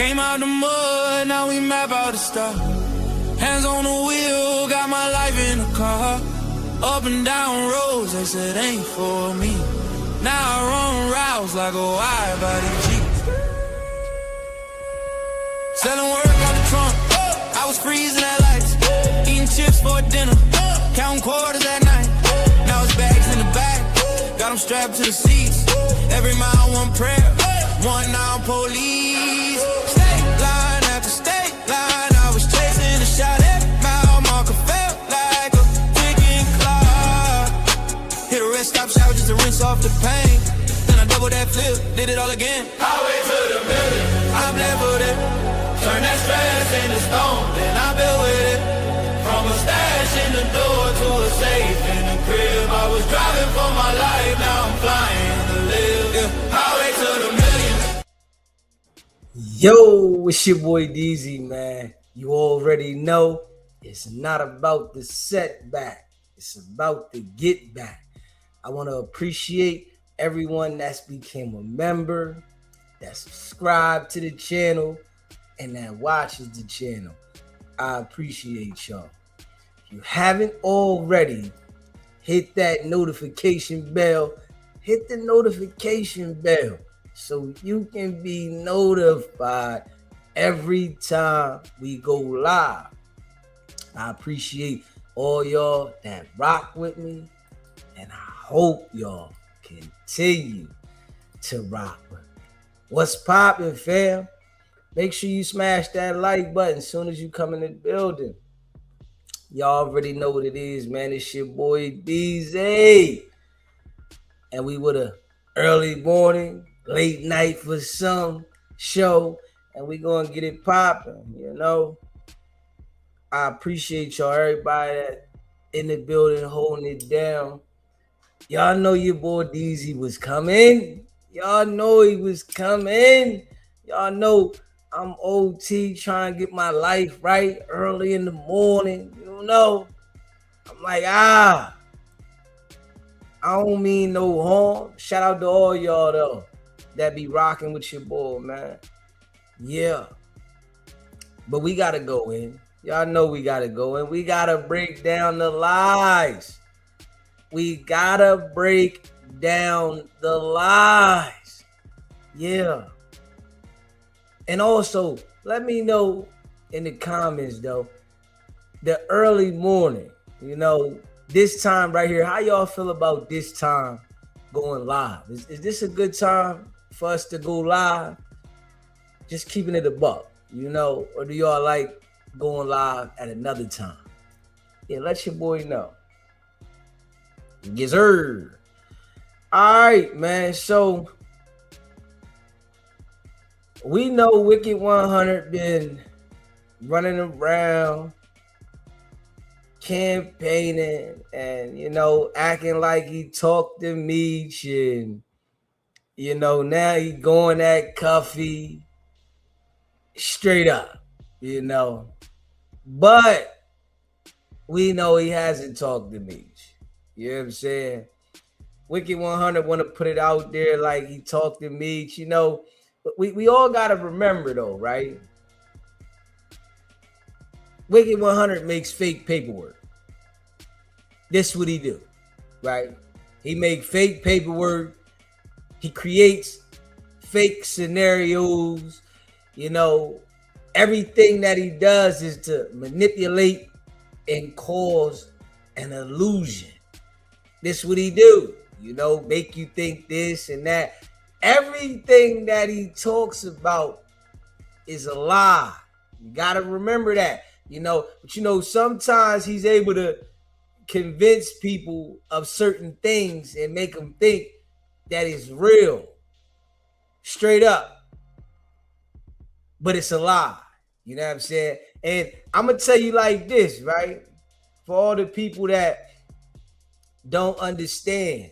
Came out the mud, now we map out the star. Hands on the wheel, got my life in the car. Up and down roads, they said ain't for me. Now I run routes like a wide body Jeep. Selling work on the trunk, I was freezing at lights. Eating chips for dinner, counting quarters at night. Now it's bags in the back, got them strapped to the seats. Every mile one prayer, one now police. State line after state line, I was chasing a shot. Every mile marker felt like a ticking clock. Hit a rest stop shower just to rinse off the pain. Then I double that flip, did it all again. Highway to the million, I'm leveled it. Turn that stress into stone, then I built with it. From a stash in the door to a safe in the crib. I was driving for my life, now I'm flying to live. Yeah. Highway to the million. Yo, it's your boy DZ, man. You already know it's not about the setback. It's about the get back. I want to appreciate everyone that's became a member, that subscribed to the channel, and that watches the channel. I appreciate y'all. If you haven't already, hit that notification bell. Hit the notification bell so you can be notified every time we go live. I appreciate all y'all that rock with me, and I hope y'all continue to rock with me. What's poppin', fam? Make sure you smash that like button as soon as you come in the building. Y'all already know what it is, man. It's your boy DZ. And we with a early morning, late night for some show. And we gonna get it popping, you know. I appreciate y'all, everybody that in the building holding it down. Y'all know your boy DZ was coming. Y'all know he was coming. Y'all know I'm OT trying to get my life right early in the morning. You know, I'm like, I don't mean no harm. Shout out to all y'all, though, that be rocking with your boy, man. Yeah. But we got to go in. Y'all know we got to go in. We got to break down the lies. We got to break down the lies. Yeah. And also, let me know in the comments, though, the early morning, you know, this time right here, how y'all feel about this time going live? Is this a good time for us to go live? Just keeping it a buck, you know, or do y'all like going live at another time? Yeah, let your boy know. Yes, sir. All right, man, so we know Wicked100 been running around campaigning and, you know, acting like he talked to Meech, and, you know, now he going at Cuffy straight up, you know. But we know he hasn't talked to Meech. You know what I'm saying? Wicked100 want to put it out there like he talked to Meech, you know. We all got to remember, though, right? Wicked100 makes fake paperwork. This is what he do, right? He make fake paperwork. He creates fake scenarios. You know, everything that he does is to manipulate and cause an illusion. This is what he do, you know, make you think this and that. Everything that he talks about is a lie. You got to remember that, you know. But, you know, sometimes he's able to convince people of certain things and make them think that it's real, straight up. But it's a lie. You know what I'm saying? And I'm going to tell you like this, right? For all the people that don't understand.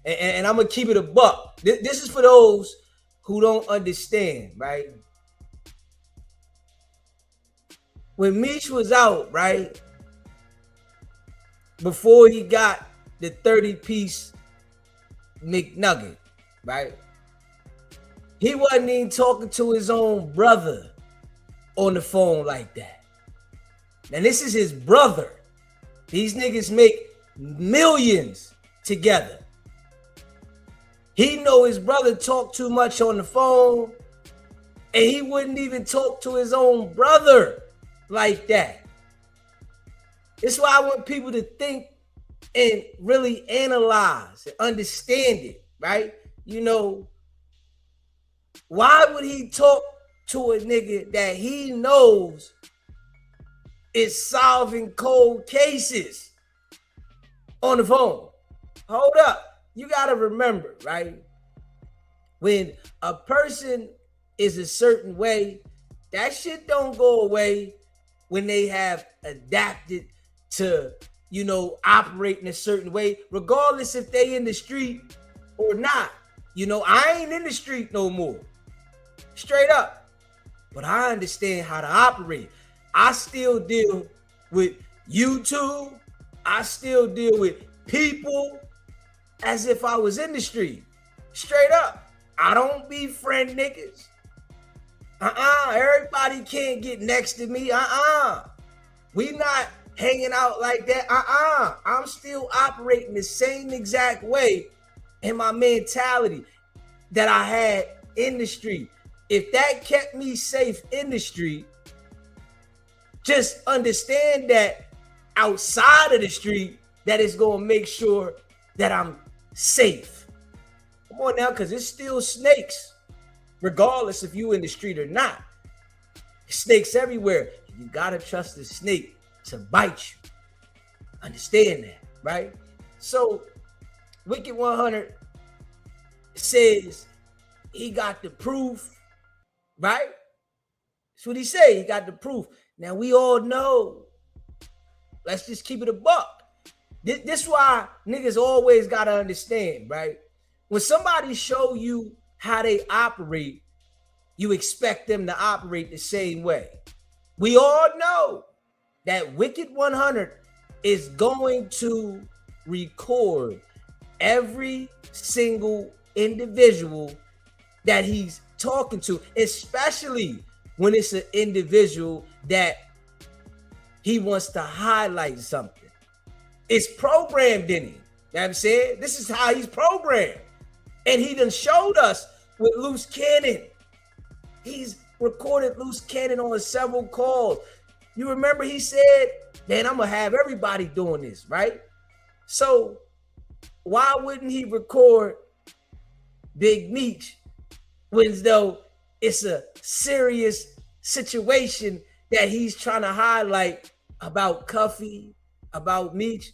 And I'm going to keep it a buck. This is for those who don't understand, right? When Meech was out, right, before he got the 30-piece McNugget, right, He wasn't even talking to his own brother on the phone like that. And this is his brother. These niggas make millions together. He know his brother talk too much on the phone, and he wouldn't even talk to his own brother like that. It's why I want people to think and really analyze and understand it, right? You know, why would he talk to a nigga that he knows is solving cold cases on the phone? Hold up. You got to remember, right? When a person is a certain way, that shit don't go away when they have adapted to, you know, operate in a certain way, regardless if they in the street or not. You know, I ain't in the street no more. Straight up. But I understand how to operate. I still deal with YouTube. I still deal with people as if I was in the street. Straight up. I don't befriend niggas. Everybody can't get next to me. We not hanging out like that. I'm still operating the same exact way in my mentality that I had in the street. If that kept me safe in the street, just understand that outside of the street, that is going to make sure that I'm safe. Come on now, because it's still snakes, regardless if you in the street or not. Snakes everywhere. You got to trust the snake to bite you. Understand that, right? So, Wicked100 says he got the proof, right? That's what he said. He got the proof. Now, we all know. Let's just keep it a buck. This why niggas always got to understand, right? When somebody show you how they operate, you expect them to operate the same way. We all know that Wicked100 is going to record every single individual that he's talking to, especially when it's an individual that he wants to highlight something. It's programmed in him. You know what I'm saying? This is how he's programmed. And he done showed us with Loose Cannon. He's recorded Loose Cannon on several calls. You remember he said, man, I'm going to have everybody doing this, right? So why wouldn't he record Big Meech when though it's a serious situation that he's trying to highlight about Cuffy, about Meech?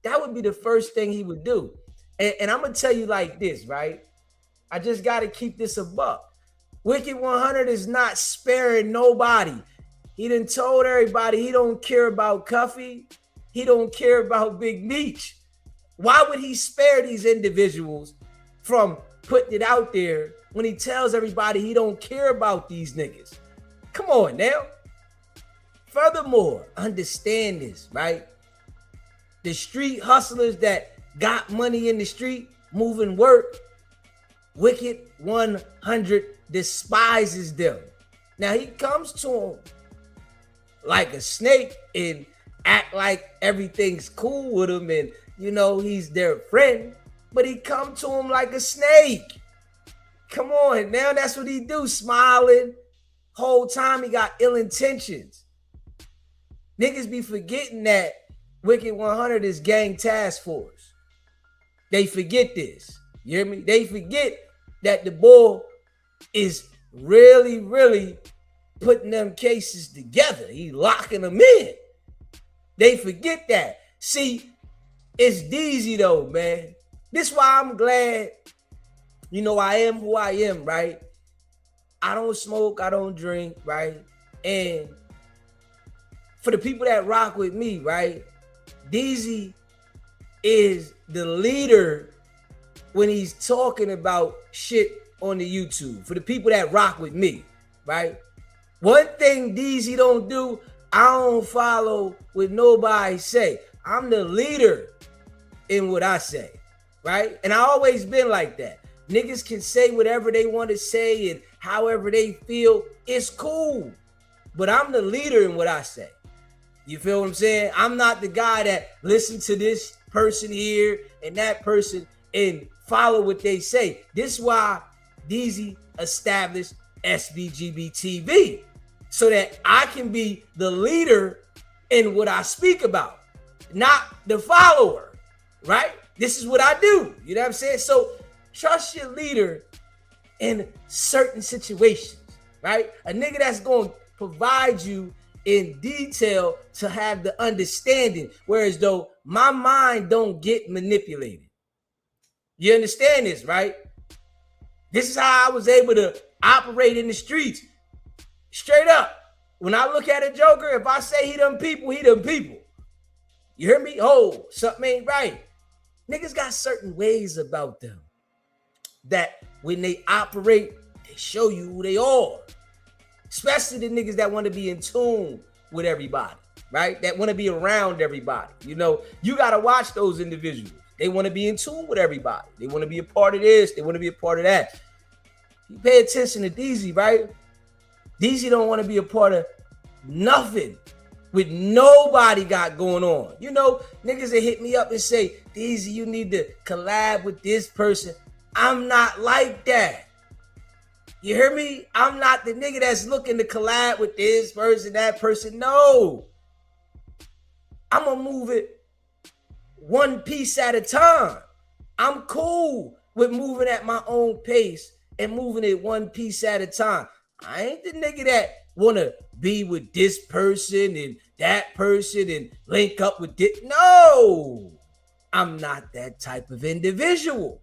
That would be the first thing he would do. And I'm going to tell you like this, right? I just got to keep this a buck. Wicked100 is not sparing nobody. He done told everybody he don't care about Cuffy. He don't care about Big Meech. Why would he spare these individuals from putting it out there when he tells everybody he don't care about these niggas? Come on now. Furthermore, understand this, right? The street hustlers that got money in the street, moving work, Wicked100 despises them. Now he comes to them like a snake and act like everything's cool with him and, you know, he's their friend, but he come to him like a snake. Come on, now that's what he do, smiling. Whole time he got ill intentions. Niggas be forgetting that Wicked100 is gang task force. They forget this. You hear me? They forget that the boy is really, really putting them cases together. He locking them in. They forget that. See, it's Deezy though, man. This why I'm glad, you know, I am who I am, right? I don't smoke, I don't drink, right? And for the people that rock with me, right? Deezy is the leader when he's talking about shit on the YouTube. For the people that rock with me, right? One thing Deezy don't do, I don't follow what nobody say. I'm the leader in what I say, right? And I always been like that. Niggas can say whatever they want to say and however they feel. It's cool. But I'm the leader in what I say. You feel what I'm saying? I'm not the guy that listens to this person here and that person and follow what they say. This is why DZ established SBGB TV, so that I can be the leader in what I speak about, not the follower, right? This is what I do. You know what I'm saying? So trust your leader in certain situations, right? A nigga that's going to provide you in detail to have the understanding, whereas though my mind don't get manipulated. You understand this, right? This is how I was able to operate in the streets. Straight up. When I look at a joker, if I say he them people, he them people. You hear me? Oh, something ain't right. Niggas got certain ways about them that when they operate, they show you who they are. Especially the niggas that want to be in tune with everybody, right? That want to be around everybody. You know, you got to watch those individuals. They want to be in tune with everybody. They want to be a part of this. They want to be a part of that. You pay attention to DZ, right? DZ don't want to be a part of nothing with nobody got going on. You know, niggas that hit me up and say, DZ, you need to collab with this person. I'm not like that. You hear me? I'm not the nigga that's looking to collab with this person, that person. No. I'm going to move it one piece at a time. I'm cool with moving at my own pace and moving it one piece at a time. I ain't the nigga that want to be with this person and that person and link up with this. No. I'm not that type of individual.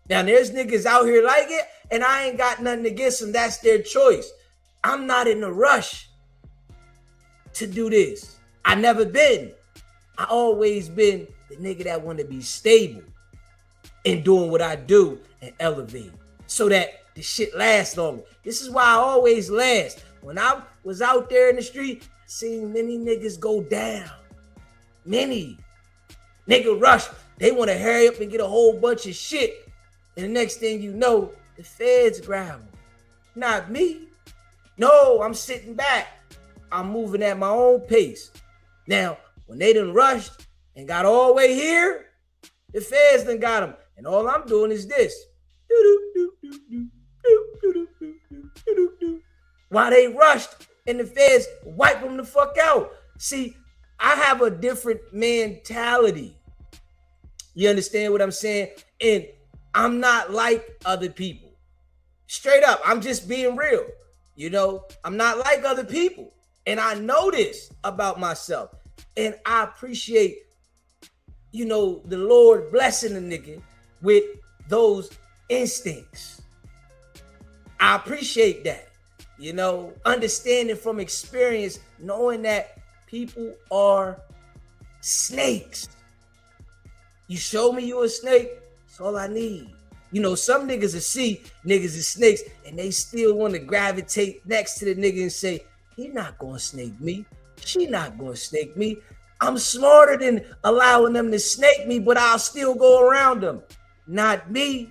Now, there's niggas out here like it, and I ain't got nothing against them. That's their choice. I'm not in a rush to do this. I never been. I always been the nigga that want to be stable in doing what I do and elevate so that the shit lasts longer. This is why I always last. When I was out there in the street, I seen many niggas go down. Many. Nigga rush. They want to hurry up and get a whole bunch of shit. And the next thing you know, the feds grab them. Not me. No, I'm sitting back. I'm moving at my own pace. Now, when they done rushed and got all the way here, the feds done got them. And all I'm doing is this. While they rushed and the feds wipe them the fuck out. See, I have a different mentality. You understand what I'm saying? And I'm not like other people. Straight up, I'm just being real. You know, I'm not like other people. And I know this about myself. And I appreciate, you know, the Lord blessing a nigga with those instincts. I appreciate that. You know, understanding from experience, knowing that people are snakes. You show me you a snake, that's all I need. You know, some niggas will see niggas as snakes and they still want to gravitate next to the nigga and say, he not gonna snake me. She not gonna snake me. I'm smarter than allowing them to snake me, but I'll still go around them. Not me.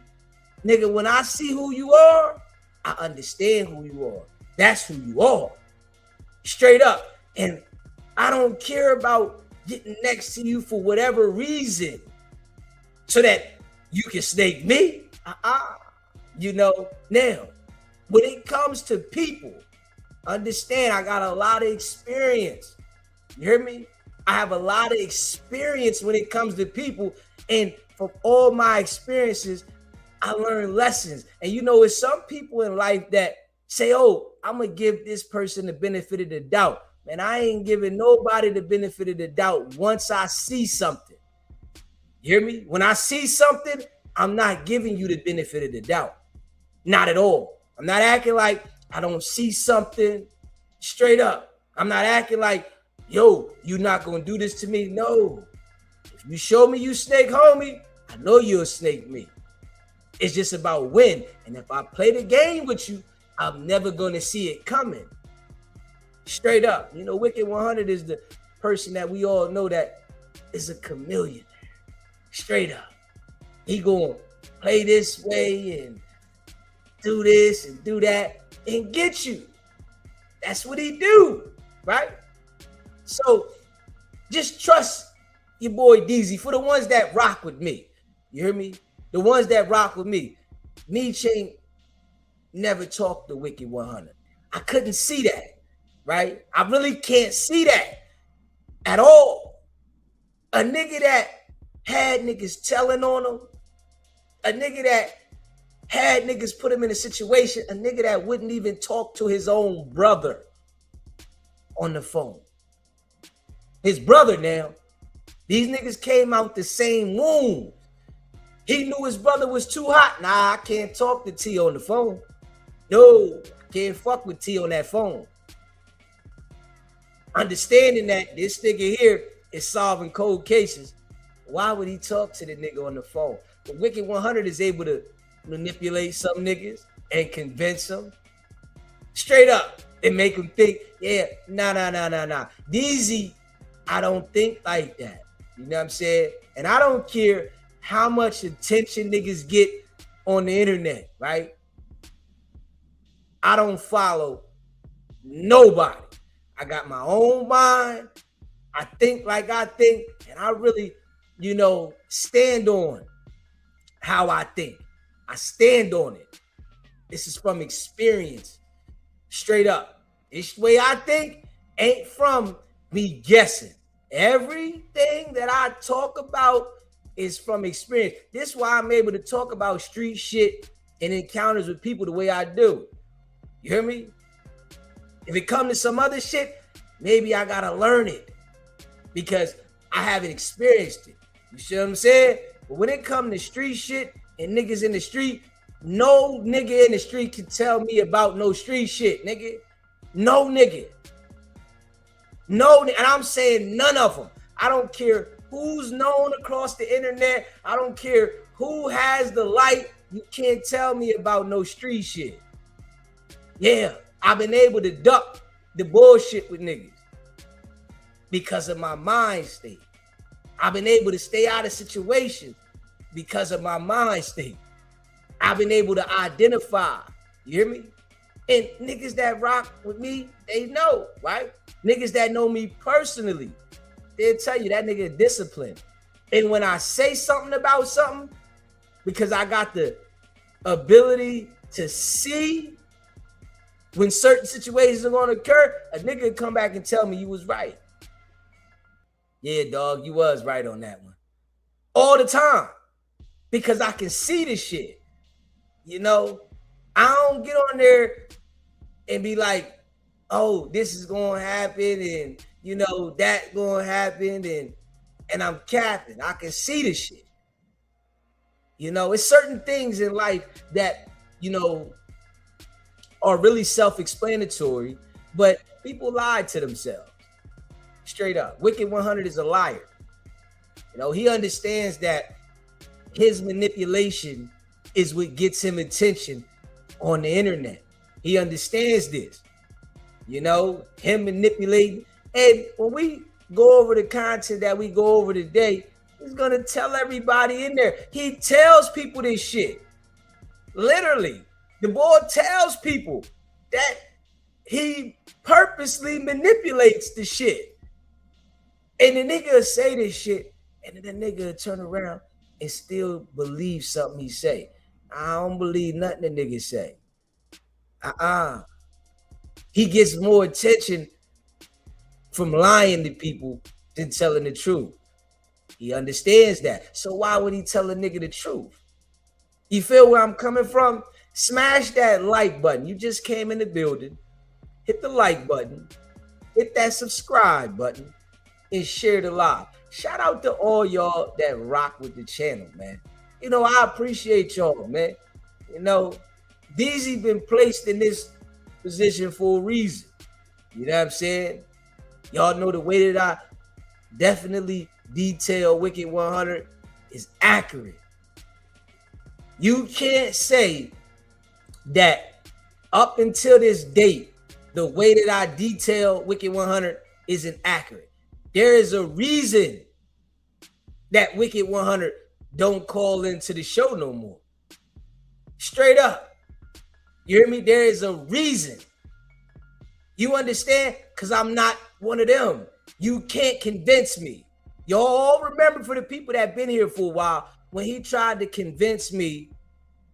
Nigga, when I see who you are, I understand who you are. That's who you are. Straight up. And I don't care about getting next to you for whatever reason so that you can snake me. You know, now, when it comes to people, understand I got a lot of experience. You hear me? I have a lot of experience when it comes to people. And from all my experiences, I learned lessons. And you know, it's some people in life that say, oh, I'm going to give this person the benefit of the doubt. Man, I ain't giving nobody the benefit of the doubt once I see something. You hear me? When I see something, I'm not giving you the benefit of the doubt. Not at all. I'm not acting like I don't see something. Straight up. I'm not acting like, yo, you're not going to do this to me. No. If you show me you snake homie, I know you'll snake me. It's just about when. And if I play the game with you, I'm never going to see it coming. Straight up. You know, Wicked100 is the person that we all know that is a chameleon. Straight up. He going to play this way and do this and do that and get you. That's what he do, right? So just trust your boy DZ. For the ones that rock with me, you hear me? The ones that rock with me, Chain never talked to Wicked 100. I couldn't see that, right? I really can't see that at all. A nigga that had niggas telling on him, a nigga that had niggas put him in a situation, a nigga that wouldn't even talk to his own brother on the phone. His brother now, these niggas came out the same womb. He knew his brother was too hot. Nah, I can't talk to T on the phone. No, I can't fuck with T on that phone. Understanding that this nigga here is solving cold cases, why would he talk to the nigga on the phone? But Wicked 100 is able to manipulate some niggas and convince them straight up and make them think, yeah, nah. DZ, I don't think like that. You know what I'm saying? And I don't care how much attention niggas get on the internet, right? I don't follow nobody. I got my own mind. I think like I think, and I really, stand on how I think. I stand on it. This is from experience, straight up. This way I think ain't from me guessing. Everything that I talk about is from experience. This is why I'm able to talk about street shit and encounters with people the way I do. You hear me? If it comes to some other shit, maybe I gotta learn it because I haven't experienced it. You see what I'm saying? But when it comes to street shit and niggas in the street, no nigga in the street can tell me about no street shit, nigga. No nigga. No, and I'm saying none of them. I don't care who's known across the internet. I don't care who has the light. You can't tell me about no street shit. Yeah, I've been able to duck the bullshit with niggas because of my mind state. I've been able to stay out of situations because of my mind state. I've been able to identify, you hear me? And niggas that rock with me, they know, right? Niggas that know me personally, they'll tell you that nigga disciplined. And when I say something about something, because I got the ability to see when certain situations are going to occur, a nigga come back and tell me you was right. Yeah, dog, you was right on that one. All the time. Because I can see the shit. I don't get on there and be like, oh, this is going to happen and, that going to happen and I'm capping. I can see the shit. It's certain things in life that, are really self-explanatory, but people lie to themselves. Straight up. Wicked 100 is a liar. He understands that his manipulation is what gets him attention on the internet. He understands this. Him manipulating. And when we go over the content that we go over today, he's going to tell everybody in there. He tells people this shit. Literally. The boy tells people that he purposely manipulates the shit. And the nigga will say this shit, and then the nigga will turn around and still believe something he say. I don't believe nothing the nigga say. He gets more attention from lying to people than telling the truth. He understands that. So why would he tell a nigga the truth? You feel where I'm coming from? Smash that like button. You just came in the building. Hit the like button. Hit that subscribe button. And share the live. Shout out to all y'all that rock with the channel, man. I appreciate y'all, man. DZ been placed in this position for a reason. You know what I'm saying? Y'all know the way that I definitely detail Wicked 100 is accurate. You can't say that up until this date, the way that I detail Wicked 100 isn't accurate. There is a reason that Wicked 100 don't call into the show no more. Straight up. You hear me? There is a reason. You understand? Because I'm not one of them. You can't convince me. Y'all remember, for the people that been here for a while, when he tried to convince me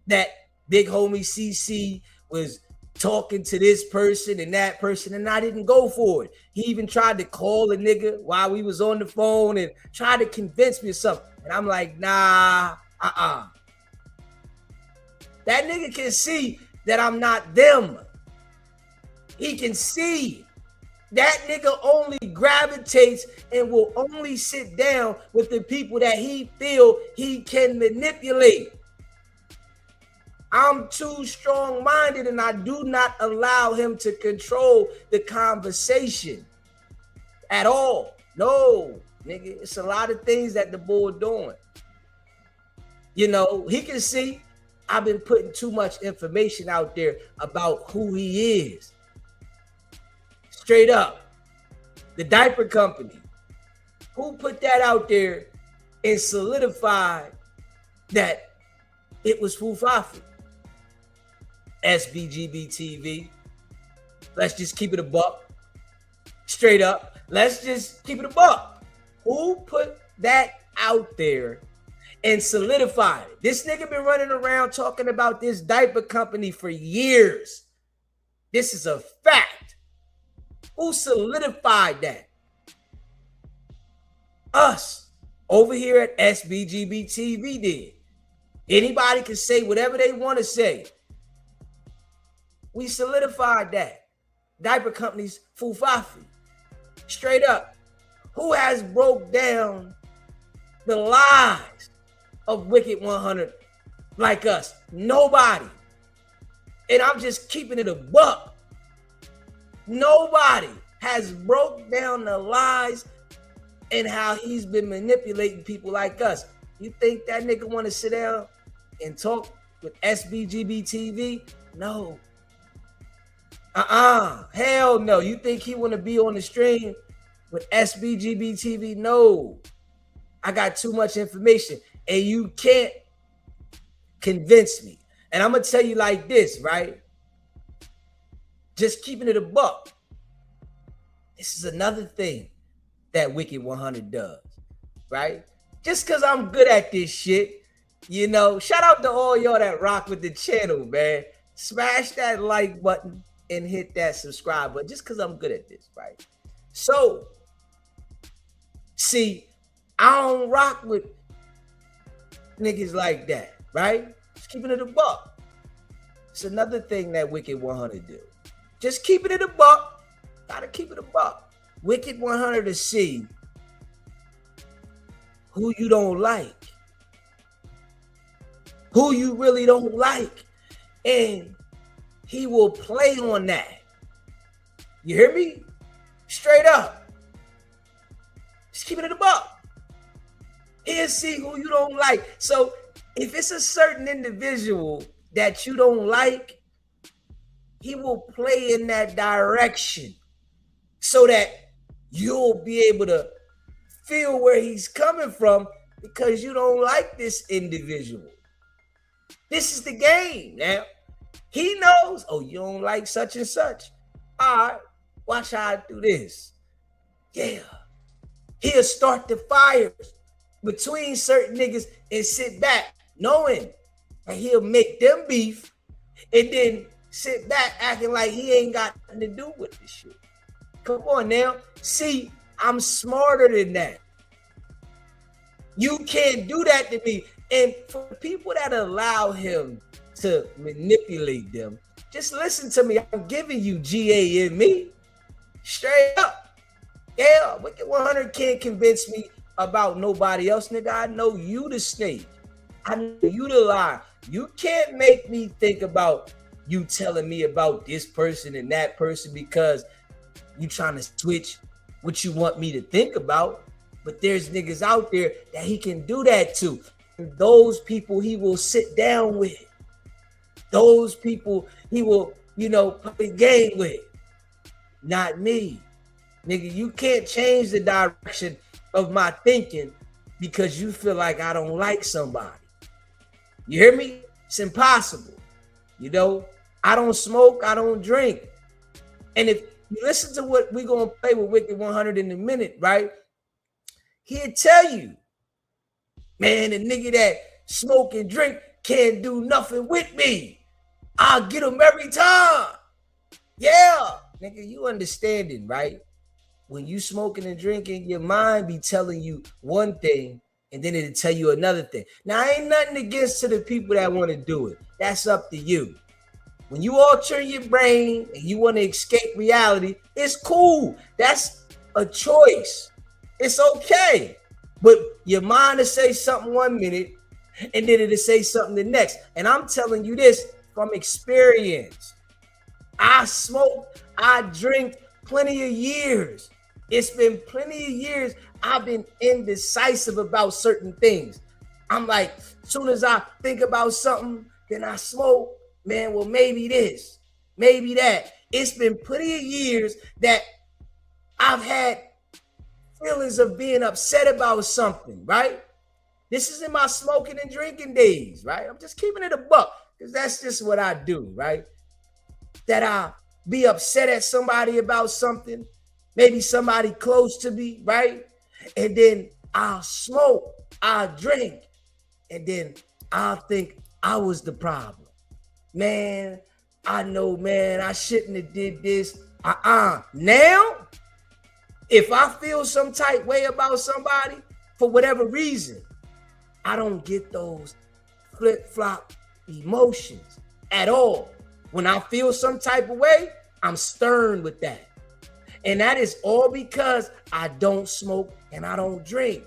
that big homie CC was talking to this person and that person, and I didn't go for it. He even tried to call a nigga while we was on the phone and tried to convince me of something. And I'm like, nah, That nigga can see that I'm not them. He can see. That nigga only gravitates and will only sit down with the people that he feel he can manipulate. I'm too strong-minded, and I do not allow him to control the conversation at all. No, nigga, it's a lot of things that the boy doing. You know, he can see I've been putting too much information out there about who he is. Straight up. The diaper company. Who put that out there and solidified that it was Fufafi? SBGB TV. Let's just keep it a buck. Straight up. Let's just keep it a buck. Who put that out there and solidified it? This nigga been running around talking about this diaper company for years. This is a fact. Who solidified that? Us. Over here at SBGB TV did. Anybody can say whatever they want to say. We solidified that. Diaper companies, Fufafi. Straight up. Who has broke down the lies of Wicked100 like us? Nobody. And I'm just keeping it a buck. Nobody has broke down the lies and how he's been manipulating people like us. You think that nigga want to sit down and talk with SBGB TV? No. Hell no. You think he want to be on the stream with SBGB TV? No. I got too much information, and you can't convince me. And I'm going to tell you like this, right? Just keeping it a buck. This is another thing that Wicked100 does, right? Just because I'm good at this shit, you know, shout out to all y'all that rock with the channel, man. Smash that like button and hit that subscribe button just because I'm good at this, right? So, see, I don't rock with niggas like that, right? Just keeping it a buck. It's another thing that Wicked100 do. Just keeping it a buck. Gotta keep it a buck. Wicked100 to see who you don't like. Who you really don't like. And he will play on that. You hear me? Straight up. Just keeping it a buck. He'll see who you don't like. So if it's a certain individual that you don't like, he will play in that direction so that you'll be able to feel where he's coming from because you don't like this individual. This is the game now. He knows, oh, you don't like such and such. All right, watch how I do this. Yeah. He'll start the fires between certain niggas and sit back knowing that he'll make them beef and then sit back acting like he ain't got nothing to do with this shit. Come on now. See, I'm smarter than that. You can't do that to me. And for people that allow him to manipulate them, just listen to me. I'm giving you GA in me. Straight up. Yeah, Wicked100 can't convince me about nobody else, nigga. I know you the snake. I know you the lie. You can't make me think about you telling me about this person and that person because you trying to switch what you want me to think about. But there's niggas out there that he can do that to. And those people he will sit down with. Those people he will, you know, play a game with. Not me. Nigga, you can't change the direction of my thinking because you feel like I don't like somebody. You hear me? It's impossible. You know, I don't smoke, I don't drink. And if you listen to what we're going to play with Wicked 100 in a minute, right? He'll tell you, man, the nigga that smoke and drink can't do nothing with me. I'll get him every time. Yeah, nigga, you understanding, right? When you smoking and drinking, your mind be telling you one thing, and then it'll tell you another thing. Now, ain't nothing against to the people that want to do it. That's up to you. When you alter your brain and you want to escape reality, it's cool. That's a choice. It's okay. But your mind will say something 1 minute, and then it'll say something the next. And I'm telling you this from experience. I smoke, I drink plenty of years. It's been plenty of years I've been indecisive about certain things. I'm like, as soon as I think about something, then I smoke. Man, well, maybe this, maybe that. It's been plenty of years that I've had feelings of being upset about something, right? This is in my smoking and drinking days, right? I'm just keeping it a buck because that's just what I do, right? That I be upset at somebody about something, maybe somebody close to me, right? And then I'll smoke, I'll drink, and then I'll think I was the problem. Man, I know, man, I shouldn't have did this. Now, if I feel some type way about somebody, for whatever reason, I don't get those flip-flop emotions at all. When I feel some type of way, I'm stern with that. And that is all because I don't smoke and I don't drink.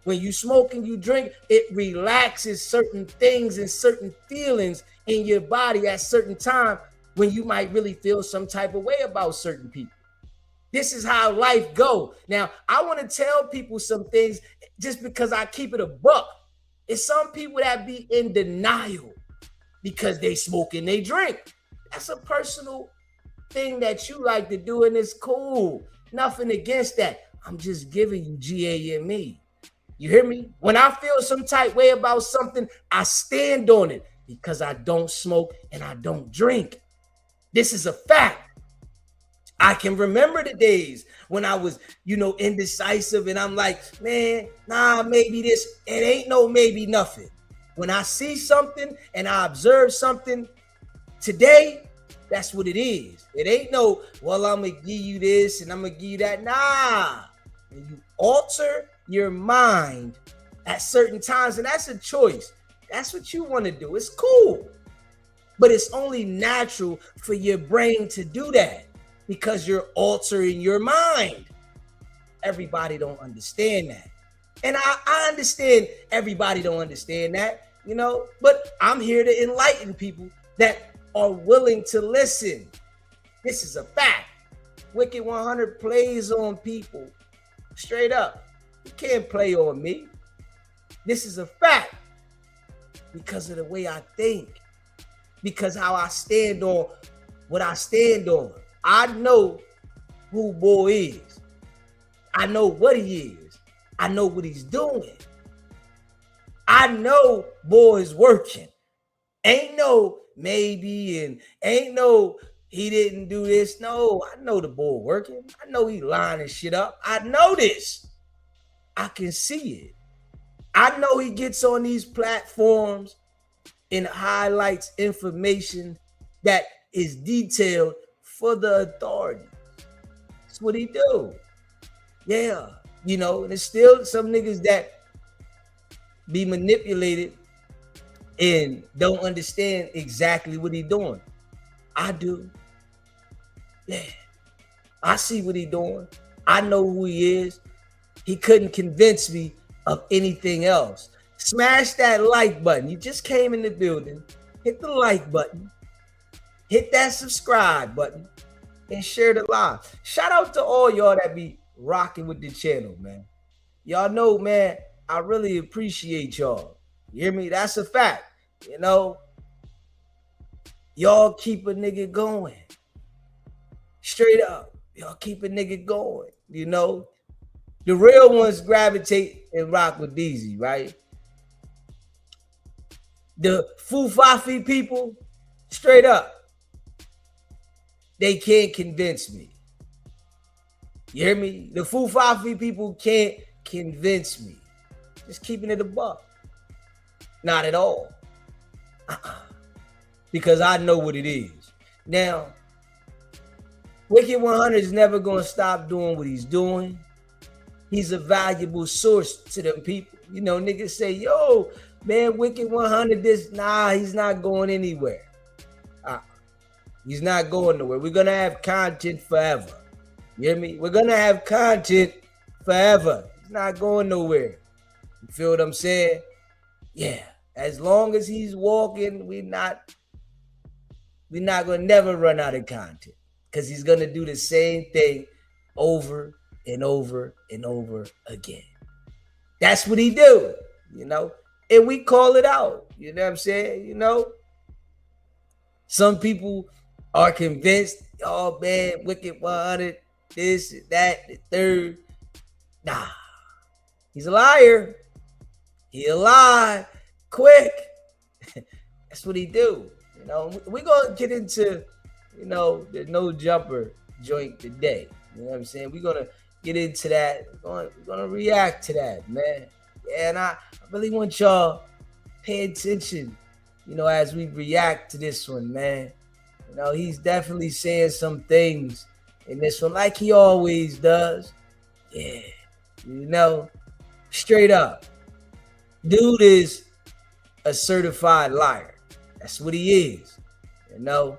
When you smoke and you drink, it relaxes certain things and certain feelings in your body at certain time when you might really feel some type of way about certain people. This is how life go. Now, I want to tell people some things just because I keep it a buck. It's some people that be in denial because they smoke and they drink. That's a personal thing that you like to do, and it's cool. Nothing against that. I'm just giving you GAME. You hear me? When I feel some type way about something, I stand on it because I don't smoke and I don't drink. This is a fact. I can remember the days when I was, indecisive and I'm like, man, nah, maybe this. It ain't no maybe nothing. When I see something and I observe something today, that's what it is. It ain't no, well, I'm going to give you this and I'm going to give you that. Nah. When you alter your mind at certain times, and that's a choice. That's what you want to do. It's cool. But it's only natural for your brain to do that because you're altering your mind. Everybody don't understand that. And I understand everybody don't understand that, but I'm here to enlighten people that are willing to listen. This is a fact. Wicked 100 plays on people straight up. You can't play on me. This is a fact because of the way I think, because how I stand on what I stand on. I know who boy is. I know what he is. I know what he's doing. I know boy is working. Ain't no maybe and ain't no he didn't do this. No, I know the boy working. I know he lining shit up. I know this. I can see it. I know he gets on these platforms and highlights information that is detailed for the authorities. That's what he do. Yeah. And there's still some niggas that be manipulated and don't understand exactly what he doing. I do. Yeah. I see what he doing. I know who he is. He couldn't convince me of anything else. Smash that like button. You just came in the building. Hit the like button. Hit that subscribe button and share the live. Shout out to all y'all that be rocking with the channel, man. Y'all know, man, I really appreciate y'all. You hear me? That's a fact. Y'all keep a nigga going. Straight up. Y'all keep a nigga going. The real ones gravitate and rock with DZ, right? The Fufafi people, straight up, they can't convince me. You hear me? The Fufafi people can't convince me. Just keeping it a buck. Not at all. Because I know what it is. Now, Wicked100 is never going to stop doing what he's doing. He's a valuable source to them people. You know, niggas say, yo, man, Wicked100 this. Nah, he's not going anywhere. He's not going nowhere. We're going to have content forever. You hear me? We're going to have content forever. He's not going nowhere. You feel what I'm saying? Yeah. As long as he's walking, we're not going to never run out of content. Because he's going to do the same thing over and over and over again. That's what he do, you know? And we call it out. You know what I'm saying? You know? Some people are convinced, oh, man, Wicked100, this, that, the third. Nah. He's a liar. He'll lie quick. That's what he do. You know, we're going to get into, you know, the no jumper joint today. You know what I'm saying? We're going to get into that. We're going to react to that, man. Yeah, and I really want y'all pay attention, you know, as we react to this one, man. You know, he's definitely saying some things in this one like he always does. Yeah, you know, straight up. Dude is a certified liar. That's what he is. You know,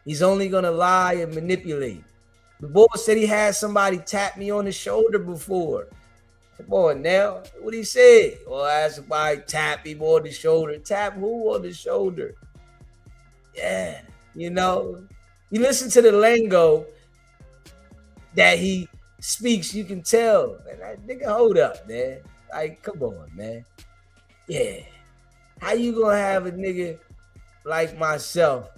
he's only going to lie and manipulate. The boy said he had somebody tap me on the shoulder before. Come on now. What he said? Well, I had somebody tap him on the shoulder. Tap who on the shoulder? Yeah, you know. You listen to the lingo that he speaks, you can tell. Man, that nigga, hold up, man. Like, come on, man. Yeah. How you gonna have a nigga like myself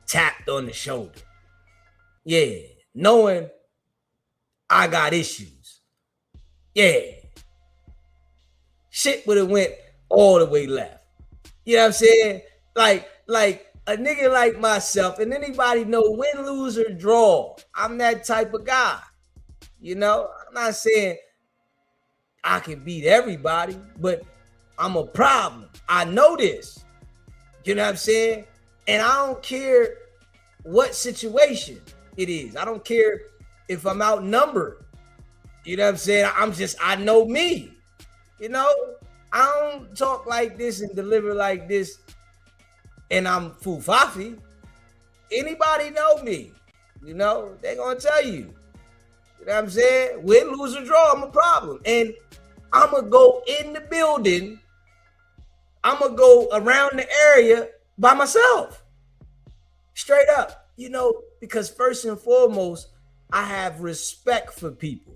tapped on the shoulder? Yeah, knowing I got issues. Yeah. Shit would have went all the way left. You know what I'm saying? Like a nigga like myself, and anybody know win, lose, or draw. I'm that type of guy. You know, I'm not saying I can beat everybody, but I'm a problem. I know this. You know what I'm saying? And I don't care what situation it is. I don't care if I'm outnumbered. You know what I'm saying? I know me. You know, I don't talk like this and deliver like this and I'm Fufafi. Anybody know me? You know, they gonna tell you. You know what I'm saying? Win, lose, or draw, I'm a problem. And I'm gonna go in the building. I'm gonna go around the area by myself. Straight up. You know, because first and foremost, I have respect for people.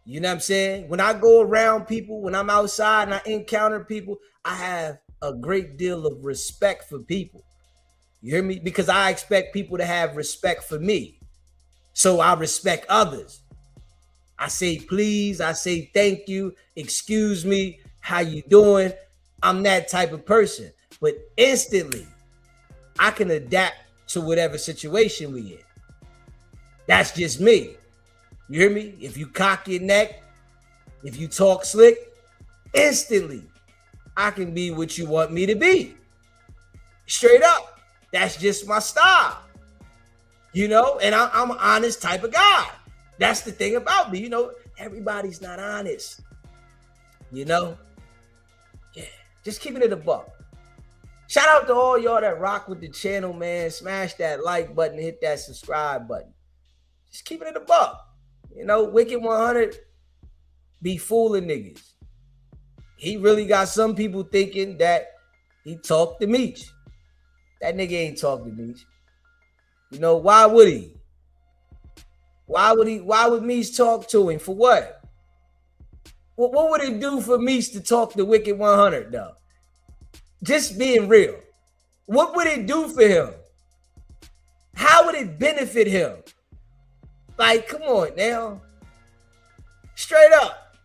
You know what I'm saying? When I go around people, when I'm outside and I encounter people, I have a great deal of respect for people. You hear me? Because I expect people to have respect for me. So I respect others. I say please, I say thank you, excuse me, how you doing? I'm that type of person. But instantly, I can adapt to whatever situation we in. That's just me. You hear me? If you cock your neck, if you talk slick, instantly, I can be what you want me to be. Straight up. That's just my style. You know, and I'm an honest type of guy. That's the thing about me. You know, everybody's not honest. You know? Yeah, just keeping it a buck. Shout out to all y'all that rock with the channel, man. Smash that like button, hit that subscribe button. Just keeping it a buck. You know, Wicked100 be fooling niggas. He really got some people thinking that he talked to Meech. That nigga ain't talk to Meech. You know, why would he? Why would Meech talk to him? For what? What would it do for Meech to talk to Wicked100 though? Just being real. What would it do for him? How would it benefit him? Like, come on now. Straight up.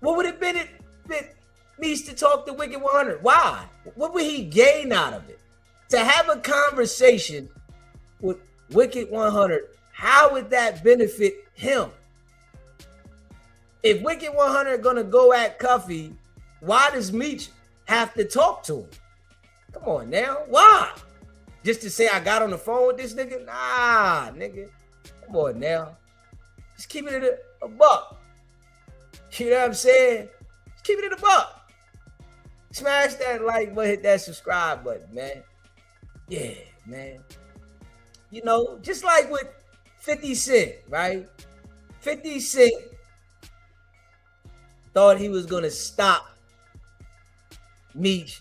What would it benefit Meech to talk to Wicked 100. Why? What would he gain out of it? To have a conversation with Wicked 100, how would that benefit him? If Wicked 100 gonna go at Cuffy, why does Meech have to talk to him? Come on now, why? Just to say I got on the phone with this nigga? Nah, nigga. Come on now. Just keep it a buck. You know what I'm saying? Just keep it a buck. Smash that like button, hit that subscribe button, man. Yeah, man. You know, just like with 50 Cent, right? 50 Cent thought he was gonna stop Meech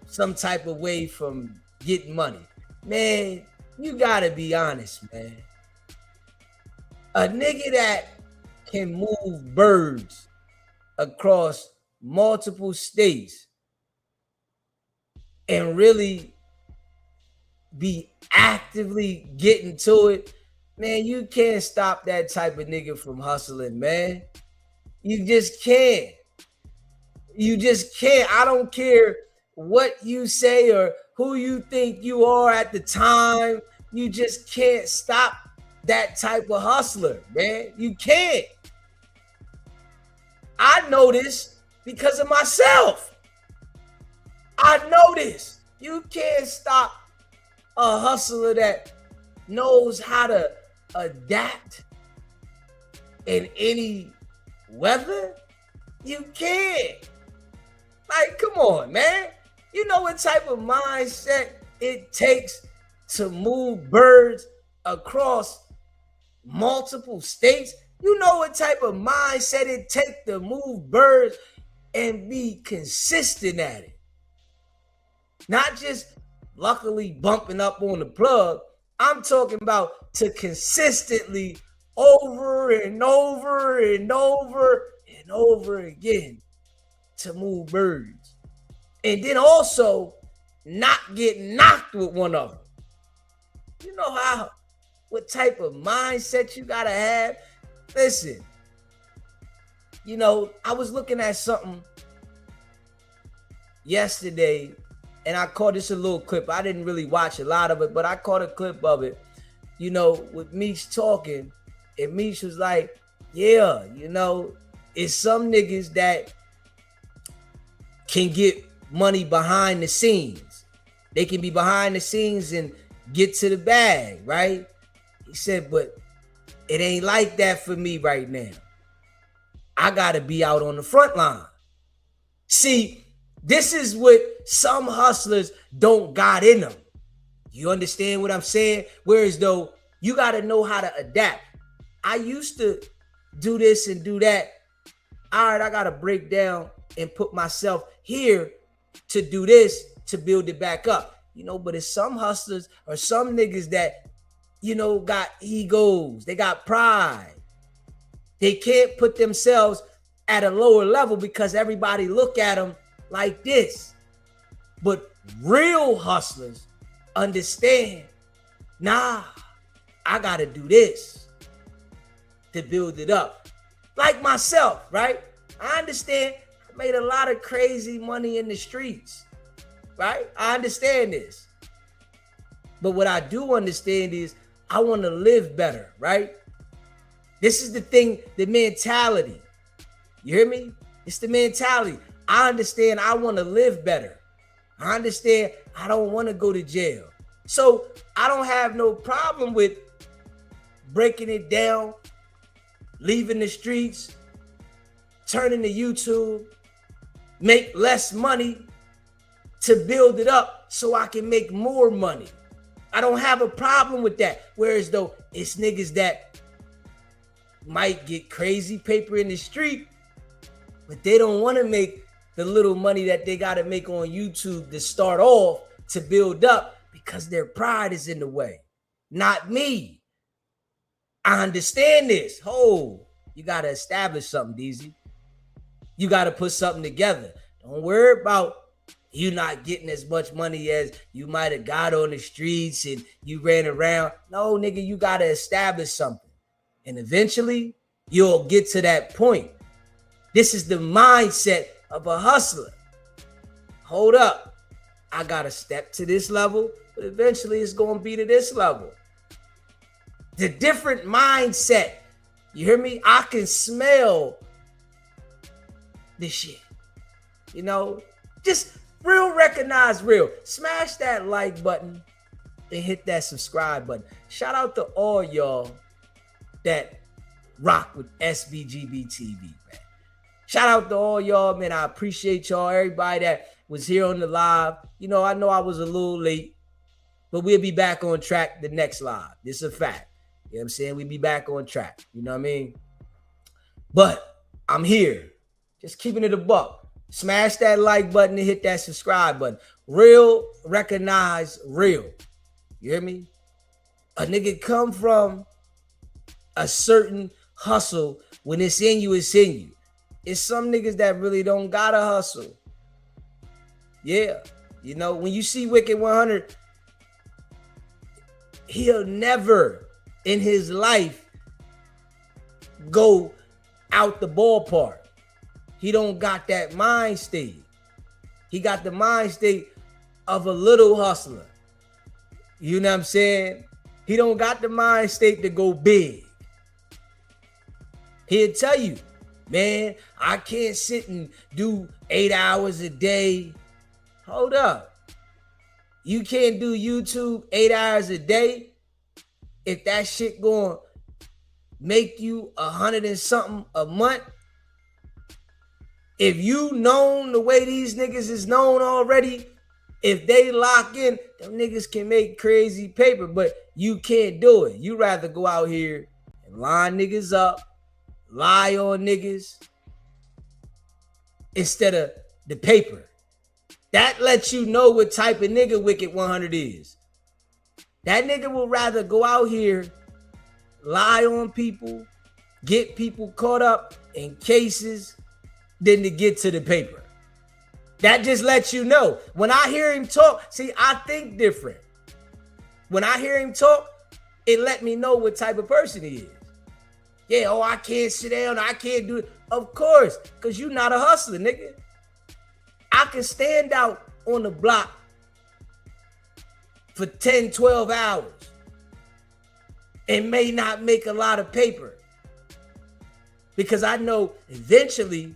some type of way from getting money. Man, you gotta be honest, man. A nigga that can move birds across multiple states and really be actively getting to it, man, you can't stop that type of nigga from hustling, man. You just can't. You just can't. I don't care what you say or who you think you are at the time. You just can't stop that type of hustler, man. You can't. I know this because of myself. I know this. You can't stop a hustler that knows how to adapt in any weather. You can't. Like, come on, man. You know what type of mindset it takes to move birds across multiple states? You know what type of mindset it takes to move birds and be consistent at it. Not just luckily bumping up on the plug. I'm talking about to consistently over and over and over and over again to move birds. And then also not get knocked with one of them. You know what type of mindset you gotta have? Listen, you know, I was looking at something yesterday and I caught this a little clip. I didn't really watch a lot of it, but I caught a clip of it, you know, with Meech talking. And Meech was like, yeah, you know, it's some niggas that can get money behind the scenes. They can be behind the scenes and get to the bag, right? He said, but it ain't like that for me right now. I gotta be out on the front line. See, this is what some hustlers don't got in them. You understand what I'm saying? Whereas though, you gotta know how to adapt. I used to do this and do that. All right, I gotta break down and put myself here to do this, to build it back up. You know, but it's some hustlers or some niggas that, you know, got egos. They got pride. They can't put themselves at a lower level because everybody look at them like this. But real hustlers understand, nah, I gotta do this to build it up. Like myself, right? I understand I made a lot of crazy money in the streets, right? I understand this. But what I do understand is I want to live better, right? This is the thing, the mentality. You hear me? It's the mentality. I understand I want to live better. I understand I don't want to go to jail. So I don't have no problem with breaking it down, leaving the streets, turning to YouTube, make less money to build it up so I can make more money. I don't have a problem with that. Whereas though it's niggas that might get crazy paper in the street, but they don't want to make the little money that they got to make on YouTube to start off to build up because their pride is in the way. Not me. I understand this. Oh, you got to establish something, DZ. You got to put something together. Don't worry about you not getting as much money as you might have got on the streets and you ran around. No, nigga, you got to establish something. And eventually, you'll get to that point. This is the mindset of a hustler. Hold up. I got to step to this level, but eventually it's going to be to this level. The different mindset. You hear me? I can smell this shit. You know, just real recognize real. Smash that like button and hit that subscribe button. Shout out to all y'all that rock with SBGB TV, man. Shout out to all y'all, man. I appreciate y'all. Everybody that was here on the live. You know I was a little late, but we'll be back on track the next live. This is a fact. You know what I'm saying? We'll be back on track. You know what I mean? But I'm here. Just keeping it a buck. Smash that like button and hit that subscribe button. Real, recognize real. You hear me? A nigga come from a certain hustle. When it's in you, it's in you. It's some niggas that really don't gotta hustle. Yeah. You know, when you see Wicked100, he'll never in his life go out the ballpark. He don't got that mind state. He got the mind state of a little hustler. You know what I'm saying? He don't got the mind state to go big. He'll tell you, man, I can't sit and do 8 hours a day. Hold up. You can't do YouTube 8 hours a day if that shit gonna make you 100 and something a month. If you known the way these niggas is known already, if they lock in, them niggas can make crazy paper, but you can't do it. You rather go out here and line niggas up, lie on niggas, instead of the paper. That lets you know what type of nigga Wicked100 is. That nigga will rather go out here, lie on people, get people caught up in cases, than to get to the paper. That just lets you know. When I hear him talk, see, I think different. When I hear him talk, it let me know what type of person he is. Yeah, oh, I can't sit down, I can't do it. Of course, because you're not a hustler, nigga. I can stand out on the block for 10, 12 hours and may not make a lot of paper. Because I know eventually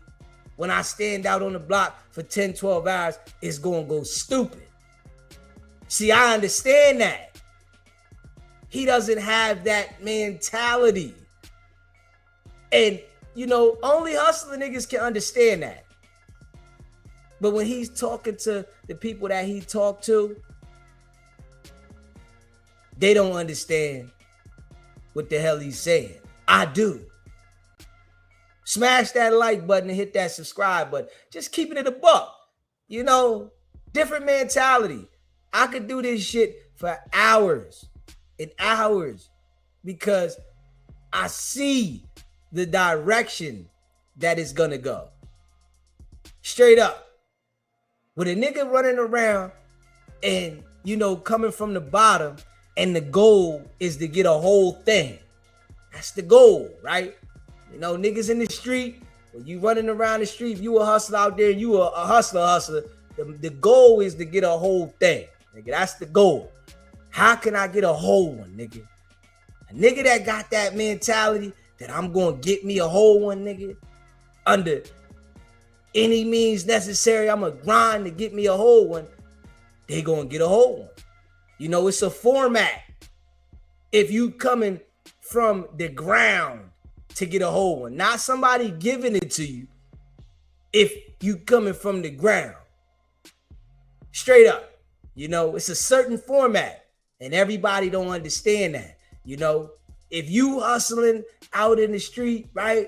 when I stand out on the block for 10, 12 hours, it's going to go stupid. See, I understand that. He doesn't have that mentality. And, you know, only hustler niggas can understand that. But when he's talking to the people that he talked to, they don't understand what the hell he's saying. I do. Smash that like button and hit that subscribe button. Just keeping it a buck. You know, different mentality. I could do this shit for hours and hours because I see the direction that it's gonna go. Straight up. With a nigga running around and, you know, coming from the bottom and the goal is to get a whole thing. That's the goal, right? You know, niggas in the street, when you running around the street, if you a hustler out there, you a hustler. The goal is to get a whole thing. Nigga, that's the goal. How can I get a whole one, nigga? A nigga that got that mentality that I'm going to get me a whole one, nigga, under any means necessary, I'm going to grind to get me a whole one, they going to get a whole one. You know, it's a format. If you coming from the ground to get a whole one, not somebody giving it to you. If you coming from the ground, straight up, you know, it's a certain format and everybody don't understand that. You know, if you hustling out in the street, right,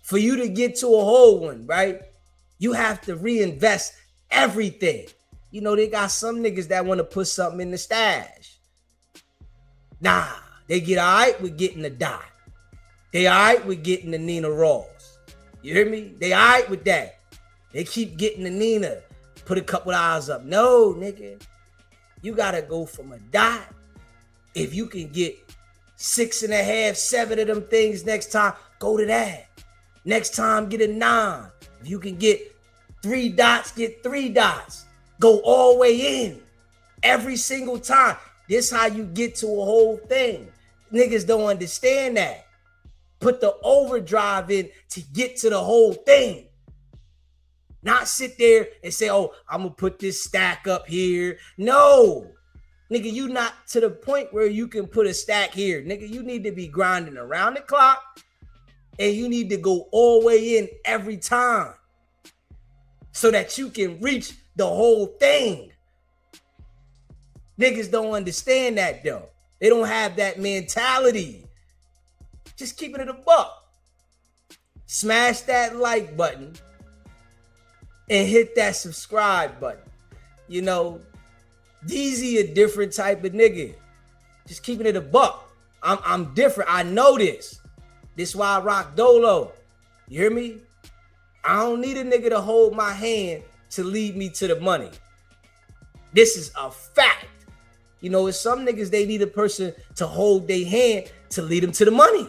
for you to get to a whole one, right, you have to reinvest everything. You know, they got some niggas that want to put something in the stash. Nah, they get all right with getting the dot. They all right with getting the Nina Ross. You hear me? They all right with that. They keep getting the Nina. Put a couple eyes up. No, nigga. You got to go from a dot. If you can get 6.5, 7 of them things next time, go to that. Next time, get a 9. If you can get 3 dots, get 3 dots. Go all the way in every single time. This how you get to a whole thing. Niggas don't understand that. Put the overdrive in to get to the whole thing. Not sit there and say, oh, I'm going to put this stack up here. No. Nigga, you not to the point where you can put a stack here. Nigga, you need to be grinding around the clock and you need to go all the way in every time so that you can reach the whole thing. Niggas don't understand that though. They don't have that mentality. Just keeping it a buck. Smash that like button and hit that subscribe button. You know, Deezy a different type of nigga. Just keeping it a buck. I'm different. I know this. This is why I rock Dolo. You hear me? I don't need a nigga to hold my hand to lead me to the money. This is a fact. You know, it's some niggas, they need a person to hold their hand to lead them to the money.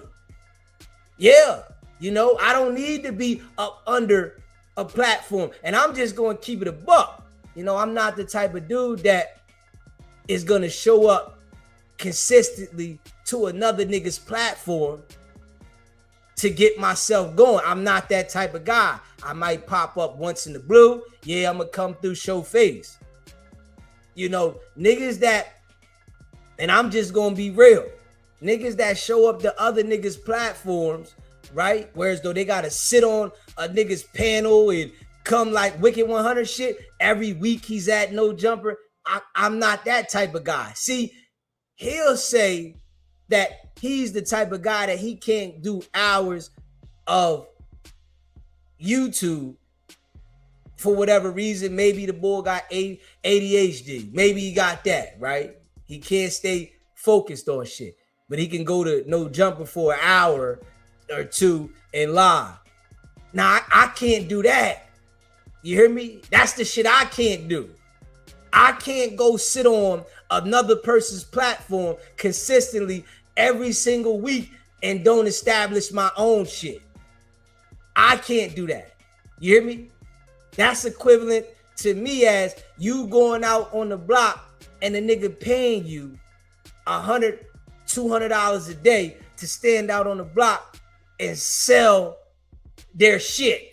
Yeah. You know, I don't need to be up under a platform. And I'm just going to keep it a buck. You know, I'm not the type of dude that is going to show up consistently to another nigga's platform to get myself going. I'm not that type of guy. I might pop up once in the blue. Yeah, I'm going to come through, show face. You know, niggas that, and I'm just going to be real, niggas that show up to other niggas' platforms, right? Whereas though they got to sit on a nigga's panel and come like Wicked100 shit. Every week he's at No Jumper. I'm not that type of guy. See, he'll say that he's the type of guy that he can't do hours of YouTube for whatever reason. Maybe the boy got ADHD. Maybe he got that, right? He can't stay focused on shit. But he can go to No Jumper for an hour or two and live. Now, I can't do that. You hear me? That's the shit I can't do. I can't go sit on another person's platform consistently every single week and don't establish my own shit. I can't do that. You hear me? That's equivalent to me as you going out on the block and the nigga paying you $100, $200 a day to stand out on the block and sell their shit.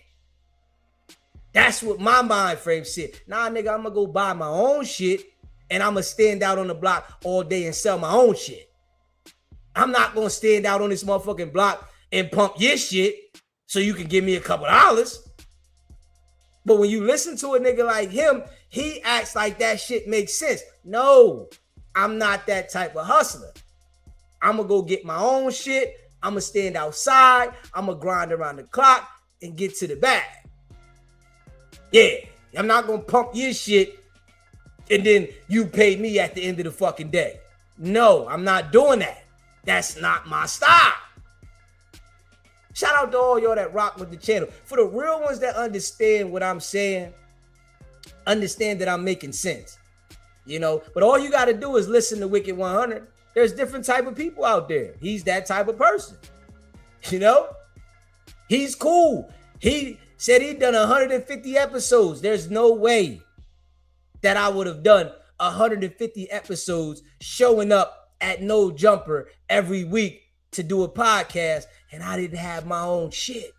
That's what my mind frame said. Nah, nigga, I'm gonna go buy my own shit and I'm gonna stand out on the block all day and sell my own shit. I'm not gonna stand out on this motherfucking block and pump your shit so you can give me a couple dollars. But when you listen to a nigga like him, he acts like that shit makes sense. No, I'm not that type of hustler. I'm gonna go get my own shit. I'm gonna stand outside. I'm gonna grind around the clock and get to the bag. Yeah, I'm not gonna pump your shit and then you pay me at the end of the fucking day. No, I'm not doing that. That's not my style. Shout out to all y'all that rock with the channel. For the real ones that understand what I'm saying, understand that I'm making sense. You know, but all you gotta do is listen to Wicked100. There's different type of people out there. He's that type of person. You know? He's cool. He said he'd done 150 episodes. There's no way that I would have done 150 episodes showing up at No Jumper every week to do a podcast and I didn't have my own shit.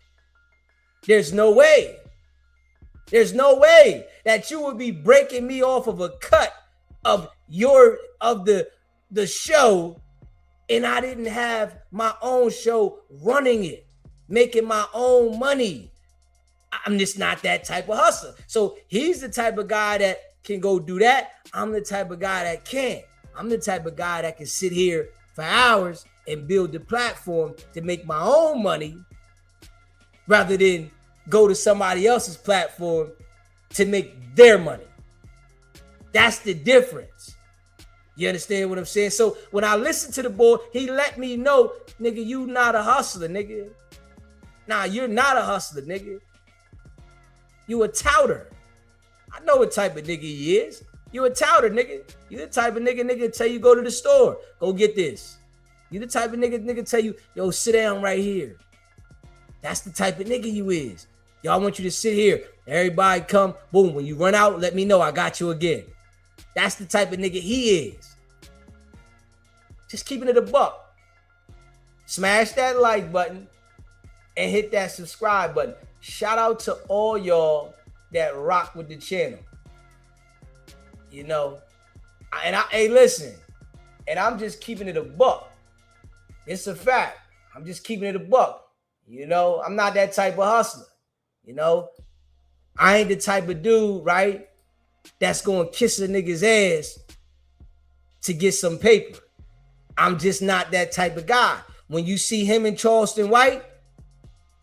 There's no way. There's no way that you would be breaking me off of a cut of the show and I didn't have my own show running it, making my own money. I'm just not that type of hustler. So he's the type of guy that can go do that. I'm the type of guy that can't. I'm the type of guy that can sit here for hours and build the platform to make my own money rather than go to somebody else's platform to make their money. That's the difference. You understand what I'm saying? So when I listen to the boy, he let me know, nigga, you not a hustler, nigga. Nah, you're not a hustler, nigga. You a touter. I know what type of nigga he is. You a touter, nigga. You the type of nigga tell you go to the store. Go get this. You the type of nigga tell you, yo, sit down right here. That's the type of nigga you is. Y'all want you to sit here. Everybody come, boom. When you run out, let me know. I got you again. That's the type of nigga he is. Just keeping it a buck. Smash that like button and hit that subscribe button. Shout out to all y'all that rock with the channel. You know, hey, listen, and I'm just keeping it a buck. It's a fact. I'm just keeping it a buck. You know, I'm not that type of hustler. You know, I ain't the type of dude, right, that's going to kiss a nigga's ass to get some paper. I'm just not that type of guy. When you see him and Charleston White,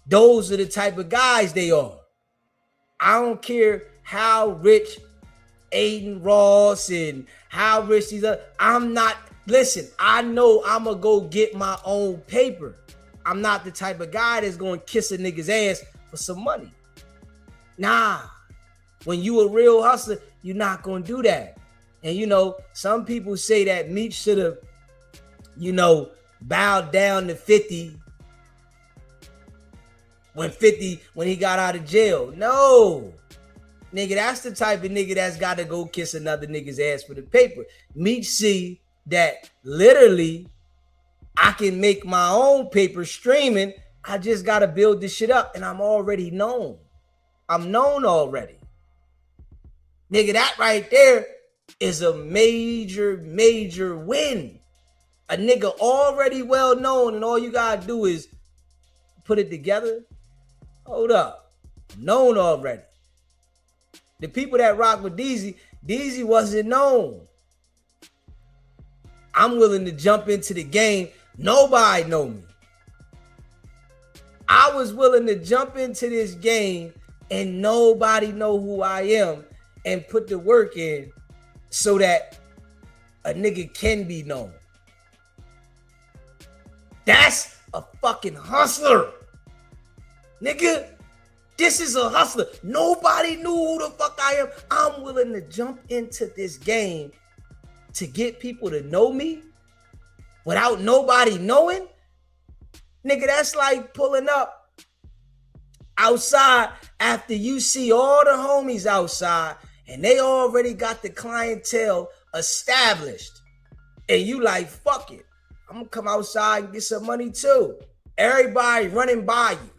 those are the type of guys they are. I don't care how rich Aiden Ross and how rich these are. I'm not, listen, I know I'm going to go get my own paper. I'm not the type of guy that's going to kiss a nigga's ass for some money. Nah. When you a real hustler, you're not going to do that. And, you know, some people say that Meech should have, you know, bowed down to 50 when he got out of jail. No. Nigga, that's the type of nigga that's got to go kiss another nigga's ass for the paper. Meech see that literally I can make my own paper streaming. I just got to build this shit up, and I'm already known. I'm known already. Nigga, that right there is a major, major win. A nigga already well known, and all you got to do is put it together. Hold up. I'm known already. The people that rock with Deezy wasn't known. I'm willing to jump into the game. Nobody know me. I was willing to jump into this game and nobody know who I am and put the work in so that a nigga can be known. That's a fucking hustler. Nigga, this is a hustler. Nobody knew who the fuck I am. I'm willing to jump into this game to get people to know me without nobody knowing. Nigga, that's like pulling up outside after you see all the homies outside and they already got the clientele established. And you like, fuck it. I'm gonna come outside and get some money too. Everybody running by you.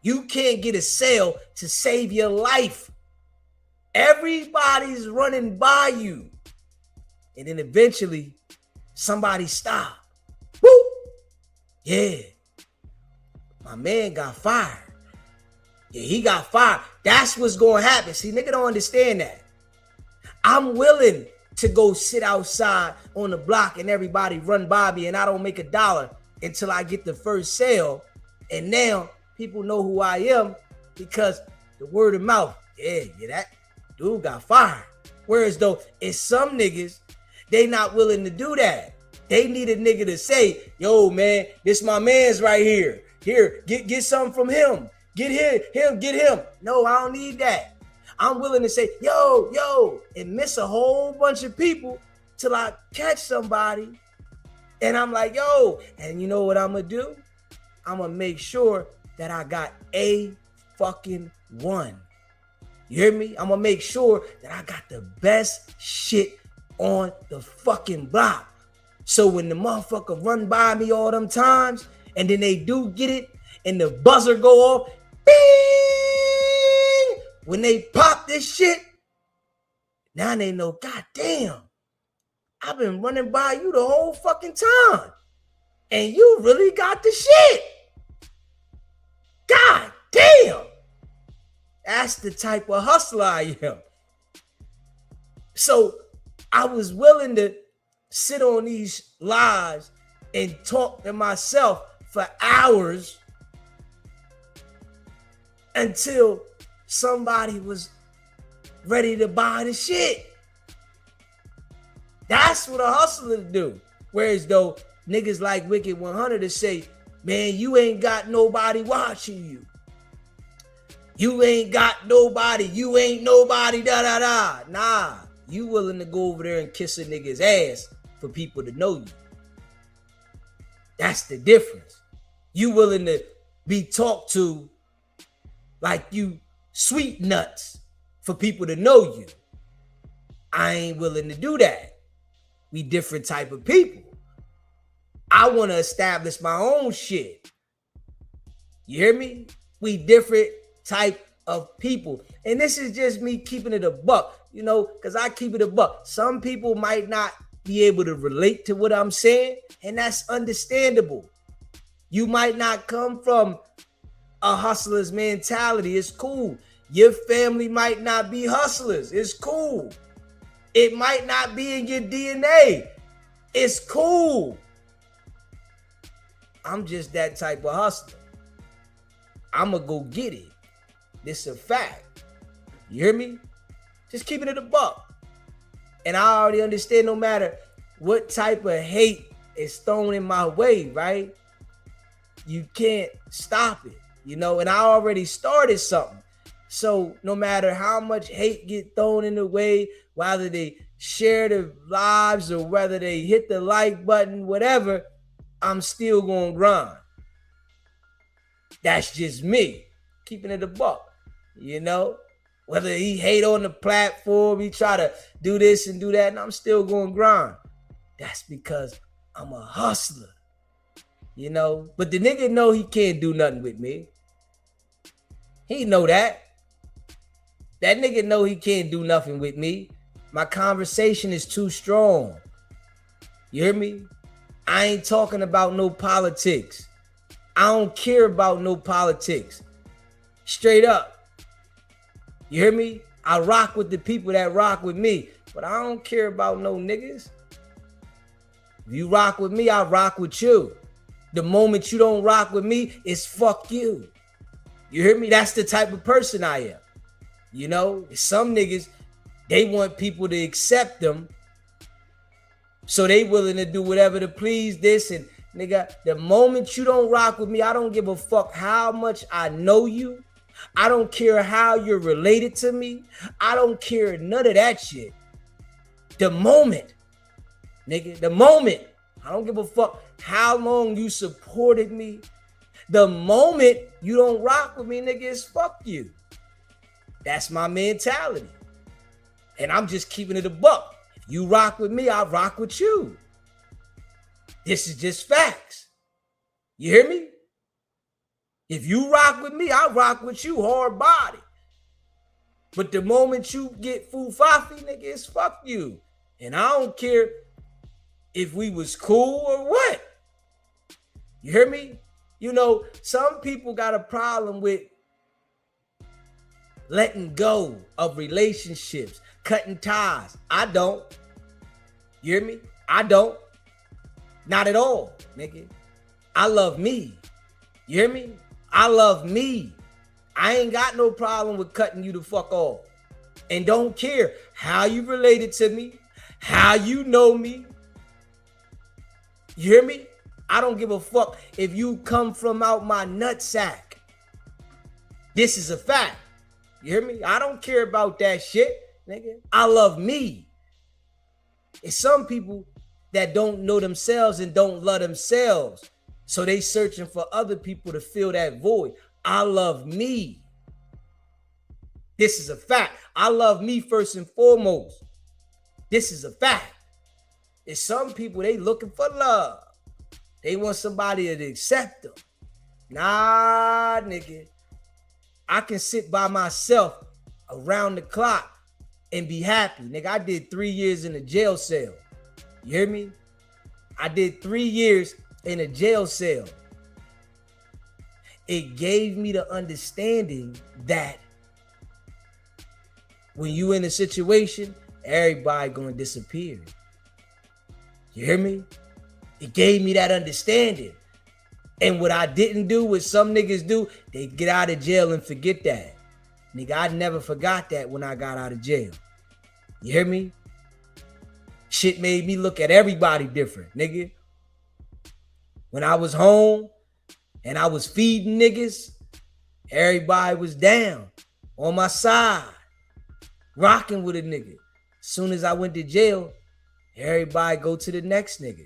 You can't get a sale to save your life. Everybody's running by you. And then eventually, somebody stop. Woo! Yeah. My man got fired. Yeah, he got fired. That's what's going to happen. See, nigga don't understand that. I'm willing to go sit outside on the block and everybody run by me and I don't make $1 until I get the first sale. And now people know who I am because the word of mouth. Yeah, that dude got fired. Whereas though, it's some niggas, they not willing to do that. They need a nigga to say, yo, man, this my man's right here. Here, get something from him. Get him, get him. No, I don't need that. I'm willing to say, yo, and miss a whole bunch of people till I catch somebody. And I'm like, yo, and you know what I'm going to do? I'm going to make sure that I got a fucking one. You hear me? I'm going to make sure that I got the best shit on the fucking block. So when the motherfucker run by me all them times, and then they do get it, and the buzzer go off, bing! When they pop this shit, now they know, God damn, I've been running by you the whole fucking time. And you really got the shit. God damn. That's the type of hustler I am. So I was willing to sit on these lives and talk to myself for hours until somebody was ready to buy the shit. That's what a hustler do. Whereas though niggas like Wicked100 to say, man, you ain't got nobody watching you. You ain't got nobody. You ain't nobody, da. Nah, you willing to go over there and kiss a nigga's ass for people to know you. That's the difference. You willing to be talked to like you sweet nuts for people to know you. I ain't willing to do that. We different type of people. I want to establish my own shit. You hear me? We different type of people. And this is just me keeping it a buck, you know, because I keep it a buck. Some people might not be able to relate to what I'm saying, and that's understandable. You might not come from a hustler's mentality. It's cool. Your family might not be hustlers. It's cool. It might not be in your DNA. It's cool. I'm just that type of hustler. I'm going to go get it. This is a fact. You hear me? Just keeping it a buck. And I already understand no matter what type of hate is thrown in my way, right? You can't stop it, you know? And I already started something. So no matter how much hate get thrown in the way, whether they share their lives or whether they hit the like button, whatever, I'm still going to grind. That's just me, keeping it a buck, you know? Whether he hate on the platform, he try to do this and do that, and I'm still going to grind. That's because I'm a hustler, you know? But the nigga know he can't do nothing with me. He know that. That nigga know he can't do nothing with me. My conversation is too strong. You hear me? I ain't talking about no politics. I don't care about no politics. Straight up. You hear me? I rock with the people that rock with me, but I don't care about no niggas. If you rock with me, I rock with you. The moment you don't rock with me, it's fuck you. You hear me? That's the type of person I am. You know, some niggas, they want people to accept them, so they willing to do whatever to please this. And nigga, the moment you don't rock with me, I don't give a fuck how much I know you. I don't care how you're related to me. I don't care none of that shit. The moment, nigga, the moment, I don't give a fuck how long you supported me. The moment you don't rock with me, nigga, it's fuck you. That's my mentality. And I'm just keeping it a buck. If you rock with me, I rock with you. This is just facts. You hear me? If you rock with me, I rock with you hard body. But the moment you get foo-fafi, nigga, it's fuck you. And I don't care if we was cool or what. You hear me? You know, some people got a problem with letting go of relationships, cutting ties. I don't. You hear me? I don't. Not at all, nigga. I love me. You hear me? I love me. I ain't got no problem with cutting you the fuck off. And don't care how you related to me, how you know me. You hear me? I don't give a fuck if you come from out my nutsack. This is a fact. You hear me? I don't care about that shit, nigga. I love me. It's some people that don't know themselves and don't love themselves. So they searching for other people to fill that void. I love me. This is a fact. I love me first and foremost. This is a fact. It's some people, they looking for love. They want somebody to accept them. Nah, nigga. I can sit by myself around the clock and be happy. Nigga, I did 3 years in a jail cell. You hear me? I did 3 years in a jail cell. It gave me the understanding that when you in a situation, everybody gonna disappear. You hear me? It gave me that understanding. And what I didn't do, what some niggas do, they get out of jail and forget that. Nigga, I never forgot that when I got out of jail. You hear me? Shit made me look at everybody different, nigga. When I was home and I was feeding niggas, everybody was down on my side, rocking with a nigga. As soon as I went to jail, everybody go to the next nigga.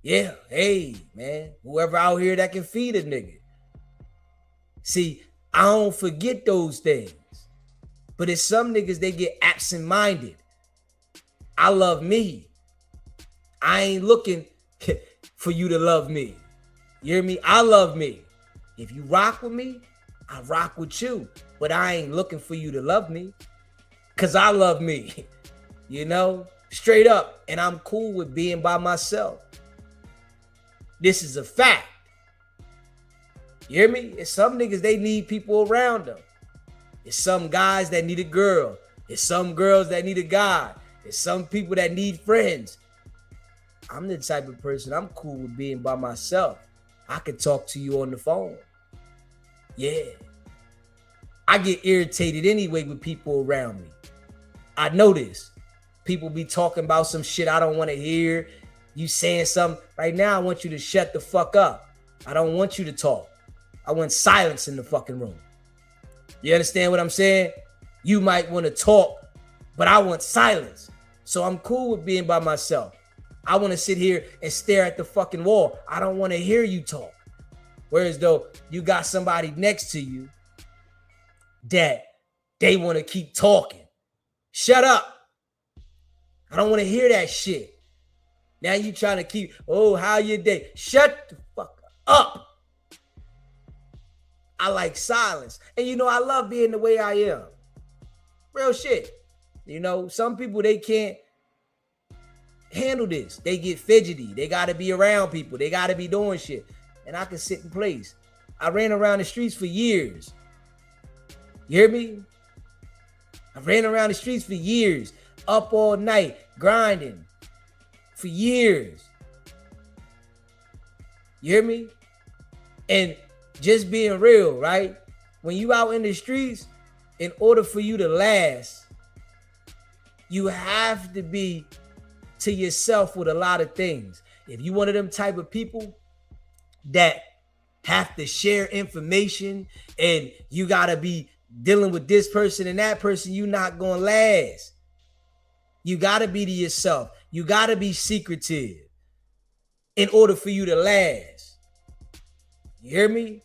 Yeah, hey, man, whoever out here that can feed a nigga. See, I don't forget those things. But it's some niggas, they get absent-minded. I love me. I ain't looking for you to love me. You hear me? I love me. If you rock with me, I rock with you. But I ain't looking for you to love me. Because I love me. You know? Straight up. And I'm cool with being by myself. This is a fact. You hear me? It's some niggas, they need people around them. It's some guys that need a girl. It's some girls that need a guy. It's some people that need friends. I'm the type of person, I'm cool with being by myself. I can talk to you on the phone. Yeah. I get irritated anyway with people around me. I know this. People be talking about some shit I don't want to hear. You saying something. Right now, I want you to shut the fuck up. I don't want you to talk. I want silence in the fucking room. You understand what I'm saying? You might want to talk, but I want silence. So I'm cool with being by myself. I want to sit here and stare at the fucking wall. I don't want to hear you talk. Whereas though you got somebody next to you that they want to keep talking. Shut up. I don't want to hear that shit. Now you trying to keep, oh, how your day? Shut the fuck up. I like silence. And you know, I love being the way I am. Real shit. You know, some people, they can't handle this. They get fidgety. They got to be around people. They got to be doing shit. And I can sit in place. I ran around the streets for years. You hear me? I ran around the streets for years. Up all night, grinding for years. You hear me? And just being real, right? When you out in the streets, in order for you to last, you have to be to yourself with a lot of things. If you one of them type of people that have to share information and you gotta be dealing with this person and that person, you're not gonna last. You gotta be to yourself. You gotta be secretive in order for you to last. You hear me?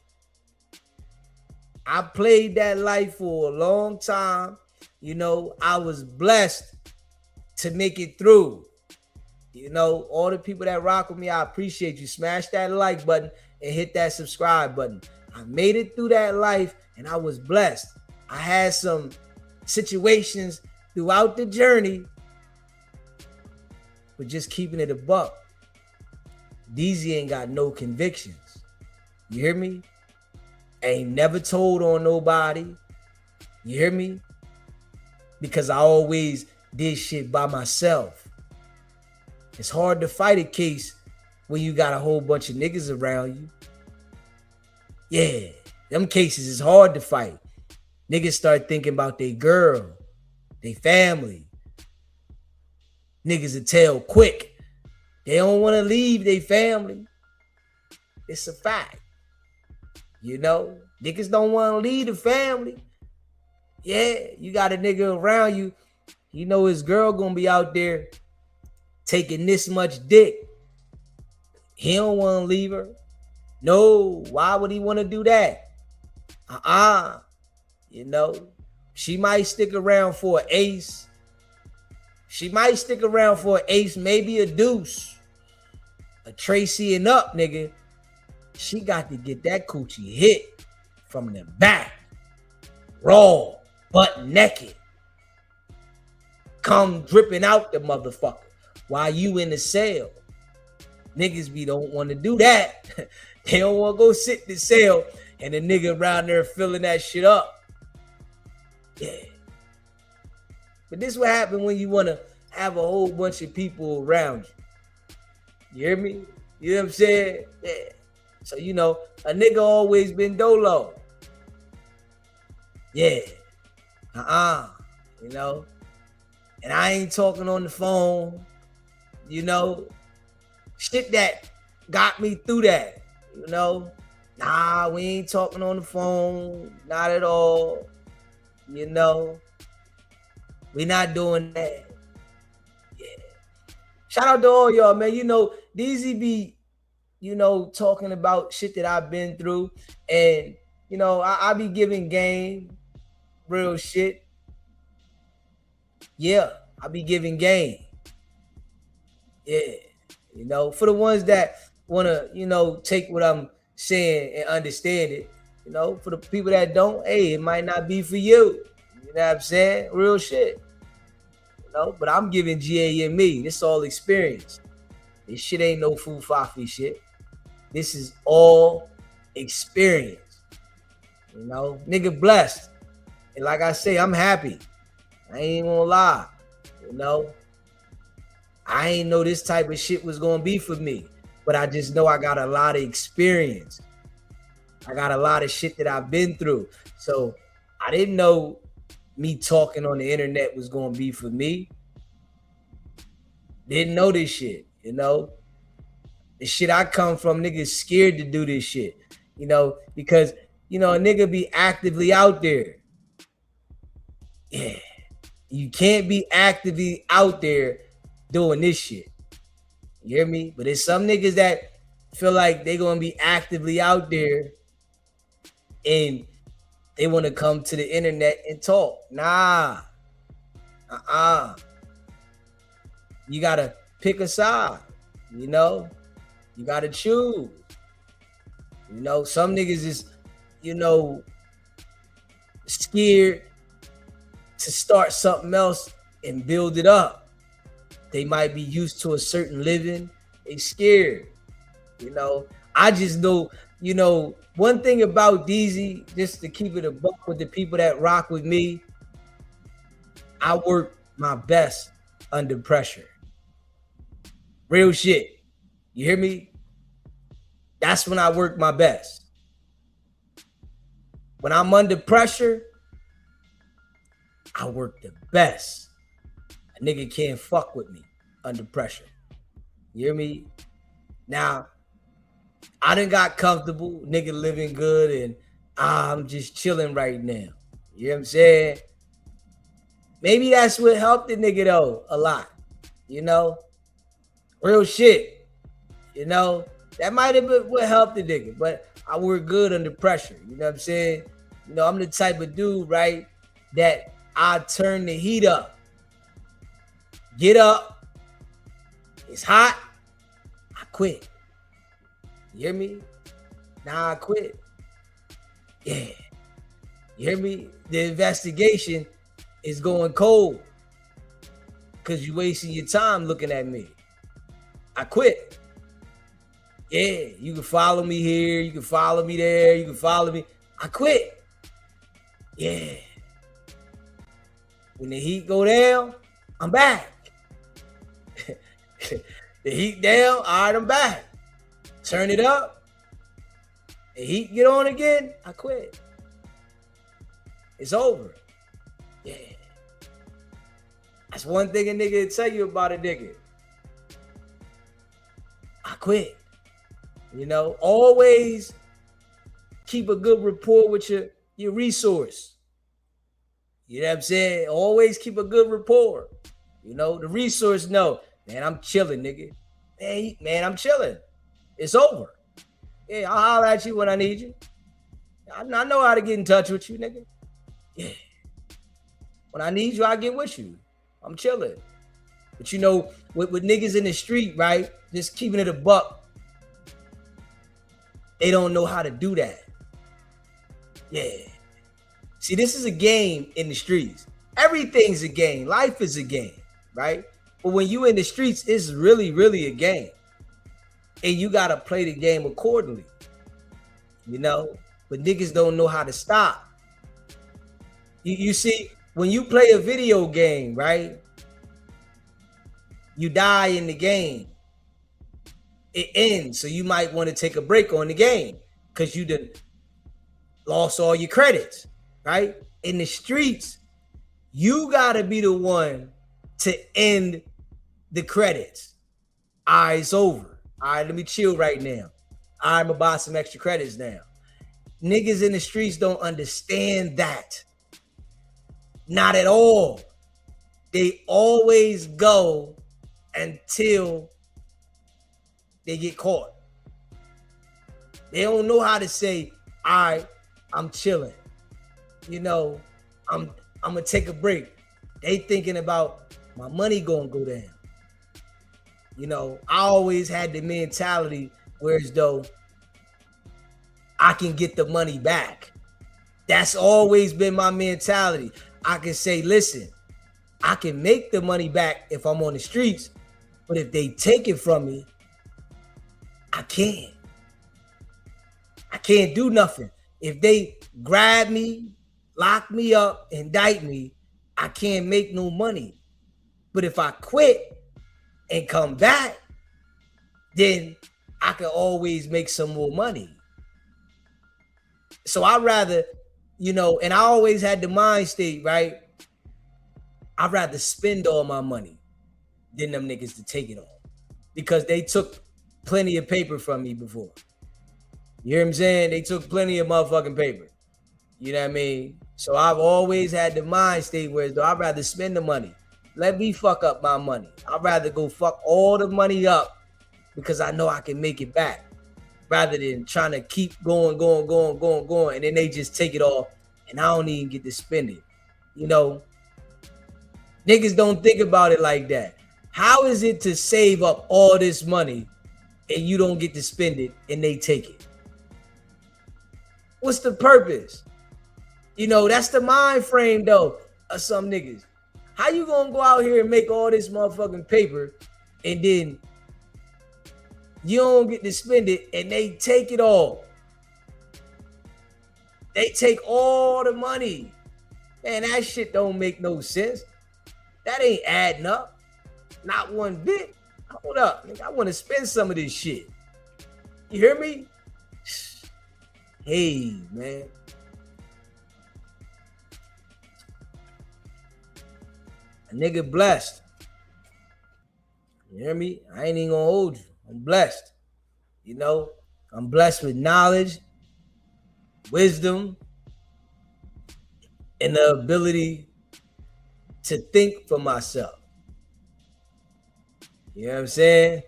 I played that life for a long time. You know, I was blessed to make it through. You know, all the people that rock with me, I appreciate you. Smash that like button and hit that subscribe button. I made it through that life and I was blessed. I had some situations throughout the journey, but just keeping it a buck. DZ ain't got no convictions. You hear me? Ain't never told on nobody. You hear me? Because I always did shit by myself. It's hard to fight a case when you got a whole bunch of niggas around you. Yeah, them cases is hard to fight. Niggas start thinking about their girl, their family. Niggas will tell quick. They don't want to leave their family. It's a fact. You know, niggas don't want to leave the family. Yeah, you got a nigga around you. You know his girl gonna be out there taking this much dick. He don't want to leave her. No, why would he want to do that? You know, she might stick around for an ace. She might stick around for an ace, maybe a deuce. A Tracy and up, nigga. She got to get that coochie hit from the back. Raw, butt naked. Come dripping out the motherfucker while you in the cell. Niggas don't want to do that. They don't want to go sit in the cell and the nigga around there filling that shit up. Yeah. But this is what happens when you want to have a whole bunch of people around you. You hear me? You know what I'm saying? Yeah. So, you know, a nigga always been dolo. Yeah. You know? And I ain't talking on the phone. You know? Shit that got me through that. You know? Nah, we ain't talking on the phone. Not at all. You know? We not doing that. Yeah. Shout out to all y'all, man. You know, DZ be, you know, talking about shit that I've been through. And You know, I be giving game, real shit. Yeah, I be giving game. Yeah, you know, for the ones that wanna, you know, take what I'm saying and understand it. You know, for the people that don't, hey, it might not be for you. You know what I'm saying? Real shit. You know, but I'm giving GA and me. This all experience. This shit ain't no fool fafi shit. This is all experience. You know, nigga blessed. And like I say, I'm happy. I ain't gonna lie. You know, I ain't know this type of shit was gonna be for me. But I just know I got a lot of experience. I got a lot of shit that I've been through. So I didn't know me talking on the internet was gonna be for me. Didn't know this shit, you know. The shit I come from, niggas scared to do this shit, you know, because, you know, a nigga be actively out there. Yeah. You can't be actively out there doing this shit. You hear me? But there's some niggas that feel like they gonna be actively out there and they want to come to the internet and talk. Nah. You gotta pick a side, you know? You gotta choose. You know, some niggas is, you know, scared to start something else and build it up. They might be used to a certain living. They scared. You know, I just know, you know, one thing about DZ, just to keep it a buck with the people that rock with me, I work my best under pressure. Real shit. You hear me? That's when I work my best. When I'm under pressure, I work the best. A nigga can't fuck with me under pressure. You hear me? Now, I done got comfortable, nigga living good, and I'm just chilling right now. You know what I'm saying? Maybe that's what helped the nigga though, a lot. You know? Real shit. You know? That might have been what helped the nigga, but I work good under pressure. You know what I'm saying? You know, I'm the type of dude, right, that I turn the heat up. Get up. It's hot. I quit. You hear me? Nah, I quit. Yeah. You hear me? The investigation is going cold because you're wasting your time looking at me. I quit. Yeah, you can follow me here, you can follow me there, you can follow me. I quit. Yeah. When the heat go down, I'm back. The heat down, all right, I'm back. Turn it up. The heat get on again, I quit. It's over. Yeah. That's one thing a nigga will tell you about a nigga. I quit. You know, always keep a good rapport with your resource. You know what I'm saying? Always keep a good rapport. You know, the resource know, man, I'm chilling, nigga. Man, I'm chilling. It's over. Yeah, I'll holler at you when I need you. I know how to get in touch with you, nigga. Yeah. When I need you, I get with you. I'm chilling. But you know, with niggas in the street, right? Just keeping it a buck. They don't know how to do that. Yeah. See, this is a game in the streets. Everything's a game. Life is a game, right? But when you in the streets, it's really, really a game. And you got to play the game accordingly. You know? But niggas don't know how to stop. You see, when you play a video game, right? You die in the game. It ends, so you might want to take a break on the game because you done lost all your credits, right? In the streets, you gotta be the one to end the credits. All right, it's over. All right, let me chill right now. I'm gonna buy some extra credits now. Niggas in the streets don't understand that. Not at all. They always go until they get caught. They don't know how to say, all right, I'm chilling. You know, I'm gonna take a break. They thinking about my money gonna go down. You know, I always had the mentality whereas though I can get the money back. That's always been my mentality. I can say, listen, I can make the money back if I'm on the streets, but if they take it from me, I can't. I can't do nothing. If they grab me, lock me up, indict me, I can't make no money. But if I quit and come back, then I can always make some more money. So I'd rather, you know, and I always had the mind state, right? I'd rather spend all my money than them niggas to take it all. Because they took plenty of paper from me before. You hear what I'm saying? They took plenty of motherfucking paper. You know what I mean? So I've always had the mind state where though I'd rather spend the money. Let me fuck up my money. I'd rather go fuck all the money up because I know I can make it back. Rather than trying to keep going. And then they just take it all and I don't even get to spend it. You know, niggas don't think about it like that. How is it to save up all this money and you don't get to spend it and they take it? What's the purpose? You know, that's the mind frame though of some niggas. How you gonna go out here and make all this motherfucking paper and then you don't get to spend it and they take it all? They take all the money. Man, that shit don't make no sense. That ain't adding up. Not one bit. Hold up, nigga, I want to spend some of this shit. You hear me? Hey, man. A nigga blessed. You hear me? I ain't even gonna hold you. I'm blessed. You know, I'm blessed with knowledge, wisdom, and the ability to think for myself. You know what I'm saying?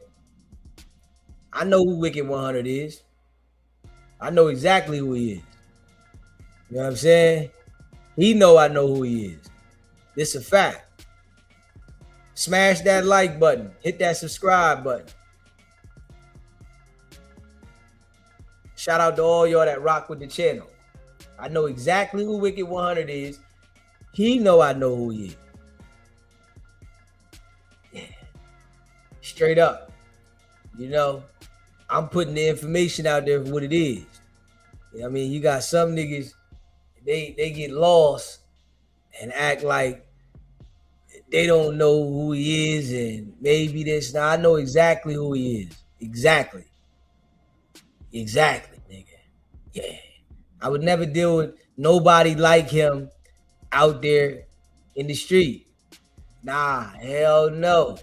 I know who Wicked100 is. I know exactly who he is. You know what I'm saying? He know I know who he is. This a fact. Smash that like button. Hit that subscribe button. Shout out to all y'all that rock with the channel. I know exactly who Wicked100 is. He know I know who he is. Yeah. Straight up. You know, I'm putting the information out there for what it is. You know what I mean? You got some niggas, they get lost and act like they don't know who he is and maybe this. Now I know exactly who he is. Exactly. Exactly, nigga. Yeah. I would never deal with nobody like him out there in the street. Nah, hell no.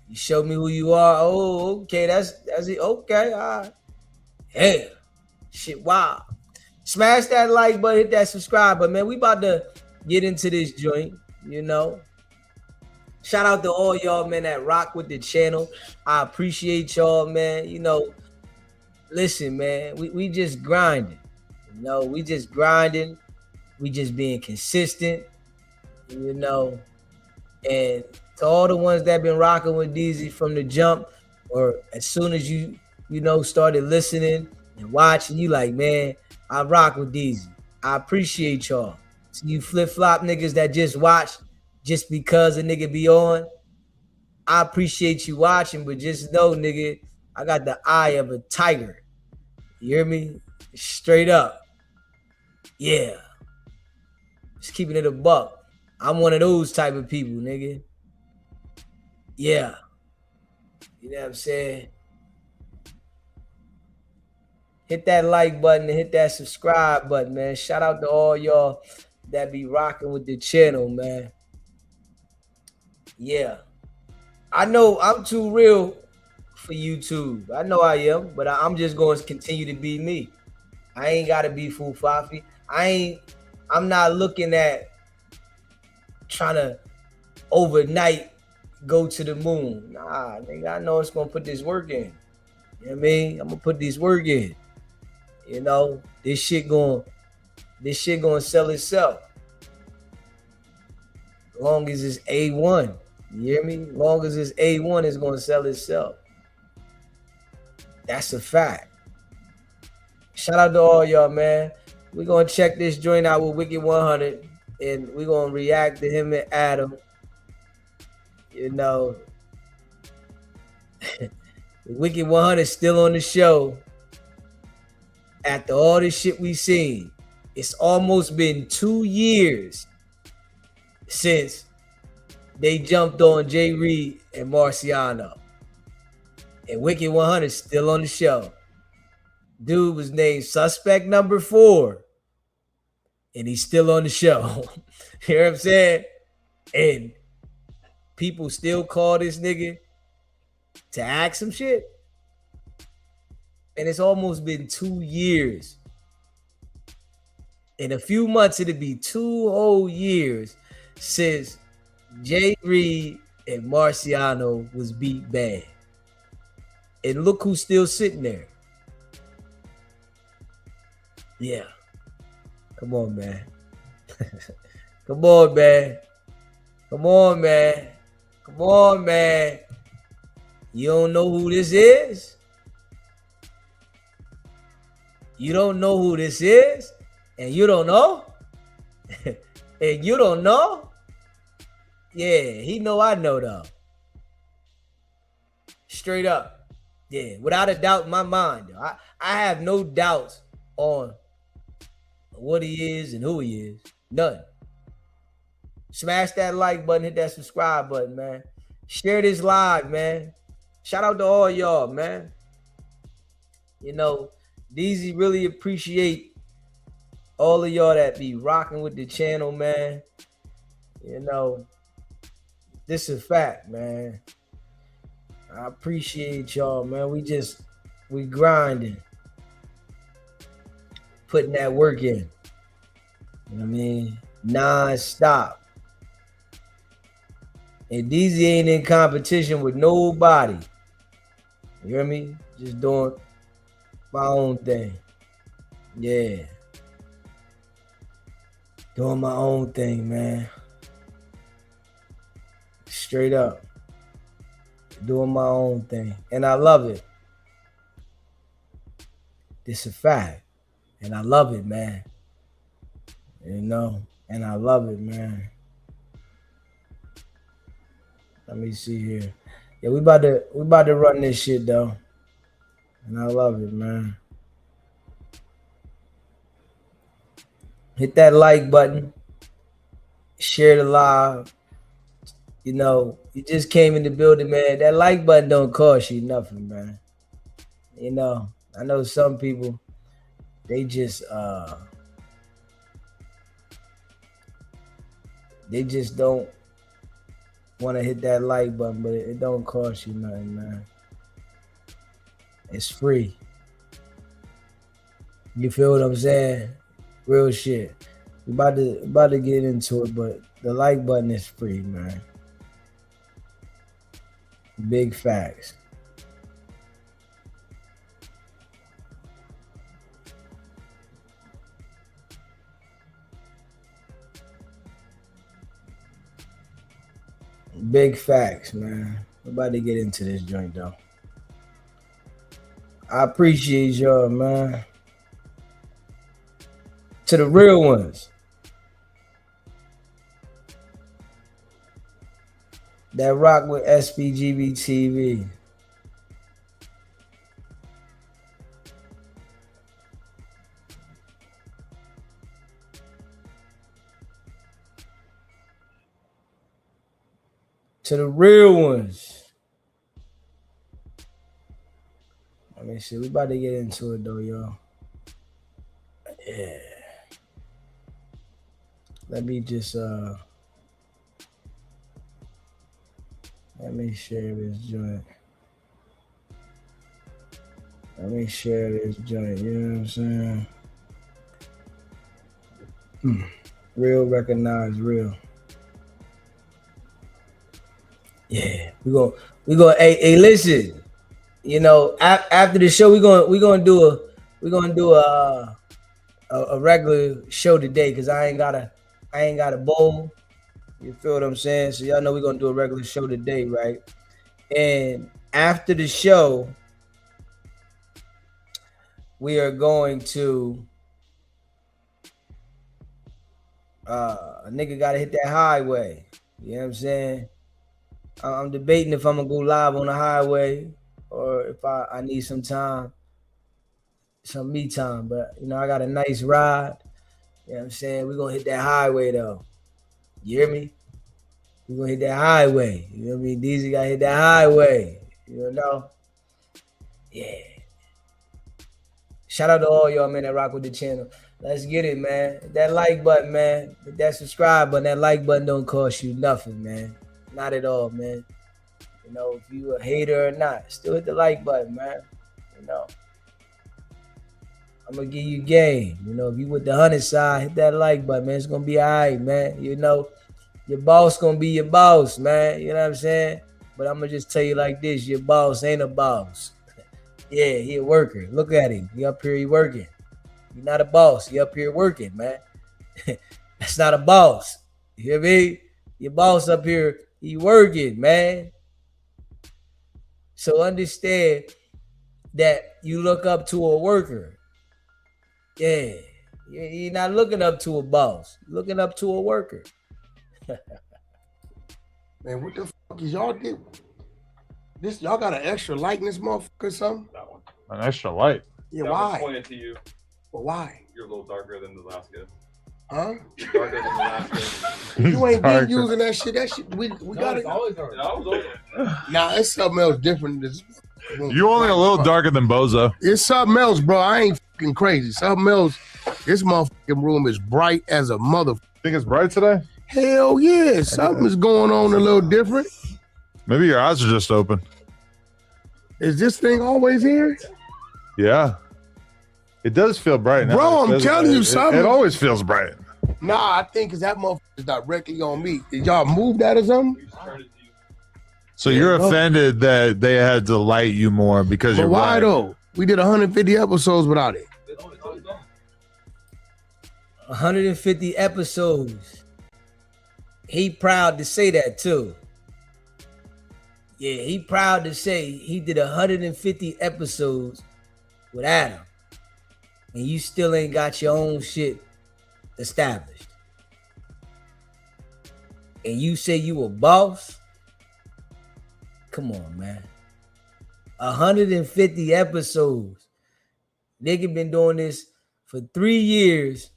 You show me who you are. Oh, okay, that's it. Okay, all right. Yeah. Shit, wow. Smash that like button, hit that subscribe button, man. We about to get into this joint, you know. Shout out to all y'all, man, that rock with the channel. I appreciate y'all, man. You know, listen, man, we just grinding. You know, we just grinding. We just being consistent, you know. And to all the ones that been rocking with DZ from the jump, or as soon as you know, started listening and watching, you like, man, I rock with DZ. I appreciate y'all. So you flip-flop niggas that just watch just because a nigga be on, I appreciate you watching, but just know, nigga, I got the eye of a tiger. You hear me? Straight up. Yeah. Just keeping it a buck. I'm one of those type of people, nigga. Yeah. You know what I'm saying? Hit that like button and hit that subscribe button, man. Shout out to all y'all that be rocking with the channel, man. Yeah. I know I'm too real for YouTube. I know I am, but I'm just going to continue to be me. I ain't got to be Fufafi. I'm not looking at trying to overnight go to the moon. Nah, nigga, I know it's going to put this work in. You know what I mean? I'm going to put this work in. You know, this shit gonna sell itself. Long as it's A1. You hear me? Long as it's A1, it's gonna sell itself. That's a fact. Shout out to all y'all, man. We're gonna check this joint out with Wicked100, and we're gonna react to him and Adam. You know, Wicked100 still on the show after all this shit we seen. It's almost been 2 years since they jumped on Jay Reed and Marciano, and Wicked100 still on the show. Dude was named suspect number 4, and he's still on the show. You know what I'm saying? And people still call this nigga to ask some shit. And it's almost been 2 years. In a few months, it'll be 2 whole years since Jay Reed and Marciano was beat bad. And look who's still sitting there. Yeah. Come on, man. Come on, man. Come on, man. Come on, man. You don't know who this is? You don't know who this is? And you don't know? And you don't know? Yeah, he know I know though. Straight up. Yeah, without a doubt in my mind. Though. I have no doubts on what he is and who he is. None. Smash that like button, hit that subscribe button, man. Share this live, man. Shout out to all y'all, man. You know, DZ really appreciate all of y'all that be rocking with the channel, man. You know, this is a fact, man. I appreciate y'all, man. We grinding. Putting that work in. You know what I mean? Non-stop. And DZ ain't in competition with nobody. You hear me? Just doing my own thing. Yeah. Doing my own thing, man. Straight up. Doing my own thing. And I love it. This is a fact. And I love it, man. You know? And I love it, man. Let me see here. Yeah, we about to run this shit though. And I love it, man. Hit that like button. Share the live. You know, you just came in the building, man. That like button don't cost you nothing, man. You know, I know some people, they just don't want to hit that like button, but it don't cost you nothing, man. It's free. You feel what I'm saying? Real shit. We about to get into it, but the like button is free, man. Big facts. Big facts, man. We're about to get into this joint, though. I appreciate y'all, man. To the real ones. That rock with SPGB TV. To the real ones. Let me see. We about to get into it though, y'all. Yeah. Let me just let me share this joint. Let me share this joint, you know what I'm saying? Real recognize real. Yeah, we go. Hey, listen. You know, after the show, we're gonna do we're gonna do a regular show today because I ain't got a bowl. You feel what I'm saying? So y'all know we're gonna do a regular show today, right? And after the show, we are going to a nigga gotta hit that highway. You know what I'm saying? I'm debating if I'm gonna go live on the highway or if I need some time, some me time. But you know, I got a nice ride. You know what I'm saying? We're gonna hit that highway though. You hear me? We're gonna hit that highway. You know what I mean? DZ gotta hit that highway. You know? Yeah. Shout out to all y'all, man, that rock with the channel. Let's get it, man. That like button, man. That subscribe button, that like button don't cost you nothing, man. Not at all, man. You know, if you a hater or not, still hit the like button, man. You know. I'm gonna give you game. You know, if you with the 100 side, hit that like button, man. It's gonna be all right, man. You know, your boss gonna be your boss, man. You know what I'm saying? But I'm gonna just tell you like this: your boss ain't a boss. Yeah, he a worker. Look at him. He up here, he working. He not a boss. He up here working, man. That's not a boss. You hear me? Your boss up here, he working, man. So understand that you look up to a worker. Yeah. You're not looking up to a boss. You're looking up to a worker. Man, what the fuck is y'all did? This y'all got an extra light in this motherfucker or something? That one. An extra light. Yeah, That why? was pointed to you. But why? You're a little darker than the last guy. Huh? You're darker than the last guy. You ain't Darker. been using that shit. That shit, we got it. always dark. Yeah, I was over. Nah, it's something else different. This You only a little darker than Bozo. It's something else, bro. I ain't fucking crazy. Something else. This motherfucking room is bright as a mother. Think it's bright today? Hell yeah. Something is going on a little different. Maybe your eyes are just open. Is this thing always here? Yeah. It does feel bright now. Bro, I'm telling you something. It always feels bright. Nah, I think because that motherfucker is directly on me. Did y'all move that or something? You just turned it to you. So Yeah, you're bro. offended that they had to light you more because But you're why black. though? We did 150 episodes without it. It's always done. 150 episodes. He proud to say that too. Yeah, he proud to say he did 150 episodes with Adam. And you still ain't got your own shit established. And you say you a boss? Come on, man. 150 episodes. Nigga been doing this for 3 years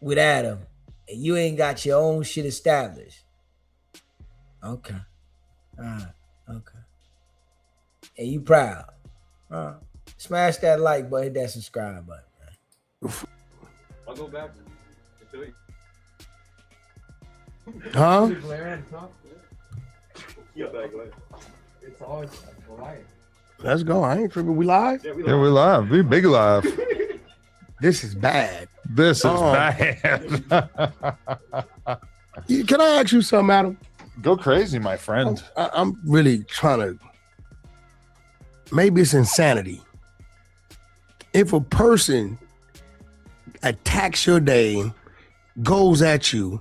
with Adam. And you ain't got your own shit established. Okay. All right. Okay. And you proud. Smash that like button, hit that subscribe button, man. I'll go back and show you. Huh? Yeah, back later. It's always light. Let's go. I ain't tripping. We live? Yeah, we Yeah, we live. We big live. This is bad. This is Oh. bad. Can I ask you something, Adam? Go crazy, my friend. I'm really trying to. Maybe it's insanity. If a person attacks your day, goes at you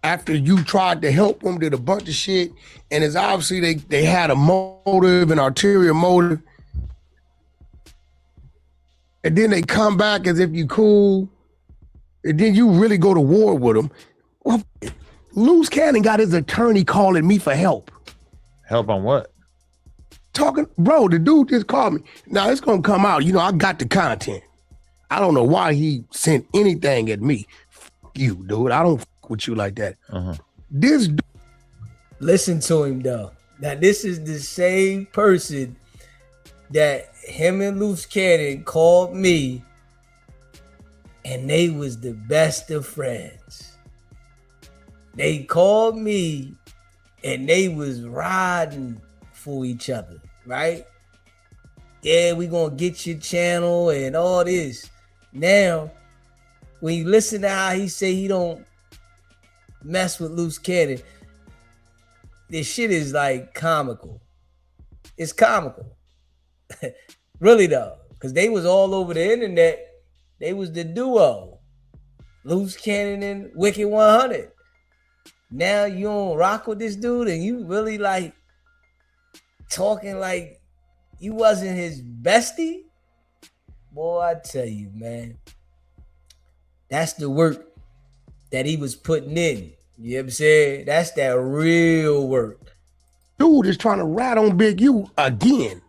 after you tried to help them, did a bunch of shit, and it's obviously they had a motive, an ulterior motive, and then they come back as if you cool, and then you really go to war with them. Well, Loose Cannon got his attorney calling me for help. Help on what? Talking, bro, the dude just called me. Now it's gonna come out. You know, I got the content. I don't know why he sent anything at me. Fuck you, dude. I don't fuck with you like that. This dude, Listen to him though. Now this is the same person that him and Loose Cannon called me, and they was the best of friends. They called me, and they was riding for each other, right? Yeah, we gonna get your channel and all this. Now, when you listen to how he say he don't mess with Loose Cannon, this shit is like comical. It's comical. Really though, because they was all over the internet. They was the duo, Loose Cannon and Wicked100. Now you don't rock with this dude, and you really like talking like you wasn't his bestie. Boy, I tell you, man, that's the work that he was putting in. You know what I'm saying? That's that real work. Dude is trying to rat on Big U again.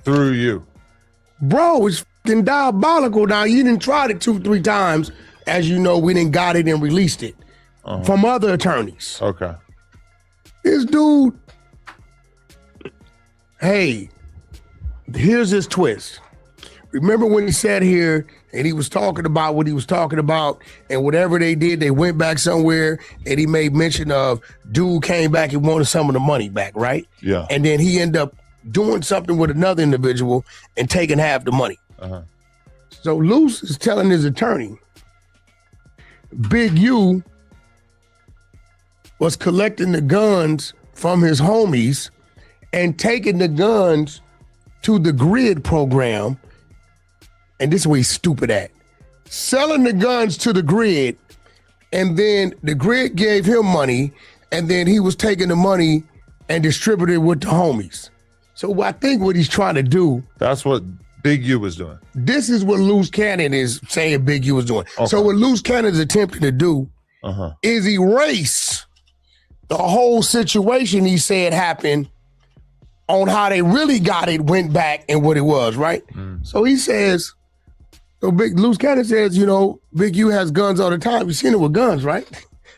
Through you. Bro, it's fucking diabolical. Now, you didn't try it 2-3 times. As you know, we didn't got it and released it from other attorneys. Okay. This dude, hey, here's his twist. Remember when he sat here and he was talking about what he was talking about, and whatever they did, they went back somewhere, and he made mention of dude came back and wanted some of the money back, right? Yeah. And then he ended up doing something with another individual and taking half the money. So Luce is telling his attorney, Big U was collecting the guns from his homies and taking the guns to the grid program. And this is where he's stupid at. Selling the guns to the grid, and then the grid gave him money, and then he was taking the money and distributed it with the homies. So I think what he's trying to do, That's what Big U was doing. this is what Loose Cannon is saying Big U was doing. Okay. So what Loose Cannon is attempting to do is erase the whole situation he said happened on how they really got it, went back, and what it was, right? So he says, so Big Loose Cannon says, you know, Big U has guns all the time. You've seen it with guns, right?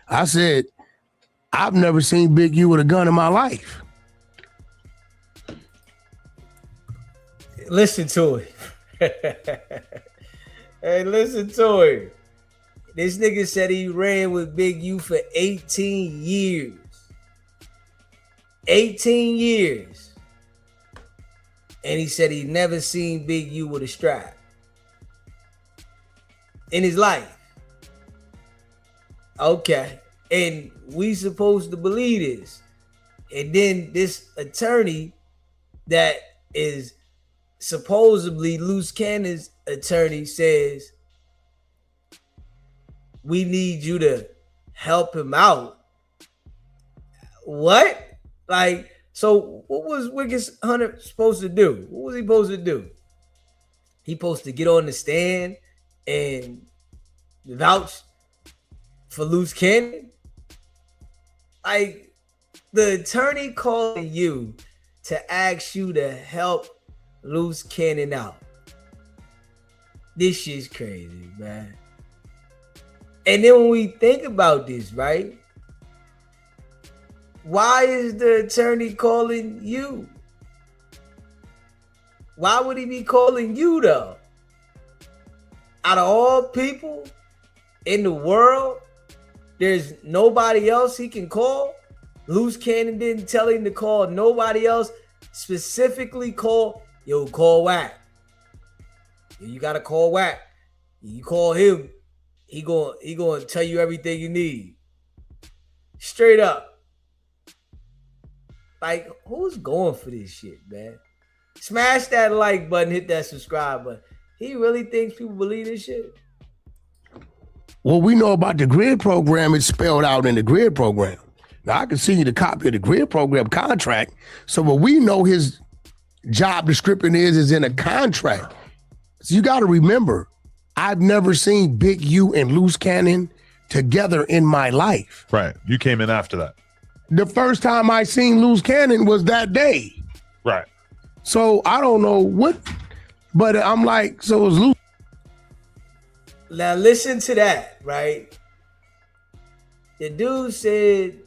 I said, I've never seen Big U with a gun in my life. Listen to it. Hey, listen to it. This nigga said he ran with Big U for 18 years. 18 years. And he said he never seen Big U with a strap in his life. Okay. And we supposed to believe this. And then this attorney that is supposedly Loose Cannon's attorney says, we need you to help him out. What? Like, so what was Wicked100 supposed to do? What was he supposed to do? He supposed to get on the stand and vouch for Loose Cannon? Like, the attorney calling you to ask you to help Loose Cannon out. This shit's crazy, man. And then when we think about this, right? Why is the attorney calling you? Why would he be calling you though? Out of all people in the world, there's nobody else he can call? Loose Cannon didn't tell him to call nobody else, specifically call Wack. You gotta call Wack. You call him, he gonna tell you everything you need. Straight up. Like, who's going for this shit, man? Smash that like button, hit that subscribe button. He really thinks people believe this shit? What we know about the grid program is spelled out in the grid program. Now, I can see you the copy of the grid program contract. So what we know his job description is in a contract. So you got to remember, I've never seen Big U and Loose Cannon together in my life. Right. You came in after that. The first time I seen Loose Cannon was that day. Right. So I don't know what, but I'm like, so it's Loose. Now listen to that, right? The dude said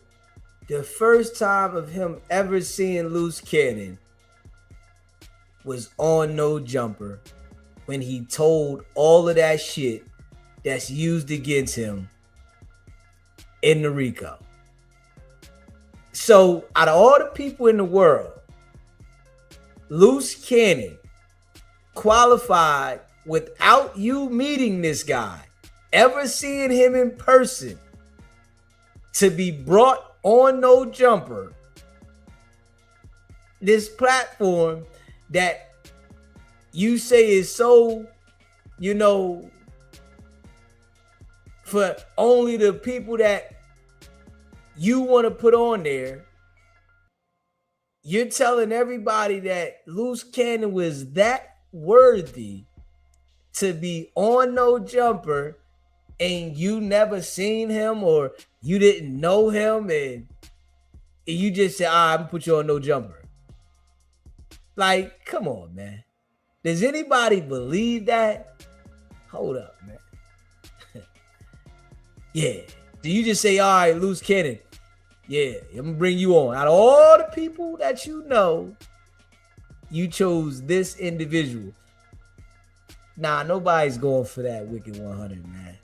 the first time of him ever seeing Loose Cannon was on No Jumper when he told all of that shit that's used against him in the RICO. So out of all the people in the world, Loose Cannon qualified without you meeting this guy, ever seeing him in person, to be brought on No Jumper, this platform that you say it's so, for only the people that you want to put on there, you're telling everybody that Loose Cannon was that worthy to be on No Jumper, and you never seen him or you didn't know him, and you just said, I'm gonna put you on No Jumper. Like, come on, man. Does anybody believe that? Hold up, man. Yeah. Do you just say, all right, Loose Cannon, yeah, I'm gonna bring you on. Out of all the people that you know, you chose this individual. Nah, nobody's going for that Wicked 100, man.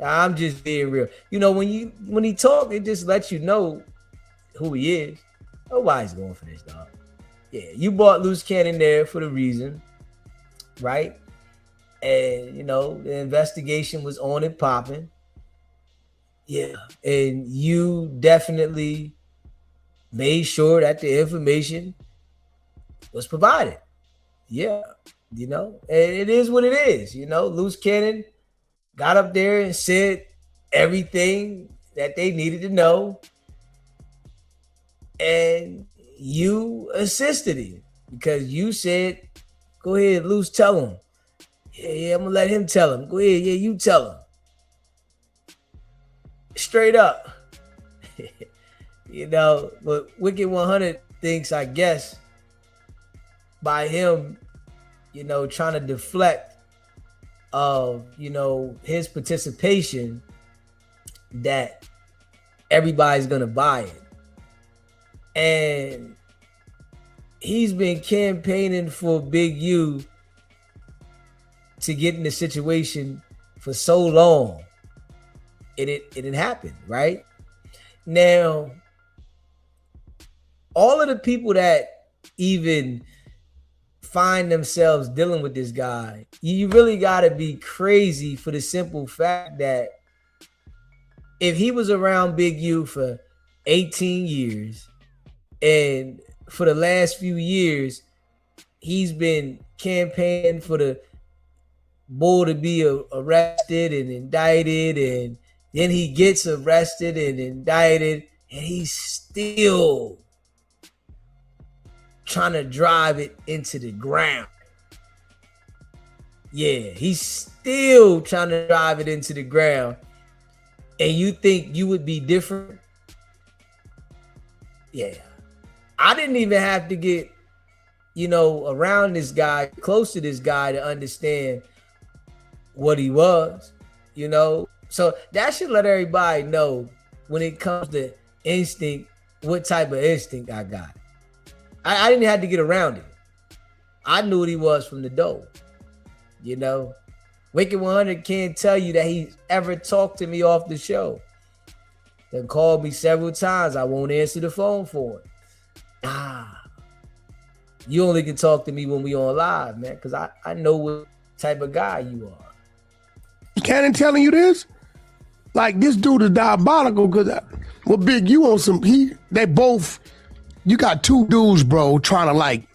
I'm just being real. When he talk, it just lets you know who he is. Nobody's going for this, dog. Yeah, you brought Loose Cannon there for the reason, right? And the investigation was on and popping. Yeah, and you definitely made sure that the information was provided. Yeah, and it is what it is. Loose Cannon got up there and said everything that they needed to know, and you assisted him because you said, go ahead, Loose, tell him. Yeah, I'm gonna let him tell him. Go ahead, yeah, you tell him. Straight up. But Wicked 100 thinks, I guess, by him, trying to deflect of, his participation, that everybody's gonna buy it. And he's been campaigning for Big U to get in the situation for so long. It didn't happen, right? Now, all of the people that even find themselves dealing with this guy, you really got to be crazy for the simple fact that if he was around Big U for 18 years, and for the last few years, he's been campaigning for the bull to be arrested and indicted, and then he gets arrested and indicted, and he's still trying to drive it into the ground. Yeah, he's still trying to drive it into the ground. And you think you would be different? Yeah. I didn't even have to get, around this guy, close to this guy to understand what he was, So that should let everybody know when it comes to instinct, what type of instinct I got. I didn't have to get around it. I knew what he was from the door. Wicked 100 can't tell you that he ever talked to me off the show. They called me several times. I won't answer the phone for him. You only can talk to me when we on live, man, because I know what type of guy you are. Cannon telling you this? Like, this dude is diabolical because, Big U on some, you got two dudes, bro, trying to like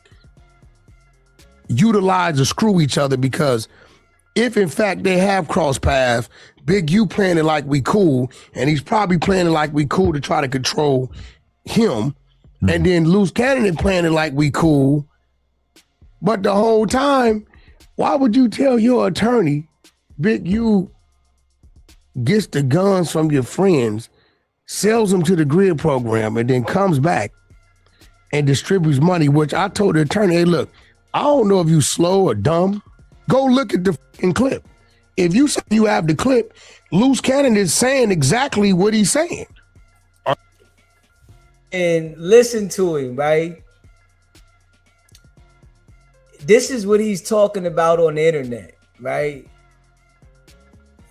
utilize or screw each other, because if in fact they have crossed paths, Big U playing it like we cool, and he's probably playing it like we cool to try to control him. And then Loose Cannon is playing it like we cool. But the whole time, why would you tell your attorney Big U gets the guns from your friends, sells them to the grid program, and then comes back and distributes money, which I told the attorney, hey, look, I don't know if you slow or dumb. Go look at the fucking clip. If you say you have the clip, Loose Cannon is saying exactly what he's saying. And listen to him, right? This is what he's talking about on the internet, right?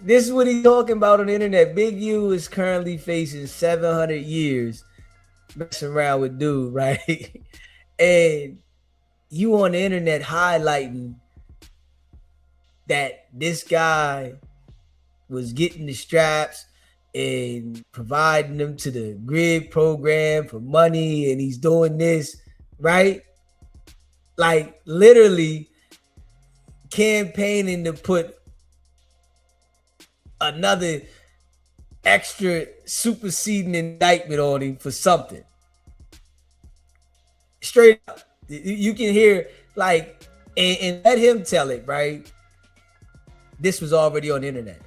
This is what he's talking about on the internet. Big U is currently facing 700 years messing around with dude, right? And you on the internet highlighting that this guy was getting the straps and providing them to the grid program for money, and he's doing this, right? Like, literally, campaigning to put another extra superseding indictment on him for something. Straight up. You can hear like, and let him tell it, right? This was already on the internet.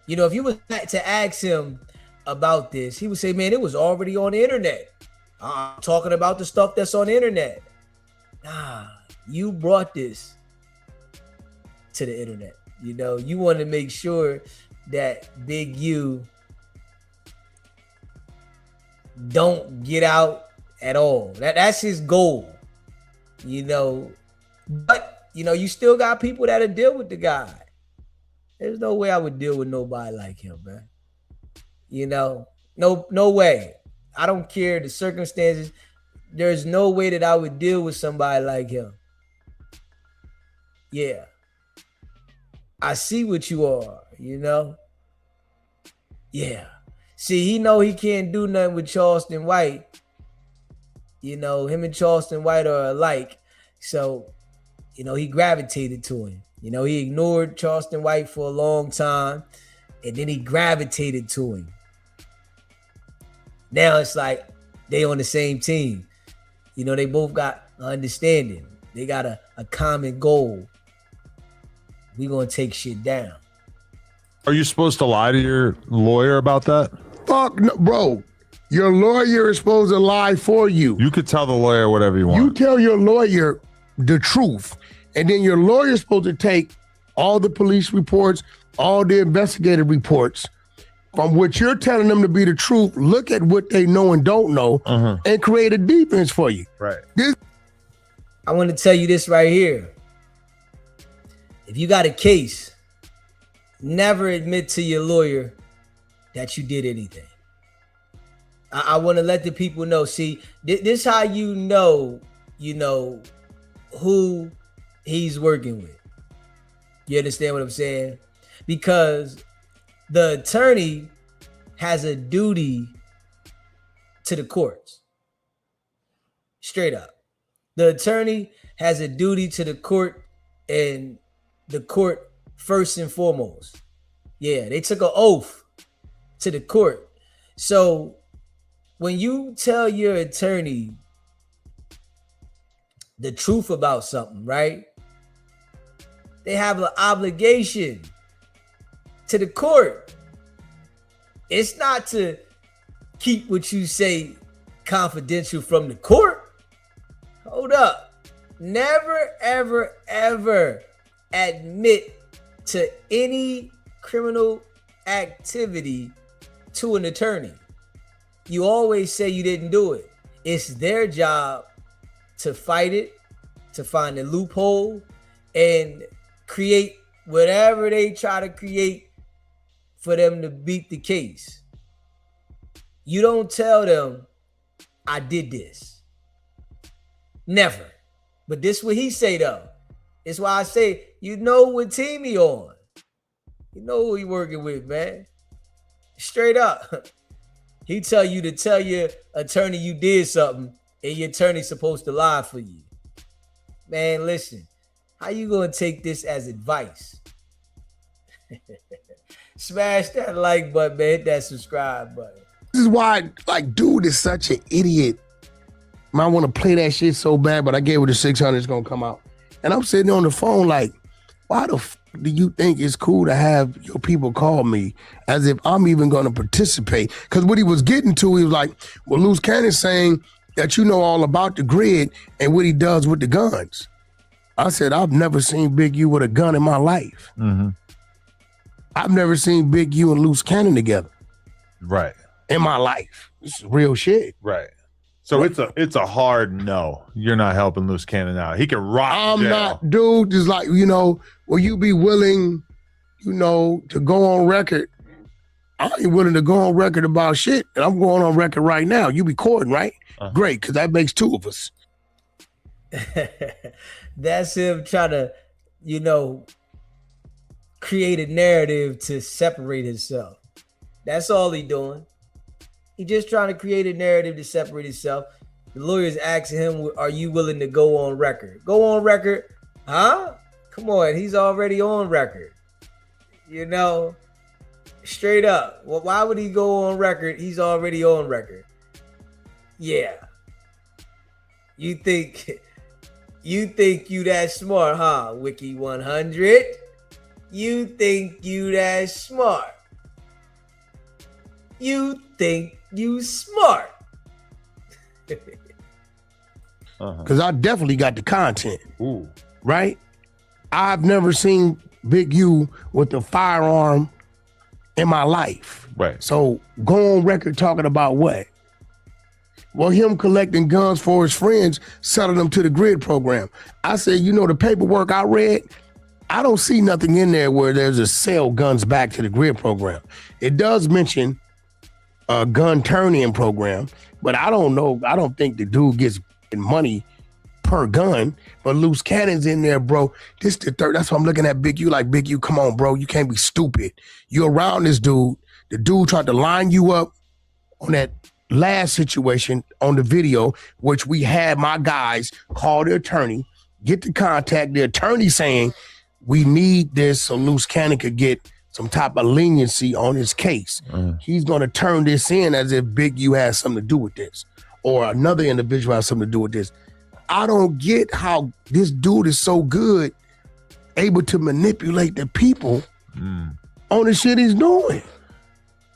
You know, if you was to ask him about this, he would say, man, it was already on the internet. I'm talking about the stuff that's on the internet. Nah, you brought this to the internet. You know, you want to make sure that Big U don't get out at all. That's his goal. You know, but you know, you still got people that'll deal with the guy. There's no way I would deal with nobody like him, man. You know, no way. I don't care the circumstances. There's no way that I would deal with somebody like him. Yeah. I see what you are, you know? Yeah. See, he know he can't do nothing with Charleston White. You know, him and Charleston White are alike. So, you know, he gravitated to him. You know, he ignored Charleston White for a long time, and then he gravitated to him. Now it's like they on the same team. You know, they both got an understanding. They got a common goal. We gonna take shit down. Are you supposed to lie to your lawyer about that? Fuck no, bro. Your lawyer is supposed to lie for you. You could tell the lawyer whatever you want. You tell your lawyer the truth, and then your lawyer is supposed to take all the police reports, all the investigative reports from what you're telling them to be the truth, look at what they know and don't know, and create a defense for you. Right. I want to tell you this right here. If you got a case, never admit to your lawyer that you did anything. I want to let the people know. See, this is how you know, who he's working with. You understand what I'm saying? Because the attorney has a duty to the courts. Straight up. The attorney has a duty to the court, and the court first and foremost. Yeah, they took an oath to the court. So when you tell your attorney the truth about something, right? They have an obligation to the court. It's not to keep what you say confidential from the court. Hold up. Never, ever, ever admit to any criminal activity to an attorney. You always say you didn't do it. It's their job to fight it, to find a loophole, and create whatever they try to create for them to beat the case. You don't tell them, I did this. Never. But this is what he say though. It's why I say, you know what team he on. You know who he working with, man. Straight up. He tell you to tell your attorney you did something, and your attorney's supposed to lie for you. Man, listen. How you gonna take this as advice? Smash that like button, man. Hit that subscribe button. This is why, like, dude is such an idiot. I want to play that shit so bad, but I gave her the 600. It's gonna come out, and I'm sitting on the phone like, why the do you think it's cool to have your people call me as if I'm even gonna participate? Because what he was getting to, he was like, well, Loose Cannon's saying that you know all about the grid and what he does with the guns. I said, I've never seen Big U with a gun in my life. Mm-hmm. I've never seen Big U and Loose Cannon together. Right. In my life. This is real shit. Right. So it's a hard no. You're not helping Loose Cannon out. He can rock. I'm not, dude. Just like, will you be willing, to go on record? I ain't willing to go on record about shit, and I'm going on record right now. You recording, right? Great, because that makes two of us. That's him trying to, create a narrative to separate himself. That's all he doing. He just trying to create a narrative to separate himself. The lawyer's asking him, are you willing to go on record? Go on record? Huh? Come on, he's already on record. You know, straight up. Well, why would he go on record? He's already on record. Yeah. You think you that smart, huh? Wicked100. You think you that smart. You think you smart. Because I definitely got the content. Ooh. Right? I've never seen Big U with a firearm in my life. Right. So go on record talking about what? Well, him collecting guns for his friends, selling them to the grid program. I said, you know, the paperwork I read, I don't see nothing in there where there's a sell guns back to the grid program. It does mention a gun turn-in program, but I don't know. I don't think the dude gets money per gun, but loose cannons in there, bro. This the third. That's why I'm looking at Big U like, Big U, come on, bro. You can't be stupid. You're around this dude. The dude tried to line you up on that last situation on the video, which we had my guys call the attorney, get the contact, the attorney saying, we need this so loose cannon could get some type of leniency on his case. He's going to turn this in as if Big U has something to do with this, or another individual has something to do with this. I don't get how this dude is so good, able to manipulate the people on the shit he's doing.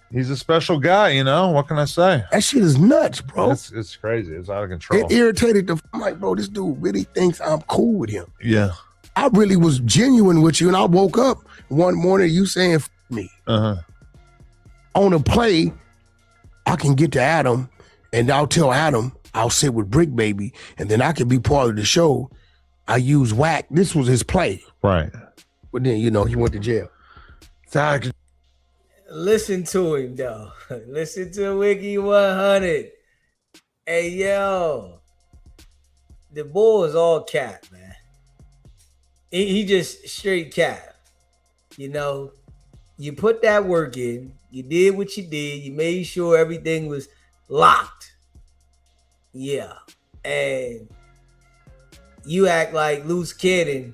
He's a special guy, you know? What can I say? That shit is nuts, bro. It's crazy. It's out of control. It irritated I'm like, bro, this dude really thinks I'm cool with him. Yeah. I really was genuine with you, and I woke up one morning, you saying, F me. On a play, I can get to Adam, and I'll tell Adam, I'll sit with Brick Baby, and then I can be part of the show. I use whack. This was his play. Right. But then, you know, he went to jail. Listen to him, though. Listen to Wicked100. Hey, yo. The bull is all cap, man. He just straight cap. You know, you put that work in. You did what you did. You made sure everything was locked. Yeah. And you act like Loose Cannon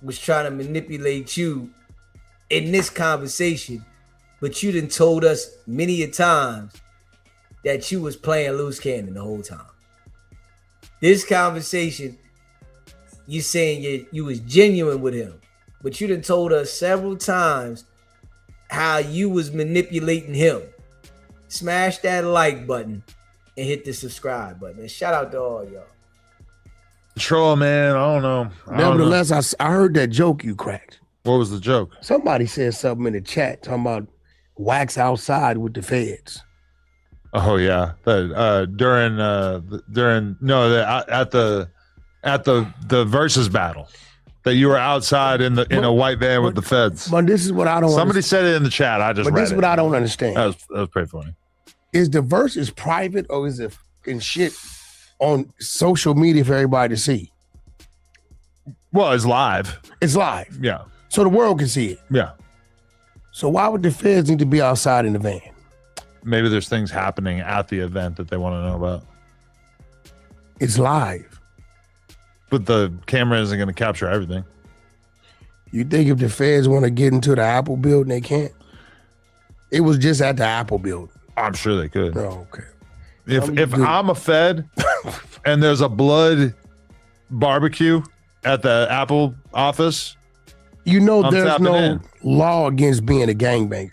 was trying to manipulate you in this conversation, but you done told us many a times that you was playing Loose Cannon the whole time. This conversation, you saying you was genuine with him, but you done told us several times how you was manipulating him. Smash that like button and hit the subscribe button. And shout out to all y'all. Control, man. I don't know. Nevertheless, I heard that joke you cracked. What was the joke? Somebody said something in the chat talking about wax outside with the feds. Oh yeah, at the versus battle, that you were outside in a white van with the feds. But this is what I don't. Somebody said it in the chat. I just. But read this is it. what I don't understand. That was pretty funny. Is the versus private, or is it fucking shit on social media for everybody to see? Well, it's live. It's live. Yeah. So the world can see it. Yeah. So why would the feds need to be outside in the van? Maybe there's things happening at the event that they want to know about. It's live. But the camera isn't going to capture everything. You think if the feds want to get into the Apple building, they can't? It was just at the Apple building. I'm sure they could. Oh, okay. If I'm a Fed and there's a blood barbecue at the Apple office, you know I'm there's no in. law against being a gangbanger.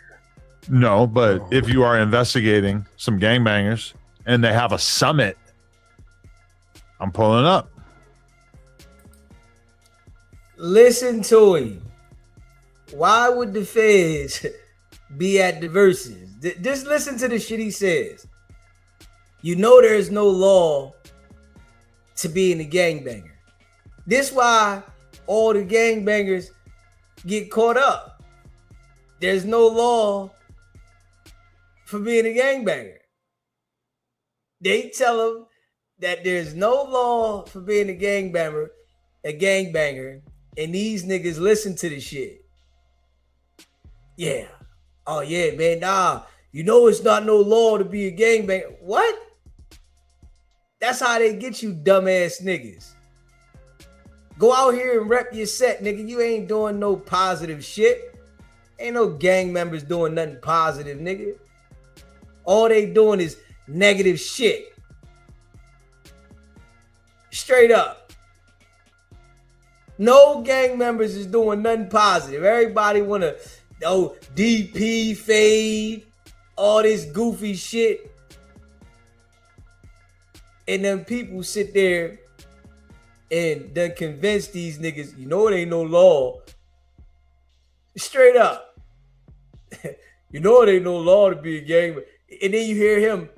No, but if you are investigating some gangbangers and they have a summit, I'm pulling up. Listen to him. Why would the feds be at the verses? Just listen to the shit he says. You know there's no law to being a gangbanger. This why all the gangbangers get caught up. There's no law for being a gangbanger. They tell them that there's no law for being a gangbanger, and these niggas listen to the shit. Yeah. Oh yeah, man. Nah, you know it's not no law to be a gangbanger. What? That's how they get you dumbass niggas. Go out here and rep your set, nigga. You ain't doing no positive shit. Ain't no gang members doing nothing positive, nigga. All they doing is negative shit. Straight up. No gang members is doing nothing positive. Everybody wanna, DP, fade, all this goofy shit. And then people sit there and then convince these niggas, you know it ain't no law. Straight up. You know it ain't no law to be a gang. And then you hear him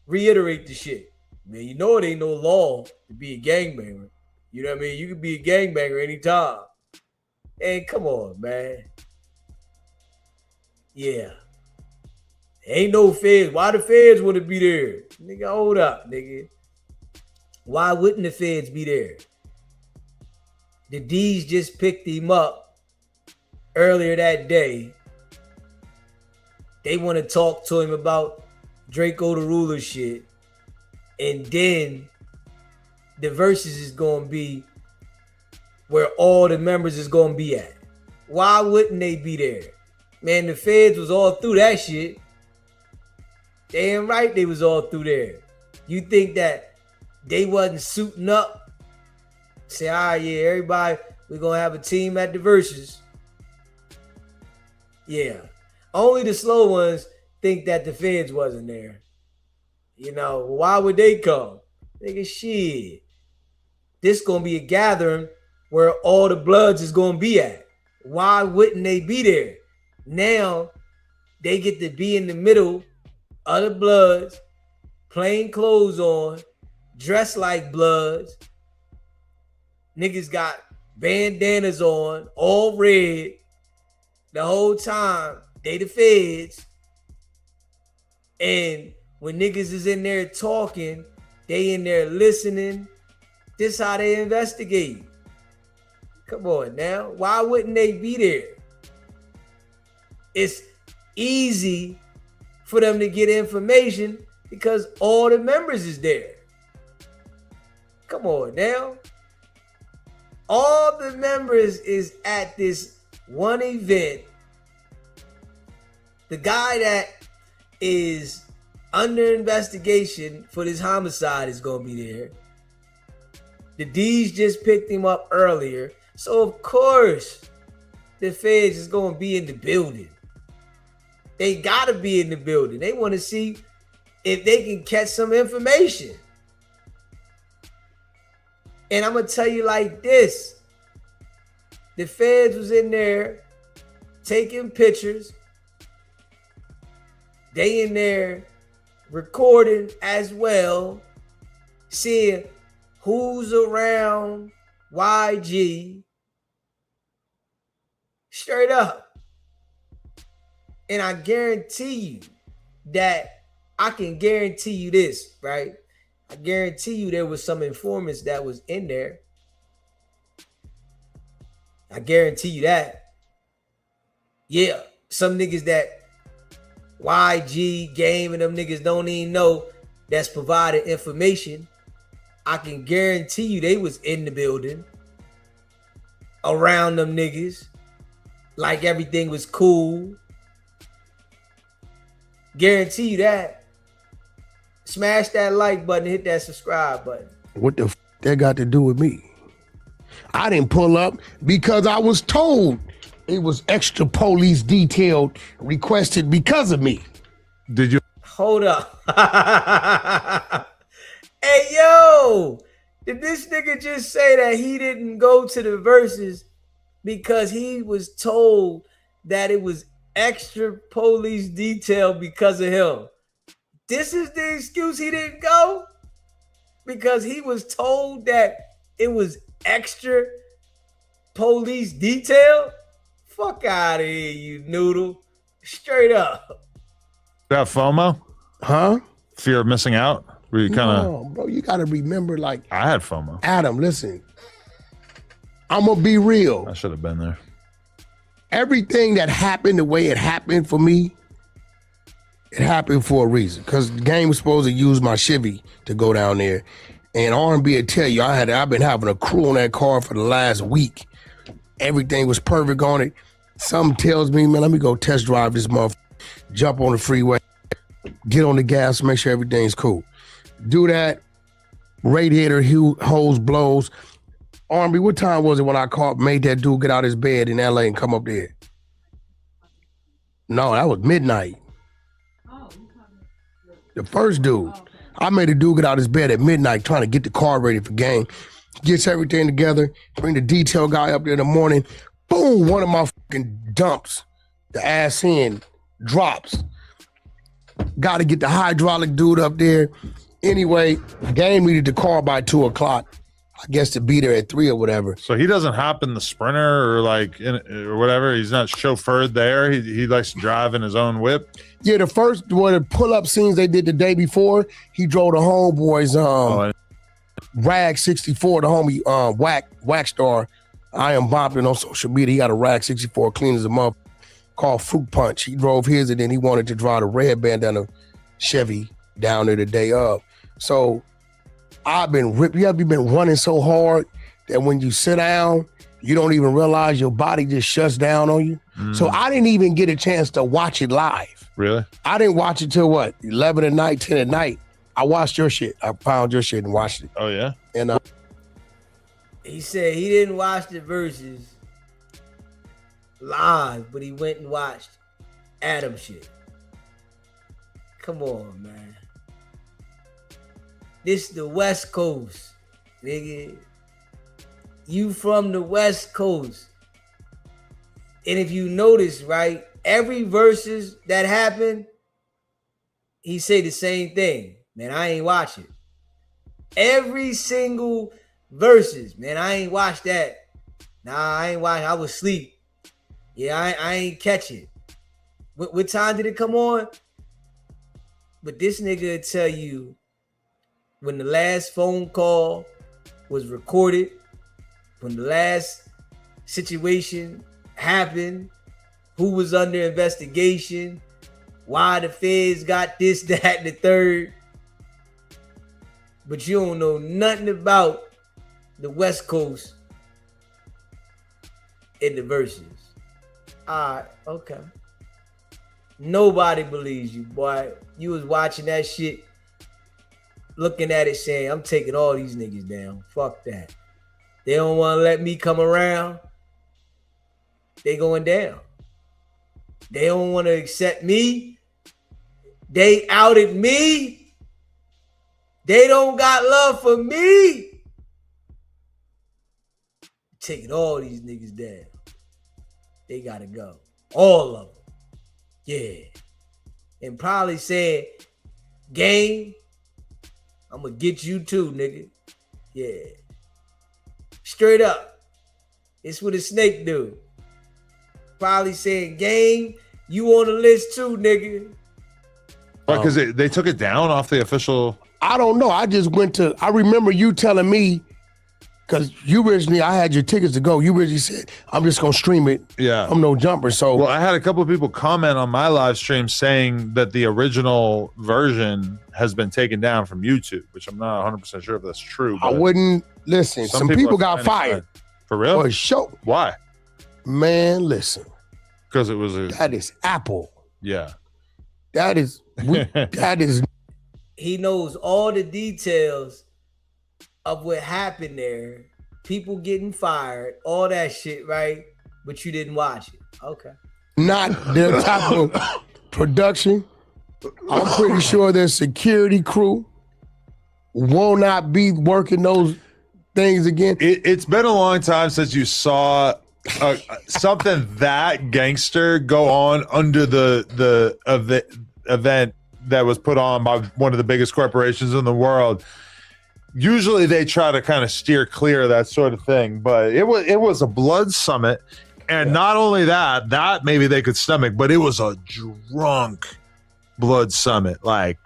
reiterate the shit. Man, you know it ain't no law to be a gangbanger. You know what I mean? You can be a gangbanger anytime. And come on, man. Yeah. Ain't no feds. Why the feds want to be there? Nigga, hold up, nigga. Why wouldn't the feds be there? The D's just picked him up earlier that day. They want to talk to him about Draco the Ruler shit. And then the verses is going to be where all the members is going to be at. Why wouldn't they be there? Man, the feds was all through that shit. Damn right they was all through there. You think that they wasn't suiting up? Say, all right, yeah, everybody, we're going to have a team at the verses. Yeah. Only the slow ones think that the feds wasn't there. You know, why would they come? Nigga, shit. This gonna be a gathering where all the Bloods is gonna be at. Why wouldn't they be there? Now, they get to be in the middle of the Bloods, plain clothes on, dressed like Bloods. Niggas got bandanas on, all red. The whole time, they the feds. And when niggas is in there talking, they in there listening. This how they investigate. Come on now. Why wouldn't they be there? It's easy for them to get information because all the members is there. Come on now. All the members is at this one event. The guy that is under investigation for this homicide is going to be there. The D's just picked him up earlier. So, of course, the feds is going to be in the building. They got to be in the building. They want to see if they can catch some information. And I'm going to tell you like this. The feds was in there taking pictures. They in there recording as well, seeing who's around YG. Straight up. And I guarantee you that I can guarantee you this, right? I guarantee you there was some informants that was in there. I guarantee you that. Yeah, some niggas that YG, Game, and them niggas don't even know that's provided information. I can guarantee you they was in the building around them niggas like everything was cool. Guarantee you that. Smash that like button, hit that subscribe button. What the that got to do with me? I didn't pull up because I was told it was extra police detail requested because of me. Did you? Hold up. Hey, yo, did this nigga just say that he didn't go to the verses because he was told that it was extra police detail because of him? This is the excuse he didn't go? Because he was told that it was extra police detail? Fuck out of here, you noodle. Straight up. That FOMO? Huh? Fear of missing out? Were you kind of? No, bro, you got to remember, like, I had FOMO. Adam, listen, I'm going to be real. I should have been there. Everything that happened the way it happened for me, it happened for a reason. Because the game was supposed to use my Chevy to go down there. And R&B will tell you, I've been having a crew on that car for the last week. Everything was perfect on it. Something tells me, man, let me go test drive this motherfucker. Jump on the freeway, get on the gas, make sure everything's cool. Do that. Radiator hose blows. R&B, what time was it when I made that dude get out of his bed in LA and come up there? No, that was midnight. The first dude. I made a dude get out of his bed at midnight trying to get the car ready for game. Gets everything together, bring the detail guy up there in the morning. Boom, one of my fucking dumps, the ass end drops. Got to get the hydraulic dude up there. Anyway, game needed the car by 2 o'clock. I guess to be there at 3 or whatever. So he doesn't hop in the Sprinter or or whatever. He's not chauffeured there. He likes to drive in his own whip. Yeah, the first one, the pull-up scenes they did the day before, he drove the homeboys Rag 64, the homie Whack Star. I am bopping on social media. He got a Rag 64 clean as a month called Fruit Punch. He drove his and then he wanted to drive the red bandana Chevy down there the day of. So I've been ripped. You have been running so hard that when you sit down, you don't even realize your body just shuts down on you. So I didn't even get a chance to watch it live. Really? I didn't watch it till what? 11 at night, 10 at night. I watched your shit. I found your shit and watched it. Oh, yeah? And He said he didn't watch the verses live, but he went and watched Adam shit. Come on, man. This the West Coast, nigga. You from the West Coast. And if you notice, right, every verses that happened, he say the same thing. Man, I ain't watch it. Every single verses, man, I ain't watched that. Nah, I ain't watch. I was asleep. Yeah, I ain't catch it. What time did it come on? But this nigga will tell you when the last phone call was recorded, when the last situation happened, who was under investigation, why the feds got this, that, and the third. But you don't know nothing about the West Coast in the verses. All right, okay. Nobody believes you, boy. You was watching that shit, looking at it saying, I'm taking all these niggas down. Fuck that. They don't want to let me come around. They going down. They don't want to accept me. They outed me. They don't got love for me. Taking all these niggas down. They gotta go. All of them. Yeah. And probably said, game, I'm gonna get you too, nigga. Yeah. Straight up. It's what a snake do. Probably saying, game, you on the list too, nigga. Because they took it down off the official. I don't know. I remember you telling me, because you originally, I had your tickets to go. You originally said, I'm just going to stream it. Yeah. I'm no jumper. So, well, I had a couple of people comment on my live stream saying that the original version has been taken down from YouTube, which I'm not 100% sure if that's true. I wouldn't listen. Some people got fired. For real? For a show. Why? Man, listen. Because it was that is Apple. Yeah. That is. He knows all the details of what happened there. People getting fired, all that shit, right? But you didn't watch it. Okay. Not their type of production. I'm pretty sure their security crew will not be working those things again. It's been a long time since you saw something that gangster go on under the event that was put on by one of the biggest corporations in the world. Usually they try to kind of steer clear of that sort of thing, but it was a blood summit, and not only that maybe they could stomach, but it was a drunk blood summit. Like,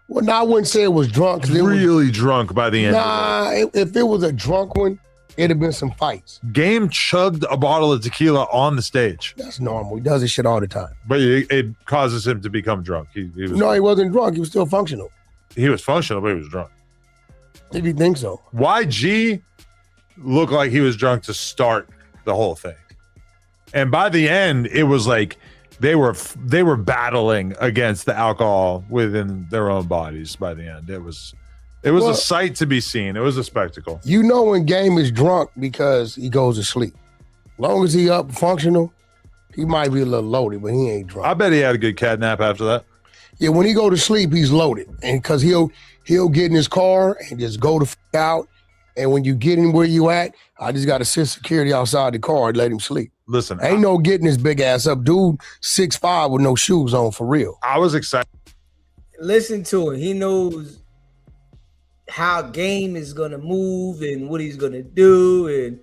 well, now I wouldn't say it was drunk. Really drunk by the end. Nah, if it was a drunk one, it'd have been some fights. Game chugged a bottle of tequila on the stage. That's normal. He does this shit all the time. But it causes him to become drunk. He wasn't drunk. He was still functional. He was functional, but he was drunk. If you think so. YG looked like he was drunk to start the whole thing. And by the end, it was like they were battling against the alcohol within their own bodies by the end. It was a sight to be seen. It was a spectacle. You know when Game is drunk because he goes to sleep. Long as he up functional, he might be a little loaded, but he ain't drunk. I bet he had a good cat nap after that. Yeah, when he go to sleep, he's loaded. And because he'll get in his car and just go the out. And when you get in where you at, I just got to sit security outside the car and let him sleep. Listen, ain't no getting his big ass up. Dude, 6'5" with no shoes on for real. I was excited. Listen to him. He knows how Game is going to move and what he's going to do and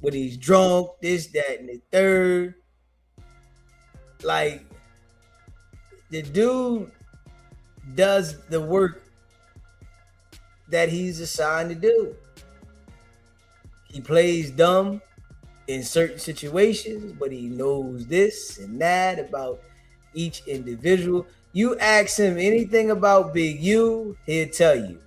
when he's drunk, this, that, and the third. Like, the dude does the work that he's assigned to do. He plays dumb in certain situations, but he knows this and that about each individual. You ask him anything about Big U, he'll tell you.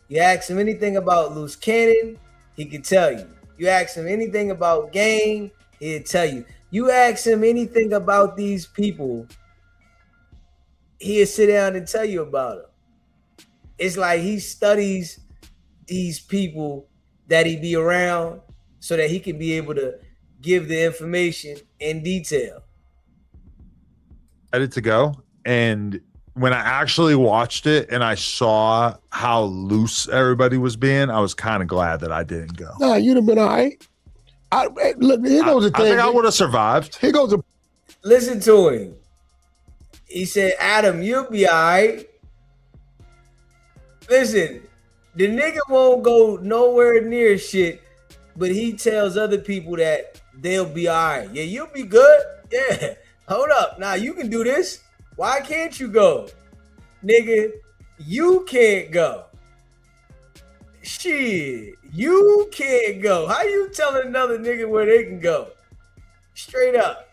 You ask him anything about Loose Cannon, he can tell you. You ask him anything about Game, he'll tell you. You ask him anything about these people, he'll sit down and tell you about them. It's like he studies these people that he be around so that he can be able to give the information in detail. Ready to go. And when I actually watched it and I saw how loose everybody was being, I was kind of glad that I didn't go. Nah, you'd have been all right. Look, here goes the thing. I think I would have survived. Here goes the. Listen to him. He said, Adam, you'll be all right. Listen, the nigga won't go nowhere near shit, but he tells other people that they'll be all right. Yeah, you'll be good. Yeah, hold up. Now you can do this. Why can't you go? Nigga, you can't go. Shit, you can't go. How you telling another nigga where they can go? Straight up.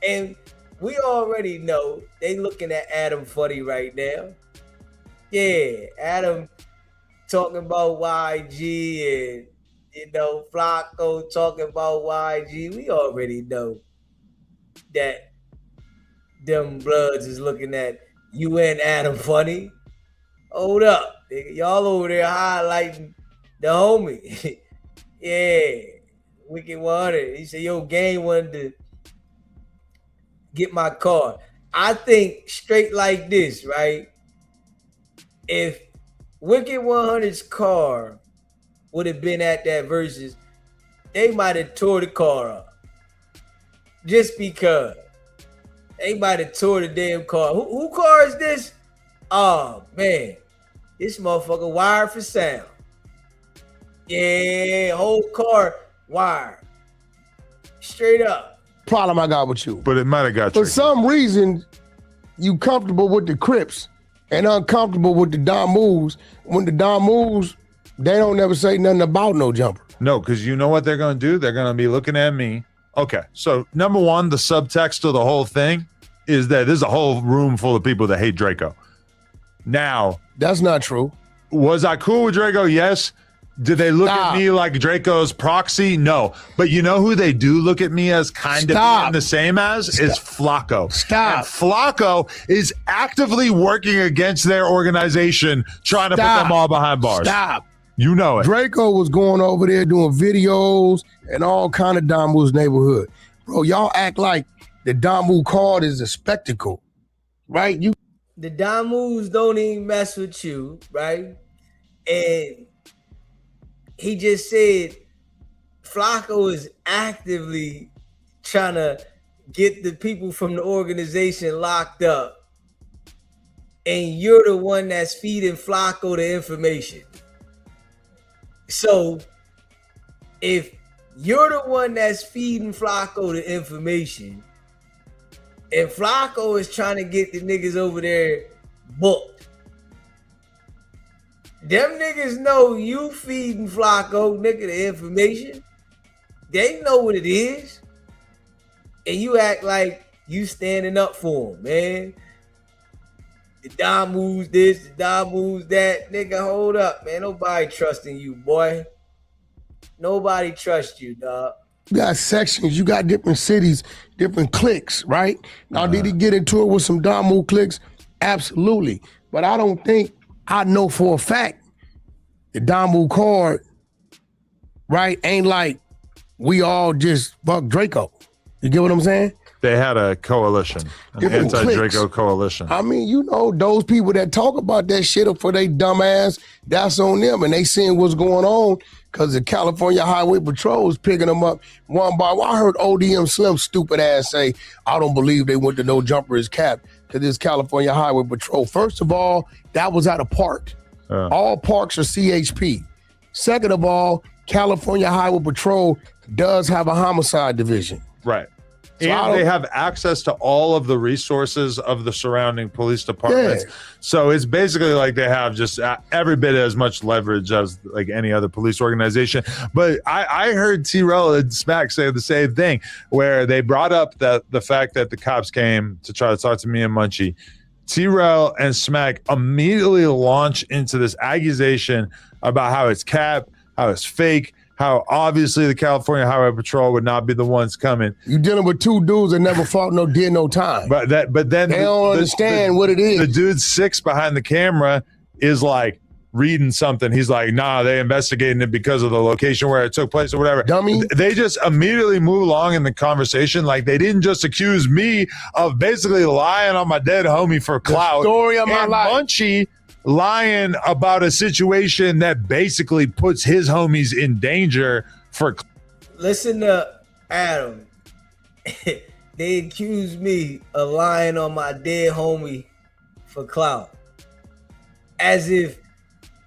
And we already know they looking at Adam funny right now. Yeah, Adam talking about YG and, Flacco talking about YG. We already know that them Bloods is looking at you and Adam funny. Hold up. Y'all over there highlighting the homie. Yeah, Wicked100. He said, yo, Game wanted to get my car. I think straight like this, right? If Wicked100's car would have been at that versus, they might have tore the car up. Just because. They might have tore the damn car. Who car is this? Oh, man. This motherfucker wired for sound. Yeah, whole car wired. Straight up. Problem I got with you. But it might have got For tricky. some reason, you comfortable with the Crips and uncomfortable with the Don Moves. When the Don Moves, they don't never say nothing about no jumper. No, because you know what they're going to do? They're going to be looking at me. Okay, so number one, the subtext of the whole thing is that there's a whole room full of people that hate Draco. Now, that's not true. Was I cool with Draco? Yes. Did they look at me like Draco's proxy? No. But you know who they do look at me as kind of being the same as? Is Flacco. Stop. And Flacco is actively working against their organization, trying to put them all behind bars. Stop. You know it. Draco was going over there doing videos and all kind of Don Move's neighborhood. Bro, y'all act like the Don Move card is a spectacle, right? The Don Moves don't even mess with you, right? And he just said Flacco is actively trying to get the people from the organization locked up. And you're the one that's feeding Flacco the information. So if you're the one that's feeding Flacco the information, and Flacco is trying to get the niggas over there booked, them niggas know you feeding Flacco, nigga, the information. They know what it is. And you act like you standing up for him, man. The Don moves this, the Don moves that. Nigga, hold up, man. Nobody trusting you, boy. Nobody trusts you, dog. You got sections, you got different cities, different cliques, right? Now, did he get into it with some Damu cliques? Absolutely. But I don't think, I know for a fact, the Damu card, right, ain't like we all just fuck Draco. You get what I'm saying? They had a coalition, an Different anti-Draco cliques. coalition. I mean, you know, those people that talk about that shit for they dumb ass, that's on them. And they seeing what's going on because the California Highway Patrol is picking them up one by one. I heard ODM Slim stupid ass say, I don't believe they went to No Jumper is Capped to this California Highway Patrol. First of all, that was at a park. All parks are CHP. Second of all, California Highway Patrol does have a homicide division. Right. So And they have access to all of the resources of the surrounding police departments. Yeah. So it's basically like they have just every bit as much leverage as like any other police organization. But I heard T-Rell and Smack say the same thing, where they brought up that the fact that the cops came to try to talk to me and Munchie. T-Rell and Smack immediately launch into this accusation about how it's cap, how it's fake, how obviously the California Highway Patrol would not be the ones coming. You dealing with two dudes that never fought, did no time. But then they don't understand what it is. The dude 6 behind the camera is like reading something. He's like, nah, they investigating it because of the location where it took place or whatever. Dummy. They just immediately move along in the conversation. Like they didn't just accuse me of basically lying on my dead homie for clout. The story of my and life. Munchie lying about a situation that basically puts his homies in danger for. Listen to Adam. They accused me of lying on my dead homie for clout. As if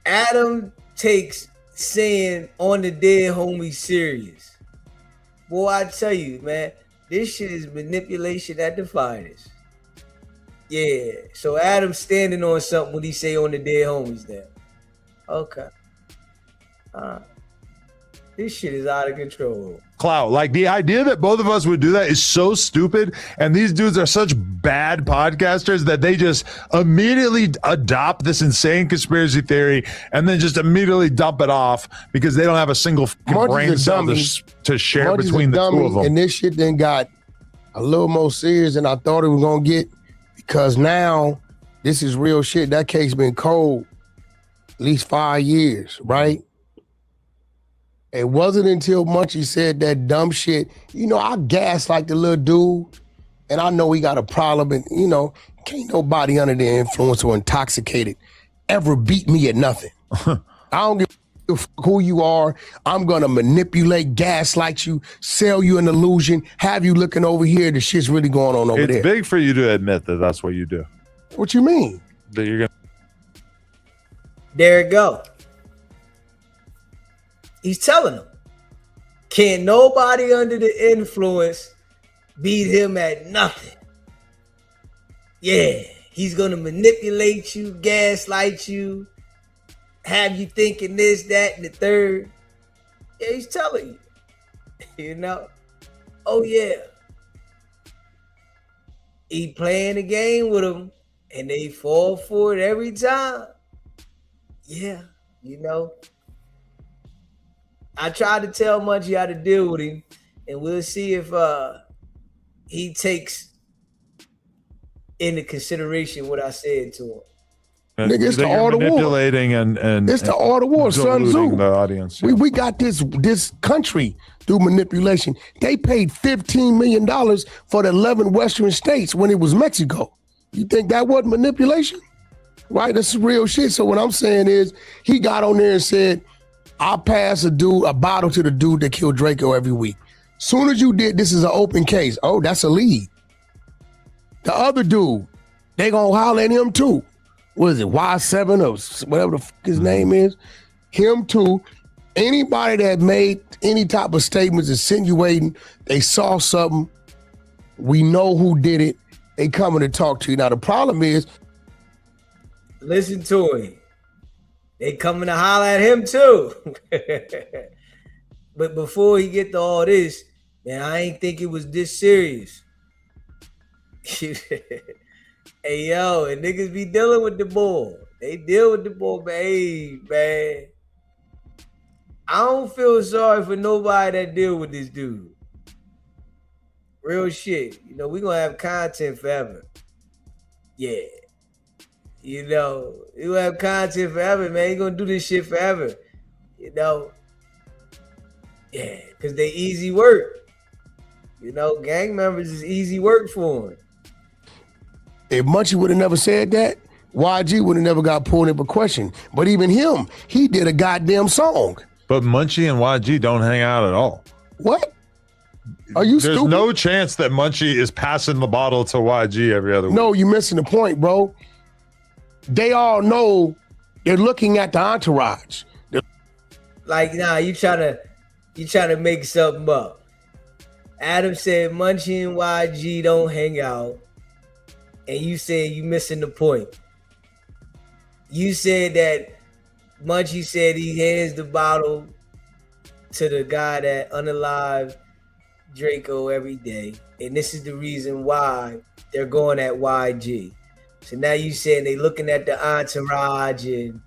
Adam takes saying on the dead homie serious. Boy, I tell you, man, this shit is manipulation at the finest. Yeah, so Adam's standing on something when he say on the dead homies there. Okay. This shit is out of control. Clout. Like the idea that both of us would do that is so stupid. And these dudes are such bad podcasters that they just immediately adopt this insane conspiracy theory and then just immediately dump it off because they don't have a single brain cell to share Munchie's between the two of them. And this shit then got a little more serious than I thought it was going to get. Because now this is real shit. That case been cold at least 5 years, right? It wasn't until Munchie said that dumb shit. You know, I gaslight the little dude, and I know he got a problem, and you know, can't nobody under the influence or intoxicated ever beat me at nothing. I don't give a fuck who you are. I'm gonna manipulate, gaslight you, sell you an illusion, have you looking over here. The shit's really going on over there. It's big for you to admit that that's what you do. What you mean? That you're gonna. There it go. He's telling them, can't nobody under the influence beat him at nothing. Yeah, he's gonna manipulate you, gaslight you, have you thinking this, that, and the third. Yeah, he's telling you. You know? Oh yeah. He playing the game with them and they fall for it every time. Yeah, you know. I tried to tell Munchie how to deal with him, and we'll see if he takes into consideration what I said to him. Nigga, it's the art of war. Manipulating and it's the art of war, Sun Tzu. The audience. Yeah. We got this country through manipulation. They paid $15 million for the 11 Western states when it was Mexico. You think that wasn't manipulation? Right? That's real shit. So what I'm saying is he got on there and said, I'll pass a bottle to the dude that killed Draco every week. Soon as you did, this is an open case. Oh, that's a lead. The other dude, they gonna holler at him too. What is it, Y7 or whatever the fuck his name is? Him too. Anybody that made any type of statements insinuating they saw something, we know who did it, they coming to talk to you. Now the problem is, listen to him. They coming to holler at him too. But before he get to all this, man, I ain't think it was this serious. Hey yo, and niggas be dealing with the bull. They deal with the bull, man. Hey, man. I don't feel sorry for nobody that deal with this dude. Real shit. You know, we gonna have content forever. Yeah. You know, we gonna have content forever, man. You gonna do this shit forever. You know. Yeah, because they easy work. You know, gang members is easy work for him. If Munchie would have never said that, YG would have never got pulled in for question. But even him, he did a goddamn song. But Munchie and YG don't hang out at all. What? Are you There's stupid? no chance that Munchie is passing the bottle to YG every other week. No, you're missing the point, bro. They all know they're looking at the entourage. Like, nah, you trying to make something up. Adam said Munchie and YG don't hang out. And you said you missing the point. You said that Munchie said he hands the bottle to the guy that unalived Draco every day. And this is the reason why they're going at YG. So now you saying they looking at the entourage and,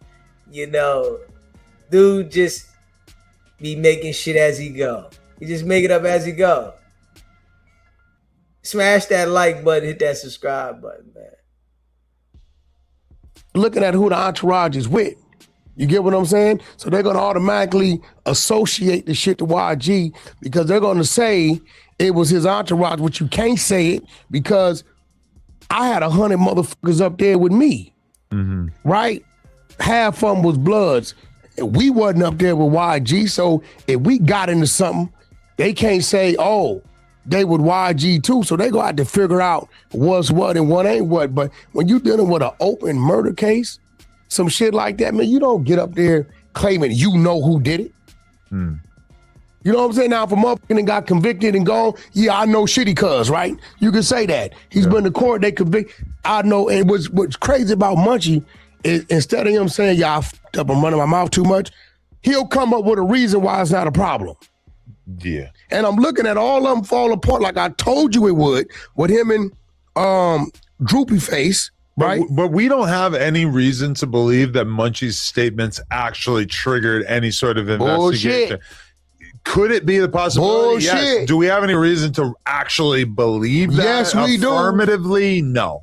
you know, dude just be making shit as he go. He just make it up as he go. Smash that like button, hit that subscribe button, man. Looking at who the entourage is with. You get what I'm saying? So they're going to automatically associate the shit to YG because they're going to say it was his entourage, which you can't say it because I had 100 motherfuckers up there with me, right? Half of them was Bloods. We wasn't up there with YG, so if we got into something, they can't say, oh, they with YG too, so they go out to figure out what's what and what ain't what. But when you dealing with an open murder case, some shit like that, man, you don't get up there claiming you know who did it. You know what I'm saying? Now, if a motherfucker got convicted and gone, yeah, I know shitty cuz, right? You can say that. He's been to court, they convict. I know, and what's crazy about Munchie is instead of him saying, yeah, I fucked up, I'm running my mouth too much, he'll come up with a reason why it's not a problem. Yeah. And I'm looking at all of them fall apart like I told you it would with him and Droopy Face, right? But we don't have any reason to believe that Munchie's statements actually triggered any sort of investigation. Bullshit. Could it be the possibility? Bullshit. Yes. Do we have any reason to actually believe that? Yes, we do. Affirmatively, no.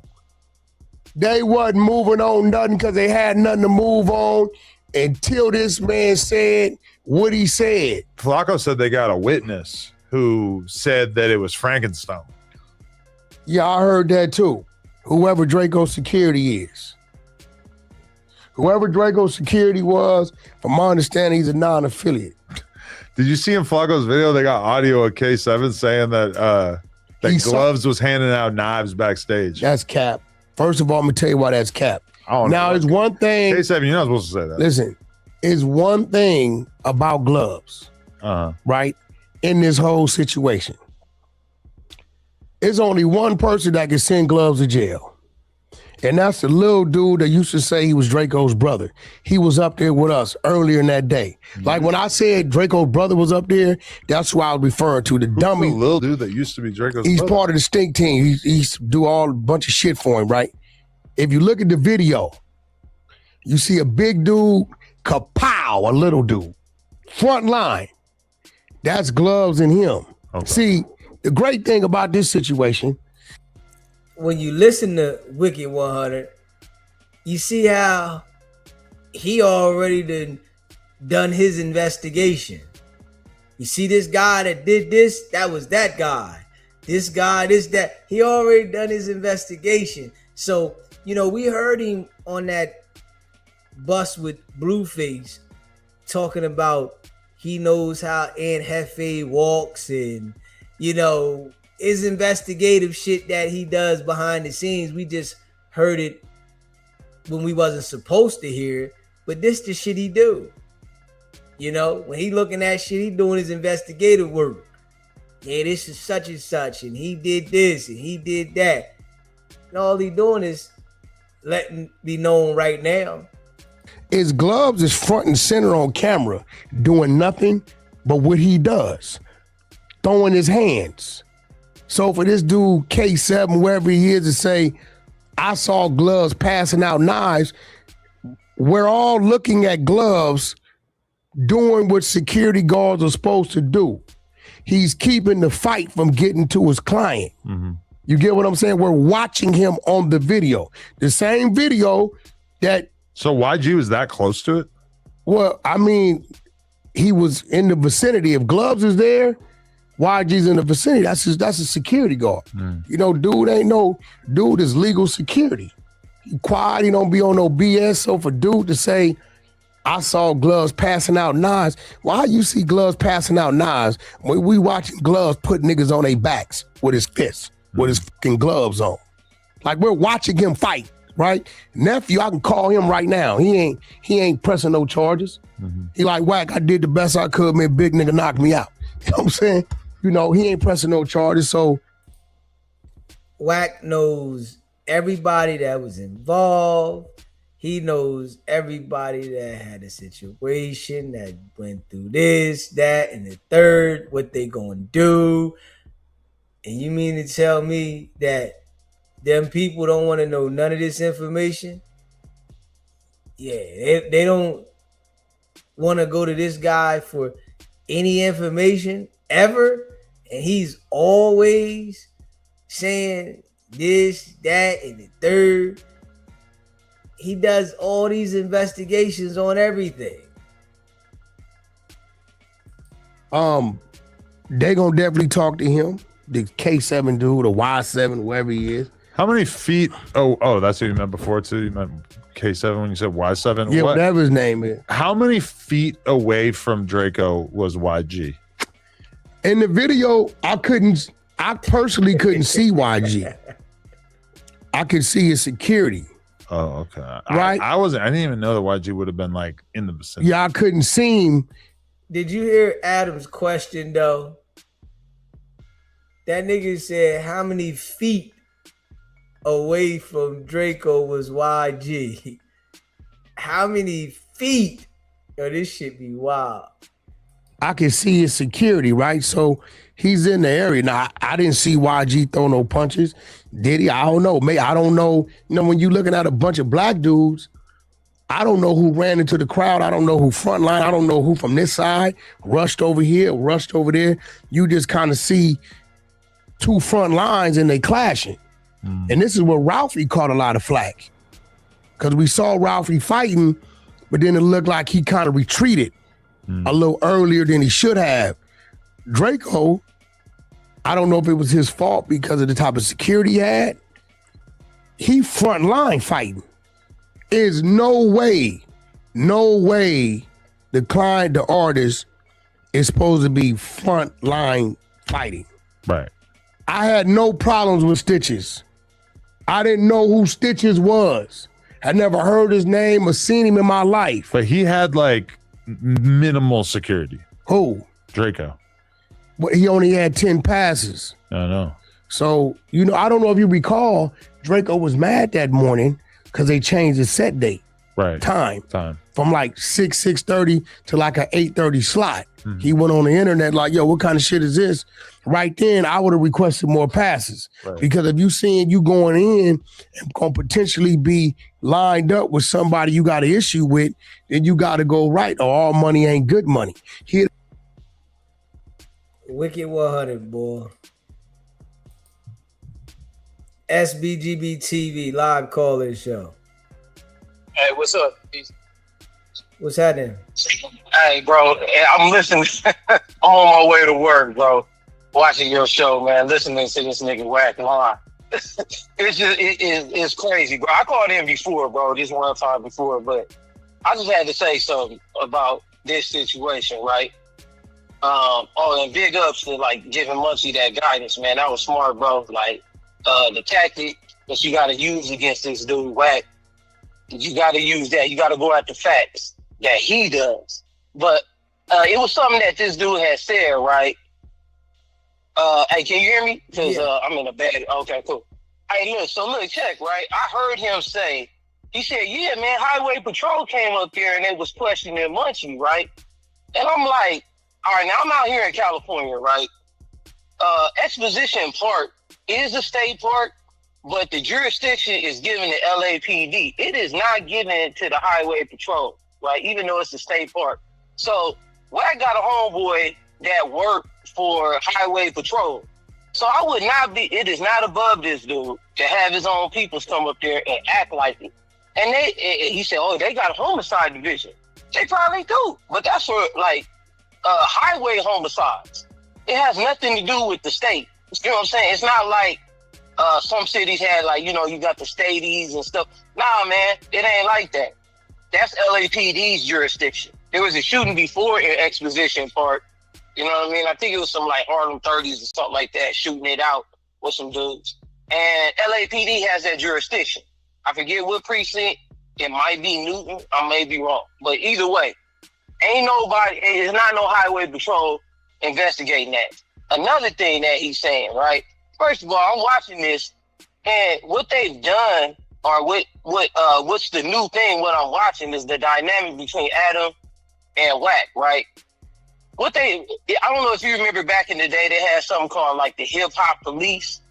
They wasn't moving on nothing because they had nothing to move on until this man said what he said. Flacco said they got a witness who said that it was Frankenstein. Yeah, I heard that too. Whoever Draco's security is. Whoever Draco's security was, from my understanding, he's a non-affiliate. Did you see in Flacco's video, they got audio of K7 saying that Gloves was handing out knives backstage? That's cap. First of all, I'm going to tell you why that's cap. Now, it's one thing. K7, you're not supposed to say that. Listen, it's one thing about gloves, right? In this whole situation. There's only one person that can send Gloves to jail. And that's the little dude that used to say he was Draco's brother. He was up there with us earlier in that day. Like when I said Draco's brother was up there, that's who I was referring to. The dummy. The little dude that used to be Draco's He's brother? part of the stink team. He used to do all a bunch of shit for him, right? If you look at the video, you see a big dude, kapow, a little dude. Front line. That's Gloves and him. Okay. See, the great thing about this situation, when you listen to Wicked100, you see how he already done his investigation. You see this guy that did this, that was that guy. This guy, this, that. He already done his investigation. So, you know, we heard him on that bus with Blueface talking about he knows how Aunt Hefe walks and, you know, his investigative shit that he does behind the scenes. We just heard it when we wasn't supposed to hear it, but this the shit he do. You know, when he looking at shit, he doing his investigative work. Yeah, this is such and such, and he did this, and he did that. And all he doing is letting be known right now. his Gloves is front and center on camera doing nothing but what he does, throwing his hands. So for this dude, K7, wherever he is, to say, I saw gloves passing out knives. We're all looking at gloves doing what security guards are supposed to do. He's keeping the fight from getting to his client. Mm-hmm. You get what I'm saying? We're watching him on the video. The same video that... So YG was that close to it? Well, I mean, he was in the vicinity. If Gloves is there, YG's in the vicinity. That's a security guard. You know, dude is legal security. He quiet, he don't be on no BS. So for dude to say, I saw Gloves passing out knives, why you see Gloves passing out knives when we watching Gloves put niggas on their backs with his fists, with his fucking gloves on? Like, we're watching him fight, right? Nephew, I can call him right now. He ain't pressing no charges. He like, Wack, I did the best I could, man. Big nigga knocked me out. You know what I'm saying? You know, he ain't pressing no charges, so. Wack knows everybody that was involved. He knows everybody that had a situation, that went through this, that, and the third, what they gonna do. And you mean to tell me that them people don't want to know none of this information? Yeah, they don't want to go to this guy for any information ever. And he's always saying this, that, and the third. He does all these investigations on everything. They gonna definitely talk to him. The K7 dude, the Y7, whoever he is. How many feet? Oh, that's what you meant before too. You meant K7 when you said Y7. Yeah, whatever his name is. How many feet away from Draco was YG? In the video, I personally couldn't see YG. I could see his security. Oh, okay. Right. I didn't even know that YG would have been like in the vicinity. Yeah, I couldn't see him. Did you hear Adam's question though? That nigga said how many feet away from Draco was YG? How many feet? Yo, this shit be wild. I can see his security, right? So he's in the area. Now, I didn't see YG throw no punches. Did he? I don't know. Maybe I don't know. You know, when you're looking at a bunch of black dudes, I don't know who ran into the crowd. I don't know who front line. I don't know who from this side rushed over here, rushed over there. You just kind of see two front lines and they clashing. And this is where Ralphie caught a lot of flack. Because we saw Ralphie fighting, but then it looked like he kind of retreated a little earlier than he should have. Draco, I don't know if it was his fault because of the type of security he had. He front line fighting. There's no way the client, the artist, is supposed to be front line fighting. Right. I had no problems with Stitches. I didn't know who Stitches was. I never heard his name or seen him in my life. But he had like minimal security. Who? Draco. But he only had 10 passes. I know. So, you know, I don't know if you recall, Draco was mad that morning because they changed the set date. Right. Time. From like 6:30 to like an 8:30 slot. He went on the internet like, yo, what kind of shit is this? Right then, I would have requested more passes. Right. Because if you seeing you going in and going to potentially be lined up with somebody you got an issue with, then you got to go right, or all money ain't good money. Wicked100, boy. SBGB TV live call-in show. Hey, what's up? What's happening? Hey, bro, I'm listening on my way to work, bro. Watching your show, man. Listening to this nigga Wack line. It's crazy, bro. I called in before, bro. This one time before, but I just had to say something about this situation, right? And big ups to like giving Munchie that guidance, man. That was smart, bro. Like the tactic that you got to use against this dude Wack, you got to use that. You got to go at the facts that he does. But it was something that this dude had said, right? Hey, can you hear me? Because I'm in a bad. Okay, cool. Hey, look, check, right? I heard him say, he said, yeah, man, Highway Patrol came up here and they was questioning Munchie, right? And I'm like, all right, now I'm out here in California, right? Exposition Park is a state park, but the jurisdiction is given to LAPD. It is not given to the Highway Patrol, right? Even though it's a state park. So Wack got a homeboy that worked for Highway Patrol. So I would not be, it is not above this dude to have his own people come up there and act like it. And he said, oh, they got a homicide division. They probably do, but that's for like highway homicides. It has nothing to do with the state. You know what I'm saying? It's not like some cities had like, you know, you got the stadies and stuff. Nah, man, it ain't like that. That's LAPD's jurisdiction. There was a shooting before in Exposition Park. You know what I mean? I think it was some like Harlem 30s or something like that, shooting it out with some dudes. And LAPD has that jurisdiction. I forget what precinct. It might be Newton. I may be wrong. But either way, ain't nobody, it's not no Highway Patrol investigating that. Another thing that he's saying, right? First of all, I'm watching this, and what they've done, or what's the new thing, what I'm watching is the dynamic between Adam and Wack, right? I don't know if you remember back in the day, they had something called like the hip hop police,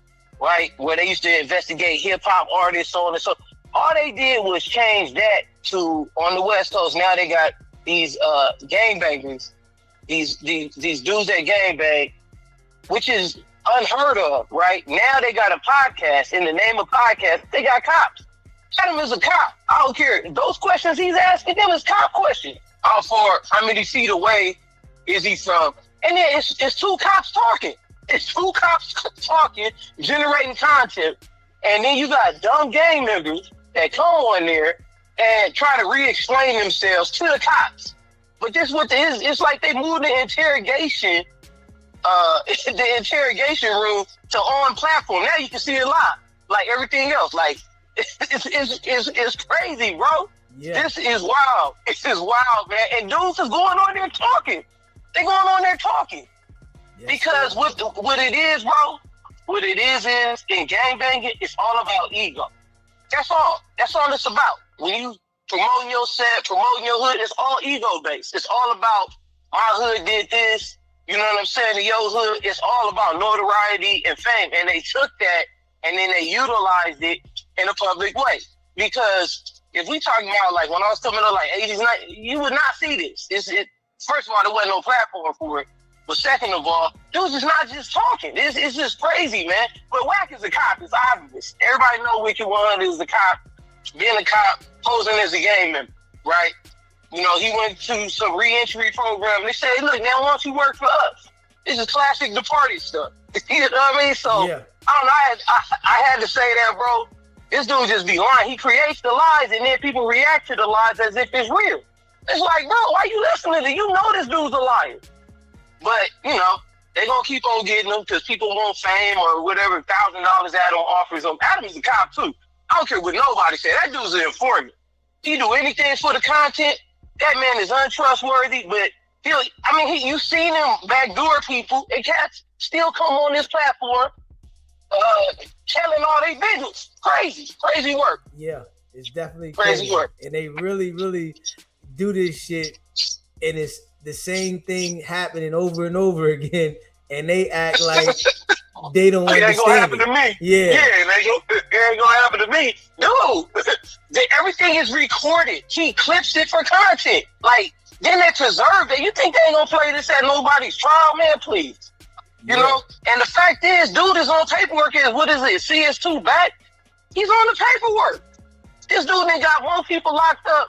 right? Where they used to investigate hip hop artists, so on and so. All they did was change that to, on the West Coast, now they got these gangbangers, these dudes that gangbang, which is unheard of, right? Now they got a podcast. In the name of podcast, they got cops. Adam is a cop. I don't care. Those questions he's asking them is cop questions. How far, how many feet away is he from? And then it's two cops talking. It's two cops talking, generating content. And then you got dumb gang members that come on there and try to re-explain themselves to the cops. But this is what it is. It's like they moved the interrogation room to on platform. Now you can see it live, like everything else. Like it's crazy, bro. Yeah. This is wild. This is wild, man. And dudes is going on there talking. They going on there talking. Yes, because what it is, bro, what it is in gangbanging, it's all about ego. That's all. That's all it's about. When you promoting your set, promoting your hood, it's all ego based. It's all about my hood did this. You know what I'm saying? In your hood, it's all about notoriety and fame. And they took that and then they utilized it in a public way. Because if we talking about like when I was coming up like 80s, 90s, you would not see this. First of all, there wasn't no platform for it. But second of all, dudes is not just talking. It's just crazy, man. But Wack is a cop. It's obvious. Everybody know Wicked100 is a cop. Being a cop, posing as a gang member, right? You know, he went to some re-entry program. They say, look, now why don't you work for us? This is classic Departed stuff. You know what I mean? So, yeah. I don't know. I had to say that, bro. This dude just be lying. He creates the lies, and then people react to the lies as if it's real. It's like, bro, why you listening to? You know this dude's a liar. But, you know, they going to keep on getting them because people want fame or whatever, $1,000 Adam offers them. Adam's a cop, too. I don't care what nobody said. That dude's an informant. He do anything for the content. That man is untrustworthy, but you seen him backdoor people, and cats still come on this platform telling all they business. Crazy work. Yeah, it's definitely crazy work. And they really, really do this shit, and it's the same thing happening over and over again, and they act like they don't understand. It ain't gonna happen to me. Yeah, it ain't gonna happen to me. Dude, everything is recorded. He clips it for content. Like, then they preserve it. You think they ain't gonna play this at nobody's trial, man? Please. You know? And the fact is, dude is on paperwork. What is it? CS2 back? He's on the paperwork. This dude ain't got more people locked up.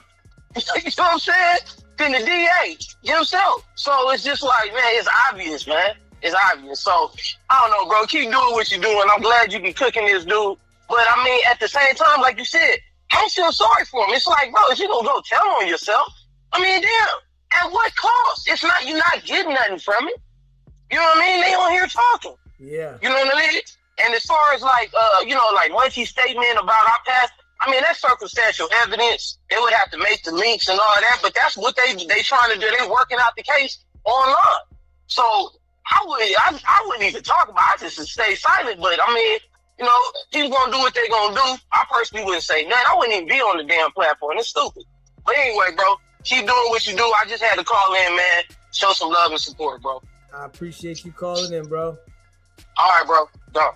You know what I'm saying? Than the DA himself. So it's just like, man, it's obvious, man. It's obvious. So, I don't know, bro. Keep doing what you're doing. I'm glad you be cooking this dude. But, I mean, at the same time, like you said, I don't feel sorry for him. It's like, bro, if you gonna go tell on yourself, I mean, damn, at what cost? It's not, you're not getting nothing from it. You know what I mean? They on here talking. Yeah. You know what I mean? And as far as like, like Munchie's statement about our past, I mean, that's circumstantial evidence. They would have to make the links and all that, but that's what they trying to do. They're working out the case online. So I wouldn't even talk about it. I just stay silent. But I mean, you know, people gonna do what they gonna do. I personally wouldn't say nothing. I wouldn't even be on the damn platform. It's stupid. But anyway, bro, keep doing what you do. I just had to call in, man. Show some love and support, bro. I appreciate you calling in, bro. All right, bro. Done.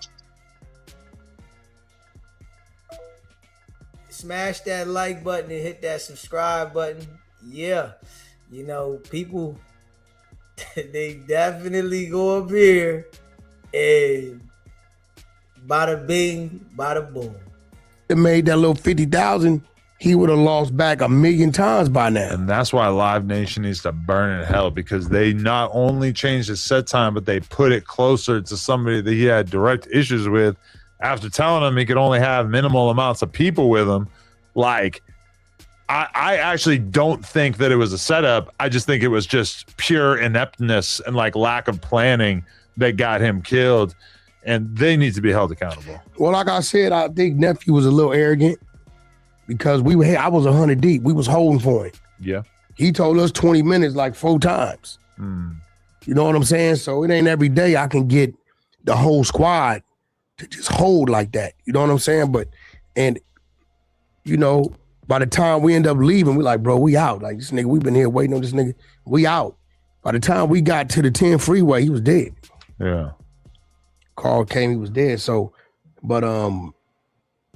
smash that like button and hit that subscribe button. Yeah, you know, people, they definitely go up here and bada bing, bada boom. It made that little 50,000, he would have lost back 1,000,000 times by now. And that's why Live Nation needs to burn in hell, because they not only changed his set time, but they put it closer to somebody that he had direct issues with after telling him he could only have minimal amounts of people with him. Like, I actually don't think that it was a setup. I just think it was just pure ineptness and like lack of planning that got him killed. And they need to be held accountable. Well, like I said, I think nephew was a little arrogant because I was 100 deep. We was holding for him. Yeah. He told us 20 minutes like 4 times. You know what I'm saying? So it ain't every day I can get the whole squad to just hold like that. You know what I'm saying? And you know, by the time we end up leaving, we like, bro, we out. Like, this nigga, we've been here waiting on this nigga. We out. By the time we got to the 10 freeway, he was dead. Yeah. Carl came, he was dead. So, but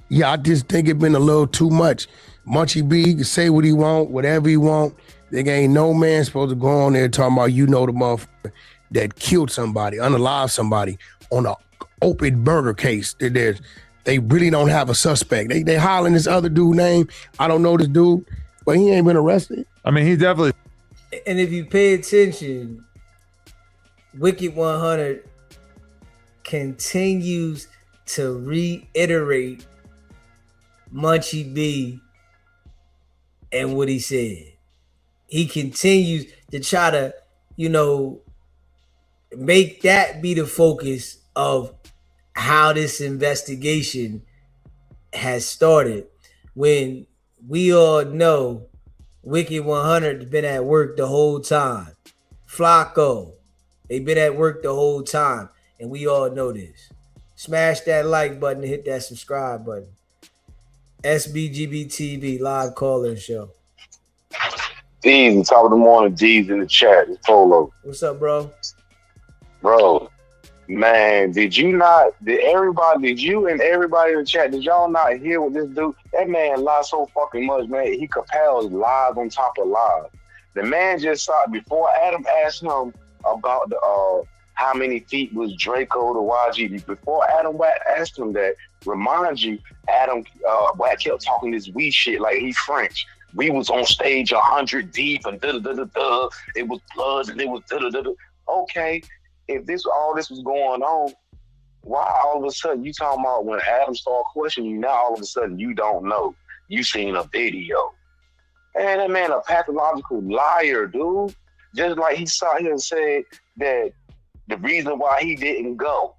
yeah, I just think it been a little too much. Munchie B can say what he want, whatever he want. There ain't no man supposed to go on there talking about, you know, the motherfucker that killed somebody, unalived somebody on a open burger case. They really don't have a suspect. They hollering this other dude name. I don't know this dude, but he ain't been arrested. I mean, he definitely. And if you pay attention, Wicked100 continues to reiterate Munchie B and what he said. He continues to try to, you know, make that be the focus of how this investigation has started, when we all know Wicked100 has been at work the whole time. Flacco, they've been at work the whole time, and we all know this. Smash that like button and hit that subscribe button. SBGB TV live call-in show. D's, top of the morning, D's in the chat. It's Polo. What's up, bro? Bro, man, did you and everybody in the chat, did y'all not hear what this dude, that man lied so fucking much, man. He compels lies on top of lies. The man just saw, before Adam asked him about the how many feet was Draco to YG, before Adam asked him that, remind you, Adam Watt kept talking this weed shit like he French. We was on stage 100 deep and da-da-da-da-da. It was bloods and it was da-da-da-da. Okay, if all this was going on, why all of a sudden you talking about when Adam started questioning you, now all of a sudden you don't know? You seen a video. Man, that man a pathological liar, dude. Just like he sat here and said that the reason why he didn't go,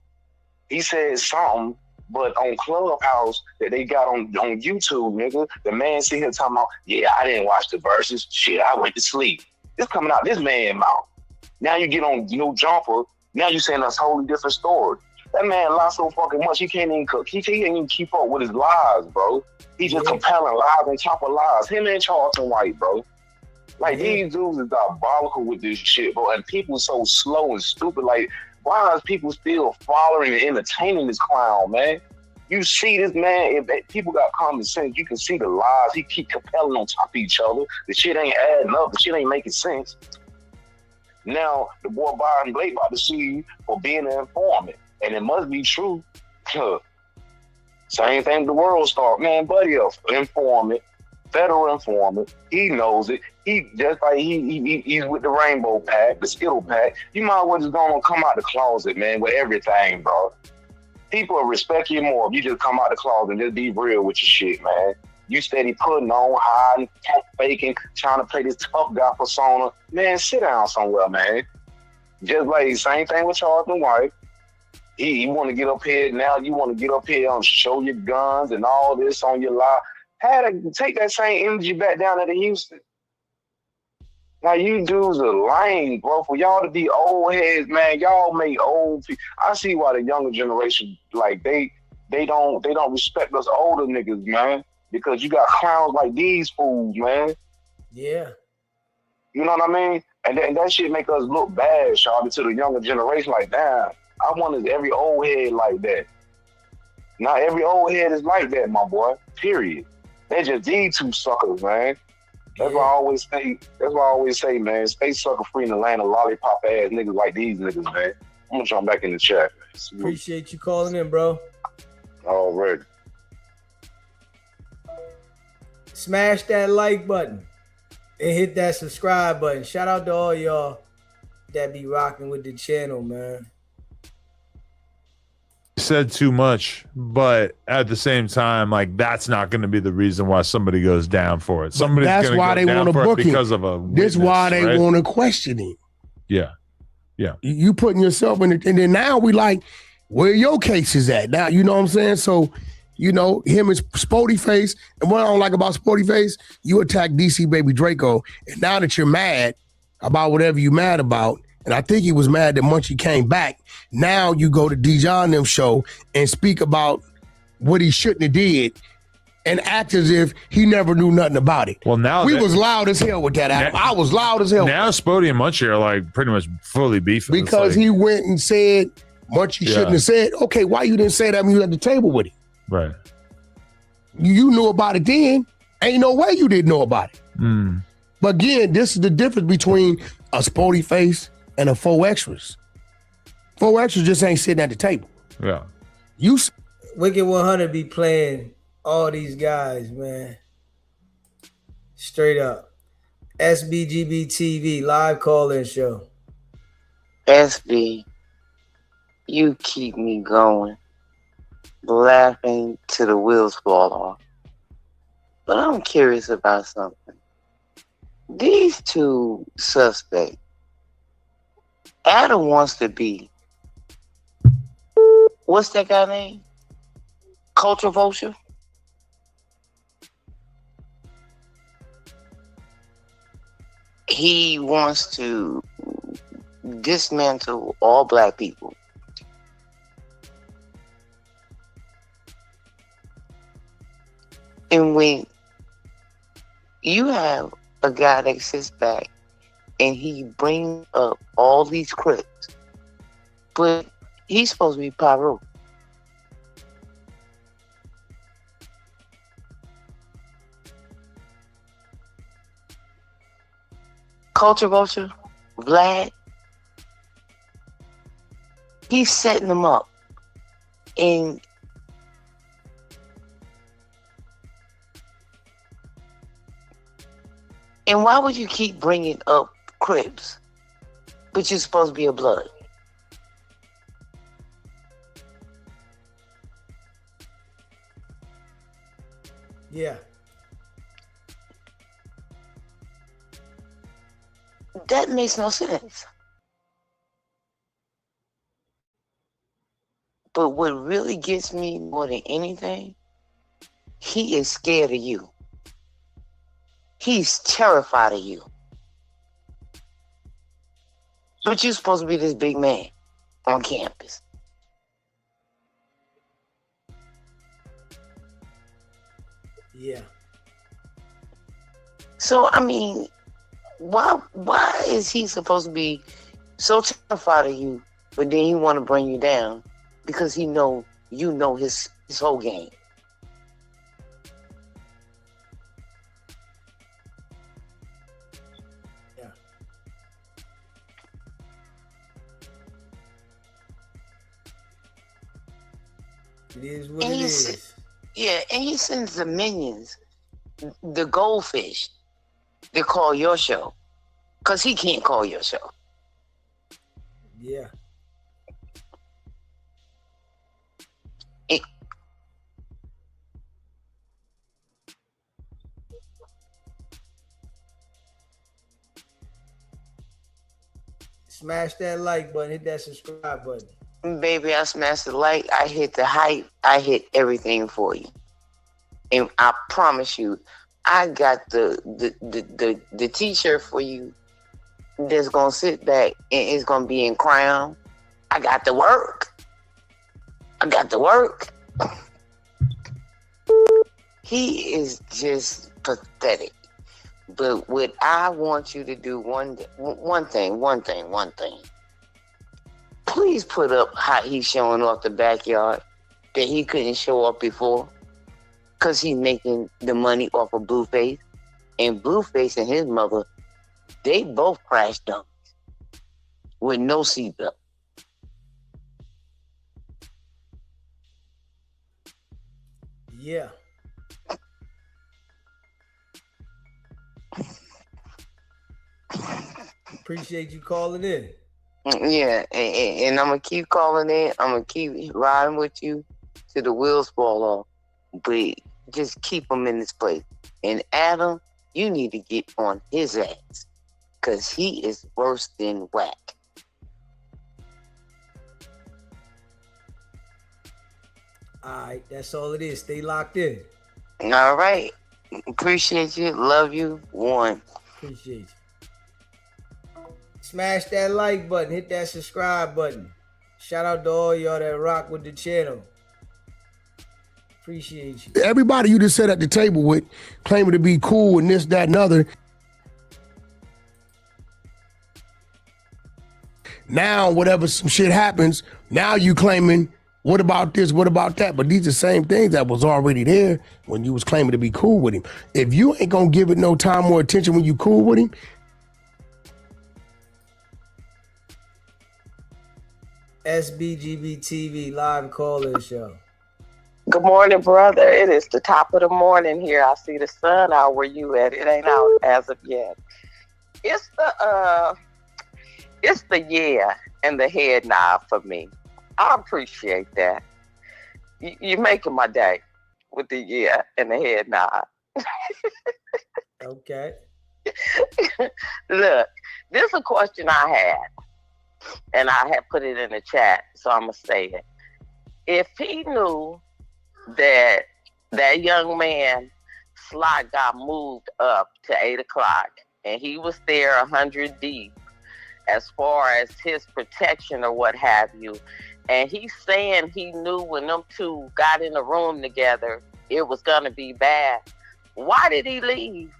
he said something, but on Clubhouse that they got on YouTube, nigga, the man sit here talking about, yeah, I didn't watch the verses. Shit, I went to sleep. It's coming out this man's mouth. Now you get on New Jumper, now you saying a totally different story. That man lies so fucking much, he can't even cook. He can't even keep up with his lies, bro. He just compelling lies on top of lies. Him and Charleston White, bro. Like, these dudes is diabolical with this shit, bro. And people so slow and stupid. Like, why is people still following and entertaining this clown, man? You see this man, if people got common sense, you can see the lies. He keep compelling on top of each other. The shit ain't adding up. The shit ain't making sense. Now, the boy Byron Blake about to sue you for being an informant. And it must be true. Same thing with the World Star. Man, buddy, informant, federal informant. He knows it. He just like he's with the Rainbow Pack, the Skittle Pack. You might as well just go and come out the closet, man, with everything, bro. People will respect you more if you just come out the closet and just be real with your shit, man. You steady putting on, hiding, faking, trying to play this tough guy persona. Man, sit down somewhere, man. Just like same thing with Charleston White. He want to get up here now. You want to get up here and show your guns and all this on your live. Take that same energy back down to Houston. Now you dudes are lame, bro. For y'all to be old heads, man, y'all make old people. I see why the younger generation, like they don't respect us older niggas, man. Because you got clowns like these fools, man. Yeah. You know what I mean? And that shit make us look bad, Shawty, to the younger generation. Like, damn, I wanted every old head like that. Not every old head is like that, my boy. Period. They just these two suckers, man. That's why I always say. That's why I always say, man. Stay sucker free in the land of lollipop ass niggas like these niggas, man. I'm gonna jump back in the chat. Appreciate you calling in, bro. Already. Smash that like button and hit that subscribe button. Shout out to all y'all that be rocking with the channel, man. Said too much, but at the same time, like that's not going to be the reason why somebody goes down for it. Somebody's that's gonna why go they down want to for it book him because of a witness, This why they right? want to question him. Yeah. You putting yourself in it, and then now we like, where your case is at now? You know what I'm saying? So, you know, him and Sporty Face, and what I don't like about Sporty Face, you attack DC Baby Draco, and now that you're mad about whatever you mad about, and I think he was mad that Munchie came back. Now you go to Dijon and them show and speak about what he shouldn't have did and act as if he never knew nothing about it. Well, now we was loud as hell with that album. I was loud as hell. Now Spody and Munchie are like pretty much fully beefing. It's Because like, he went and said Munchie shouldn't have said, okay, why you didn't say that when you was at the table with him? right. You knew about it then. Ain't no way you didn't know about it. Mm. But again, this is the difference between a Sporty Face and a 4 Extras. 4 Extras just ain't sitting at the table. Yeah. You Wicked100 be playing all these guys, man. Straight up. SBGB TV live call-in show. SB, you keep me going, laughing till the wheels fall off. But I'm curious about something. These two suspects, Adam wants to be, what's that guy name? Culture Vulture? He wants to dismantle all black people. And when you have a guy that sits back and he brings up all these Crips, but he's supposed to be Pyro. Culture Vulture, Vlad, he's setting them up. And why would you keep bringing up Crips, but you're supposed to be a Blood? Yeah. That makes no sense. But what really gets me more than anything, he is scared of you. He's terrified of you. But you're supposed to be this big man on campus. Yeah. So, I mean, why is he supposed to be so terrified of you, but then he want to bring you down because he know you know his whole game? Yeah. It is what And it he's- is. Yeah, and he sends the minions, the goldfish, to call your show. Because he can't call your show. Yeah. Smash that like button, hit that subscribe button. Baby, I smashed the like, I hit the hype, I hit everything for you. And I promise you, I got the t-shirt for you that's gonna sit back and it's gonna be in crown. I got the work. He is just pathetic. But what I want you to do one thing. Please put up how he's showing off the backyard that he couldn't show up before. because he's making the money off of Blueface. And Blueface and his mother, they both crashed dummies with no seatbelt. Yeah. Appreciate you calling in. Yeah, and I'm going to keep calling in. I'm going to keep riding with you till the wheels fall off. But just keep him in this place. And Adam, you need to get on his ass because he is worse than whack. All right, that's all it is. Stay locked in. All right. Appreciate you. Love you. One. Appreciate you. Smash that like button. Hit that subscribe button. Shout out to all y'all that rock with the channel. Appreciate you. Everybody you just sat at the table with, claiming to be cool and this, that, and other. Now, whatever some shit happens, now you claiming, what about this, what about that? But these are the same things that was already there when you was claiming to be cool with him. If you ain't gonna give it no time or attention when you cool with him, SBGB TV live call-in show. Good morning, brother. It is the top of the morning here. I see the sun out where you at. It ain't out as of yet. It's the yeah and the head nod for me. I appreciate that. You're making my day with the yeah and the head nod. Okay. Look, this is a question I had, and I had put it in the chat, so I'm going to say it. If he knew that that young man slot got moved up to 8 o'clock and he was there 100 deep as far as his protection or what have you, and he's saying he knew when them two got in the room together it was going to be bad, why did he leave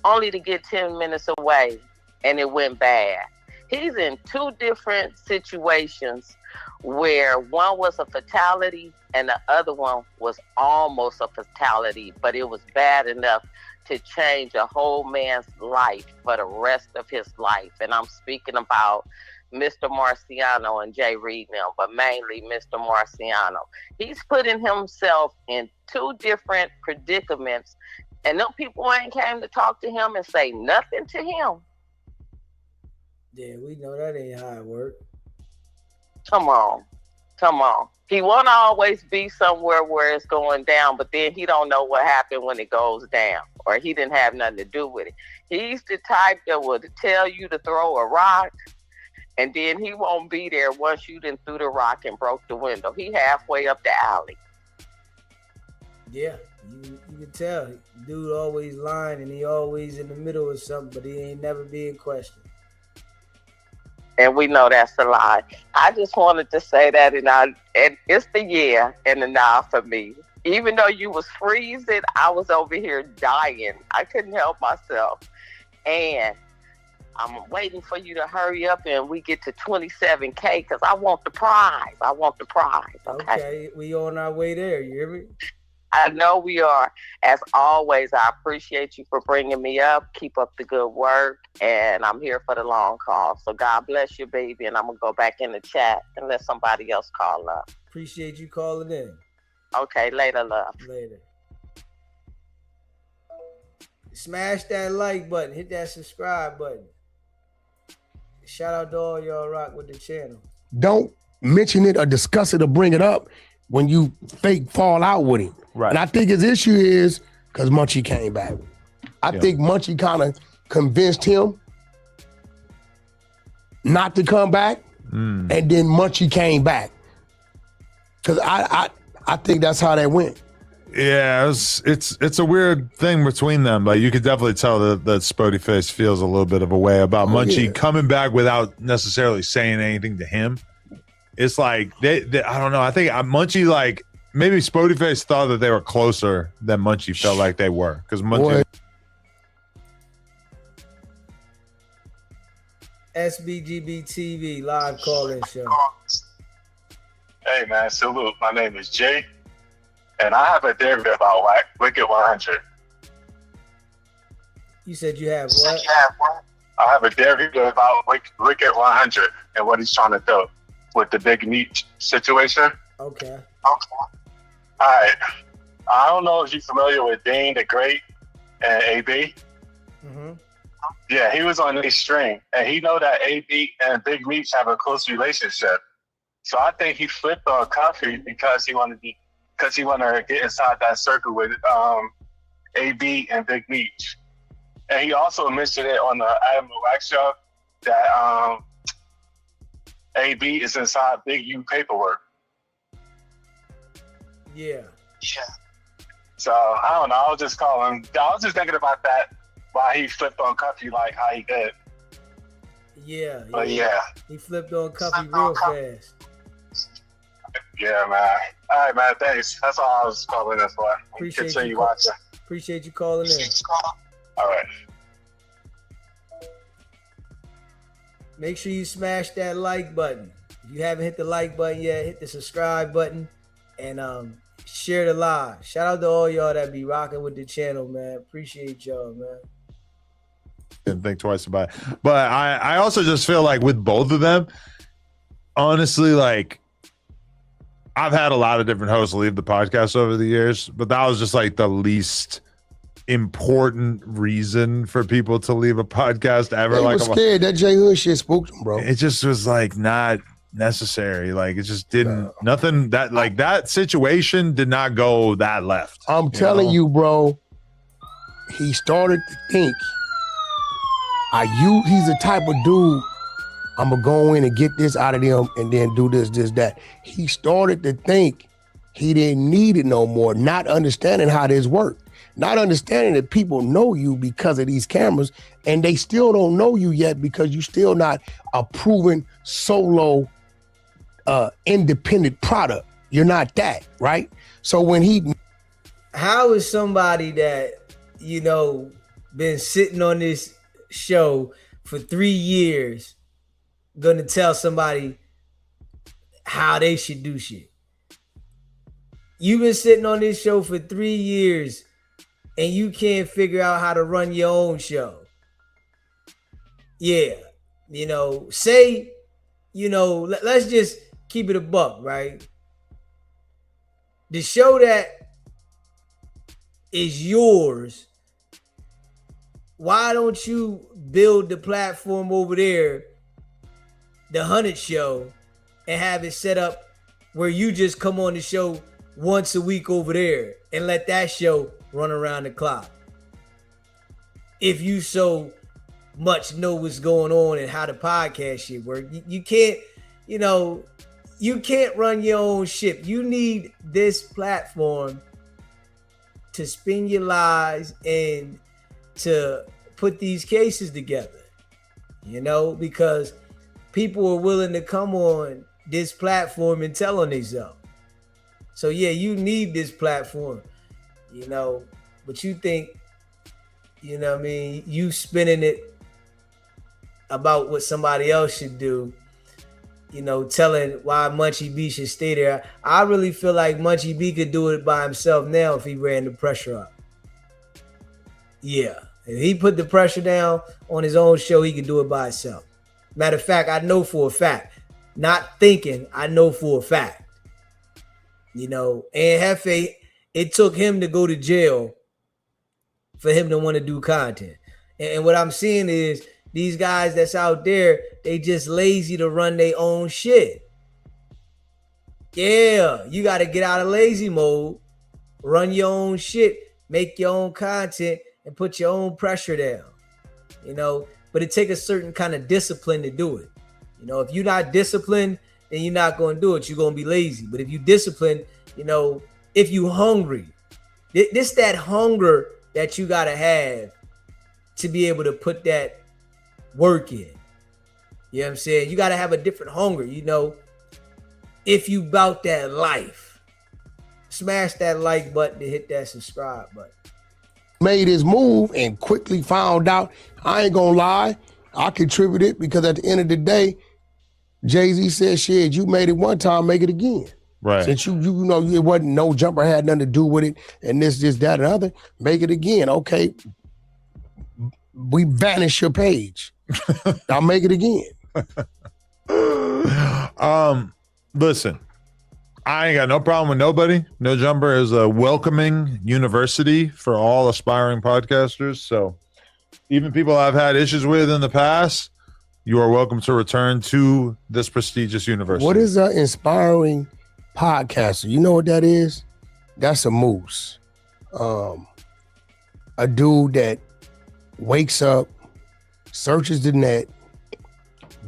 only to get 10 minutes away and it went bad? He's in two different situations where one was a fatality and the other one was almost a fatality, but it was bad enough to change a whole man's life for the rest of his life. And I'm speaking about Mr. Marciano and Jay Reed now, but mainly Mr. Marciano. He's putting himself in two different predicaments, and them people ain't came to talk to him and say nothing to him. Yeah, we know that ain't how it works. Come on. He won't always be somewhere where it's going down, but then he don't know what happened when it goes down, or he didn't have nothing to do with it. He's the type that will tell you to throw a rock, and then he won't be there once you done threw the rock and broke the window. He halfway up the alley. Yeah, you can tell. Dude always lying, and he always in the middle of something, but he ain't never being questioned. And we know that's a lie. I just wanted to say that, and it's the yeah and the nah for me. Even though you was freezing, I was over here dying. I couldn't help myself. And I'm waiting for you to hurry up and we get to 27K because I want the prize. Okay, we on our way there. You hear me? I know we are. As always, I appreciate you for bringing me up. Keep up the good work, and I'm here for the long call. So God bless you, baby, and I'm going to go back in the chat and let somebody else call up. Appreciate you calling in. Okay, later, love. Later. Smash that like button. Hit that subscribe button. Shout out to all y'all rock with the channel. don't mention it or discuss it or bring it up when you fake fall out with him. Right. And I think his issue is because Munchie came back. I think Munchie kind of convinced him not to come back, and then Munchie came back. Because I think that's how that went. Yeah, it's a weird thing between them. Like you could definitely tell that Spody Face feels a little bit of a way about Munchie coming back without necessarily saying anything to him. It's like they I don't know. I think Munchie, like maybe Spody Face thought that they were closer than Munchie felt like they were, because Munchie. SBGB TV live call-in show. Hey man, salute. My name is Jay. And I have a theory about Wicked 100. You said you have what? I have a theory about Wicked 100 and what he's trying to do with the big meat situation. Okay. All right. I don't know if you're familiar with Dane the Great and AB. Mm-hmm. Yeah, he was on this string, and he know that AB and Big Meats have a close relationship. So I think he flipped on Cuffy because he wanted to get inside that circle with AB and Big Meats. And he also mentioned it on the Adam22 show that AB is inside Big U paperwork. Yeah. So I don't know. I was just thinking about that while he flipped on Cuffy like how he did. Yeah. But yeah. He flipped on Cuffy real fast. Yeah, man. All right, man. Thanks. That's all I was calling in for. Appreciate you watching. Appreciate you calling in. All right. Make sure you smash that like button. If you haven't hit the like button yet, hit the subscribe button and share the live. Shout out to all y'all that be rocking with the channel, man. Appreciate y'all, man. Didn't think twice about it. But I also just feel like with both of them, honestly, like I've had a lot of different hosts leave the podcast over the years, but that was just like the least important reason for people to leave a podcast ever. They like was scared that J Hood shit spooked them, bro. It just was like not necessary. Like it just didn't nothing that like that situation did not go that left. I'm telling you, bro. He started to think, he's the type of dude, I'm gonna go in and get this out of them and then do this, that. He started to think he didn't need it no more, not understanding how this worked. Not understanding that people know you because of these cameras and they still don't know you yet because you still not a proven solo independent product. You're not that, right? So when how is somebody that, you know, been sitting on this show for 3 years gonna tell somebody how they should do shit? You've been sitting on this show for 3 years and you can't figure out how to run your own show. Yeah, you know, say, you know, let's just keep it a buck, right? The show that is yours, why don't you build the platform over there, the 100 show, and have it set up where you just come on the show once a week over there and let that show run around the clock? If you so much know what's going on and how the podcast shit work, you can't, you know, you can't run your own ship. You need this platform to spin your lies and to put these cases together, you know, because people are willing to come on this platform and tell on themselves. So yeah, you need this platform, you know, but you think, you know what I mean, you spinning it about what somebody else should do, you know, telling why Munchie B should stay there. I really feel like Munchie B could do it by himself now if he ran the pressure up. Yeah, if he put the pressure down on his own show, he could do it by himself. Matter of fact, I know for a fact, not thinking, I know for a fact. You know, and Hefe, it took him to go to jail for him to want to do content. And what I'm seeing is these guys that's out there, they just lazy to run their own shit. Yeah, you got to get out of lazy mode, run your own shit, make your own content, and put your own pressure down. You know, but it takes a certain kind of discipline to do it. You know, if you're not disciplined, then you're not going to do it. You're going to be lazy. But if you discipline, you know, if you hungry, this that hunger that you got to have to be able to put that work in. You know what I'm saying? You got to have a different hunger, you know, if you bout that life. Smash that like button and hit that subscribe button. Made his move and quickly found out, I ain't gonna lie, I contributed because at the end of the day, Jay-Z said, shit, you made it one time, make it again. Right. Since you know it wasn't no jumper had nothing to do with it, and this, that, and other, make it again. Okay. We vanish your page. I'll make it again. Listen, I ain't got no problem with nobody. No Jumper is a welcoming university for all aspiring podcasters. So even people I've had issues with in the past, you are welcome to return to this prestigious university. What is an inspiring podcaster? You know what that is? That's a moose. A dude that wakes up, searches the net,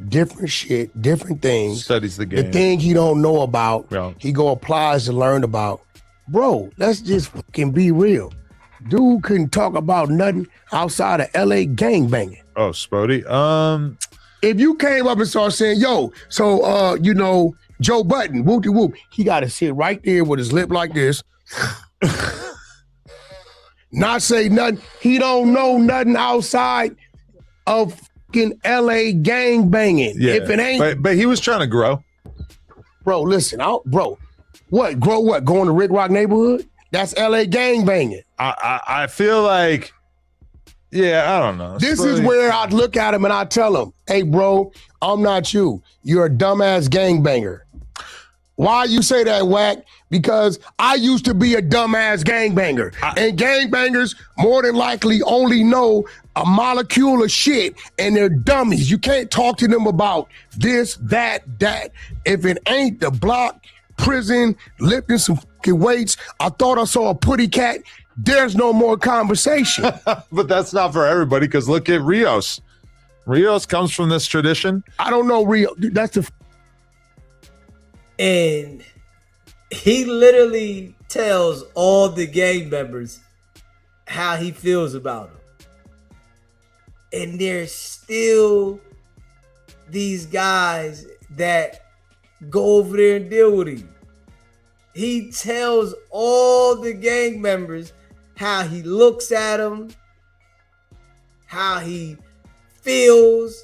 different shit, different things. Studies the game. The thing he don't know about, Yeah. he go applies to learn about. Bro, let's just fucking be real. Dude couldn't talk about nothing outside of LA gangbanging. Oh, Spody. If you came up and started saying, yo, so you know, Joe Button, whoop de whoop, he gotta sit right there with his lip like this. Not say nothing. He don't know nothing outside of fucking LA gang banging. Yeah. If it ain't, But he was trying to grow. bro, listen, what? Grow what? Going to Rick Rock neighborhood? That's LA gang banging. I feel like, yeah, I don't know. This is where I'd look at him and I tell him, hey, bro, I'm not you. You're a dumbass gangbanger. Why you say that, Whack? Because I used to be a dumbass gangbanger. And gangbangers more than likely only know a molecule of shit and they're dummies. You can't talk to them about this, that. If it ain't the block, prison, lifting some fucking weights, I thought I saw a putty cat, there's no more conversation. But that's not for everybody, because look at Rios. Rios comes from this tradition. I don't know, Rio. That's the... And he literally tells all the gang members how he feels about them. And there's still these guys that go over there and deal with him. He tells all the gang members how he looks at them, how he feels,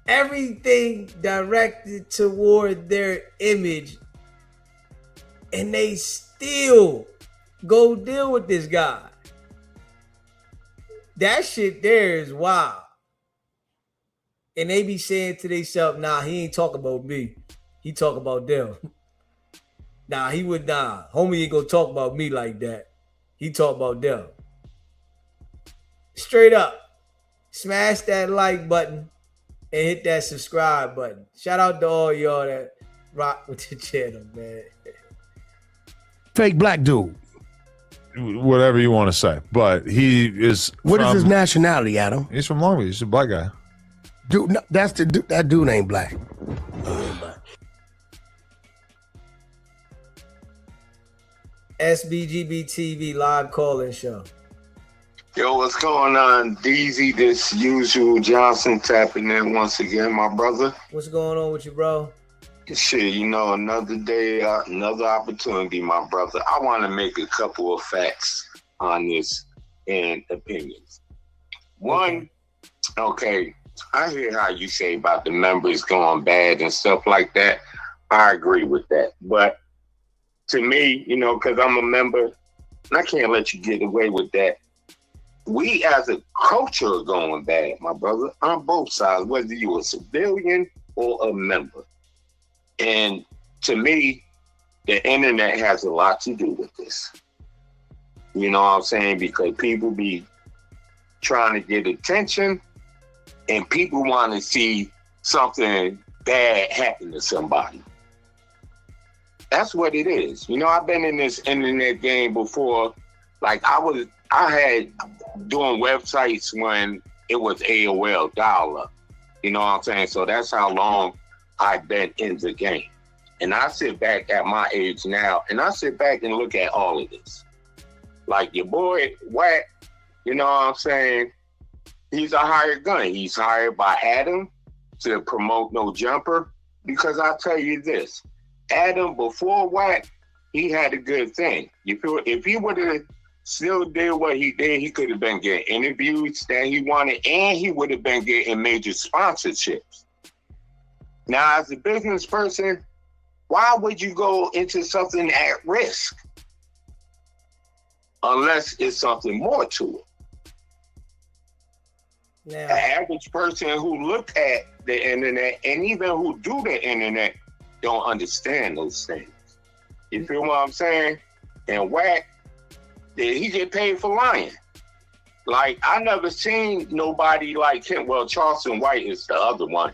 everything directed toward their image, and they still go deal with this guy. That shit there is wild. And they be saying to themselves, nah, he ain't talk about me. He talk about them. Homie ain't gonna talk about me like that. He talk about them. Straight up. Smash that like button and hit that subscribe button. Shout out to all y'all that rock with the channel, man. Fake black dude. Whatever you want to say. But he is What is his nationality, Adam? He's from Long Beach. He's a black guy. Dude, no, that's the dude. That dude ain't black. SBGB TV live call-in show. Yo, what's going on? DZ, this usual Johnson tapping in once again, my brother. What's going on with you, bro? Shit, you know, another day, another opportunity, my brother. I want to make a couple of facts on this and opinions. One, okay, I hear how you say about the members going bad and stuff like that. I agree with that. But to me, you know, because I'm a member, and I can't let you get away with that. We as a culture are going bad, my brother, on both sides, whether you're a civilian or a member. And to me, the internet has a lot to do with this. You know what I'm saying? Because people be trying to get attention and people want to see something bad happen to somebody. That's what it is. You know, I've been in this internet game before. Like I had doing websites when it was AOL dial-up. You know what I'm saying? So that's how long I've been in the game. And I sit back at my age now, and I sit back and look at all of this. Like your boy, Wack, you know what I'm saying? He's a hired gun. He's hired by Adam to promote No Jumper. Because I'll tell you this, Adam, before Wack, he had a good thing. You feel? If he would have still did what he did, he could have been getting interviews that he wanted, and he would have been getting major sponsorships. Now, as a business person, Why would you go into something at risk unless it's something more to it? Now, The average person who look at the internet and even who do the internet don't understand those things. You feel what I'm saying? And Wack, he get paid for lying. Like, I never seen nobody like him. Well, Charleston White is the other one.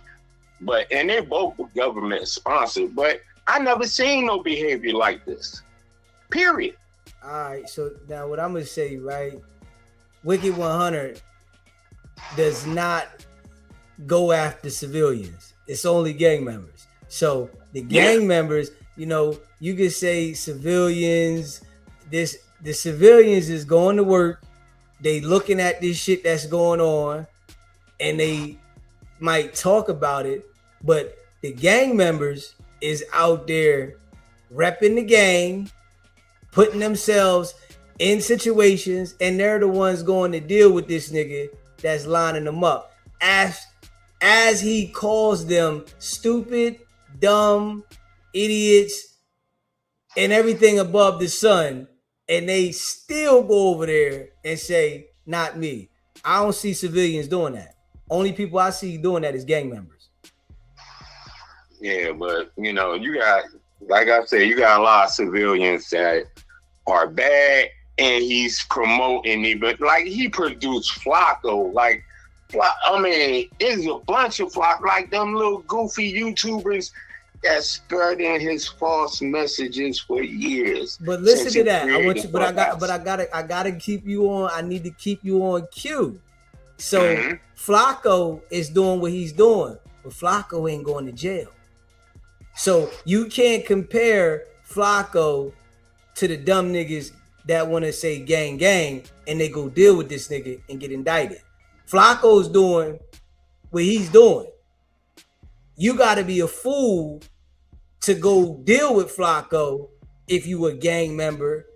And they both were government sponsored, but I never seen no behavior like this. Period. all right, so now what I'm gonna say, right? Wicked100 does not go after civilians. It's only gang members. So the gang members, you know, you could say civilians. The civilians is going to work. They looking at this shit that's going on, and they might talk about it. But the gang members is out there repping the gang, putting themselves in situations, and they're the ones going to deal with this nigga that's lining them up. As he calls them stupid, dumb, idiots, and everything above the sun, and they still go over there and say, not me. I don't see civilians doing that. Only people I see doing that is gang members. Yeah, but you know, you got, like I said, you got a lot of civilians that are bad, and he's promoting even like he produced Flacco. Like, I mean, it's a bunch of Flacco, like them little goofy YouTubers that spreading his false messages for years. But listen to that. I want you, but I gotta keep you on. I need to keep you on cue. So Flacco is doing what he's doing, but Flacco ain't going to jail. So you can't compare Flacco to the dumb niggas that want to say gang, gang, and they go deal with this nigga and get indicted. Flacco's doing what he's doing. You got to be a fool to go deal with Flacco if you a gang member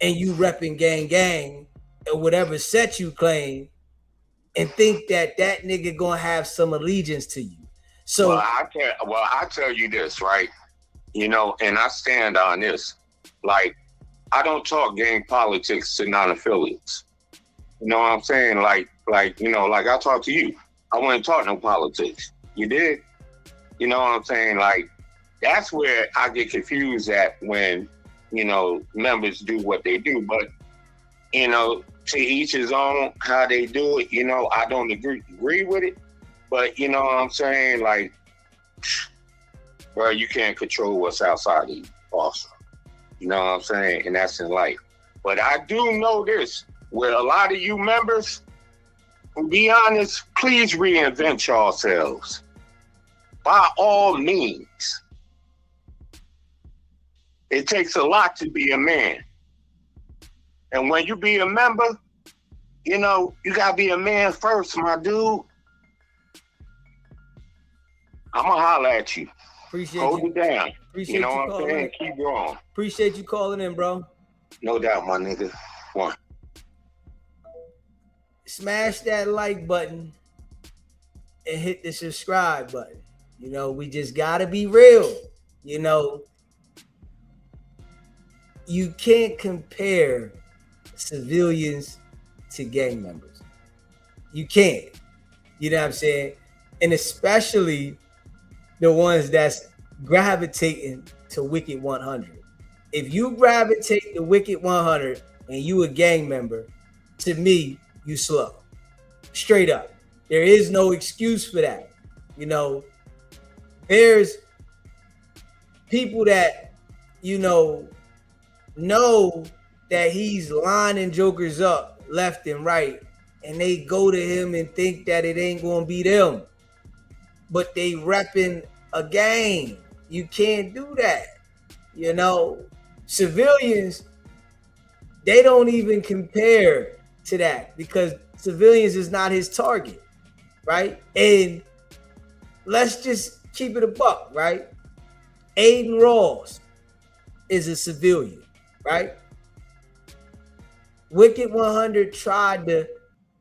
and you repping gang or whatever set you claim, and think that nigga gonna have some allegiance to you. So I tell you this, right? You know, and I stand on this. Like, I don't talk gang politics to non-affiliates. You know what I'm saying? Like, you know, like I talk to you. I wouldn't talk no politics. You did? You know what I'm saying? Like, that's where I get confused at when, you know, members do what they do. But, you know, to each his own, how they do it, you know, I don't agree with it. But, you know what I'm saying? Like, bro, you can't control what's outside of you also. You know what I'm saying? And that's in life. But I do know this, with a lot of you members, to be honest, please reinvent yourselves. By all means. It takes a lot to be a man. And when you be a member, you know, you gotta be a man first, my dude. I'ma holler at you. appreciate Hold you. it down. Appreciate You know you what I'm calling saying? in. Keep going. Appreciate you calling in, bro. No doubt, my nigga. One. Smash that like button and hit the subscribe button. You know, we just gotta be real. You know, you can't compare civilians to gang members. You can't. You know what I'm saying? And especially the ones that's gravitating to Wicked100. If you gravitate to Wicked100 and you a gang member, to me, you slow. Straight up. There is no excuse for that. You know, there's people that, you know that he's lining jokers up left and right, and they go to him and think that it ain't gonna be them, but they repping a gang. You can't do that. You know, civilians, they don't even compare to that because civilians is not his target, right? And let's just keep it a buck, right? Aiden Ross is a civilian, right? Wicked100 tried to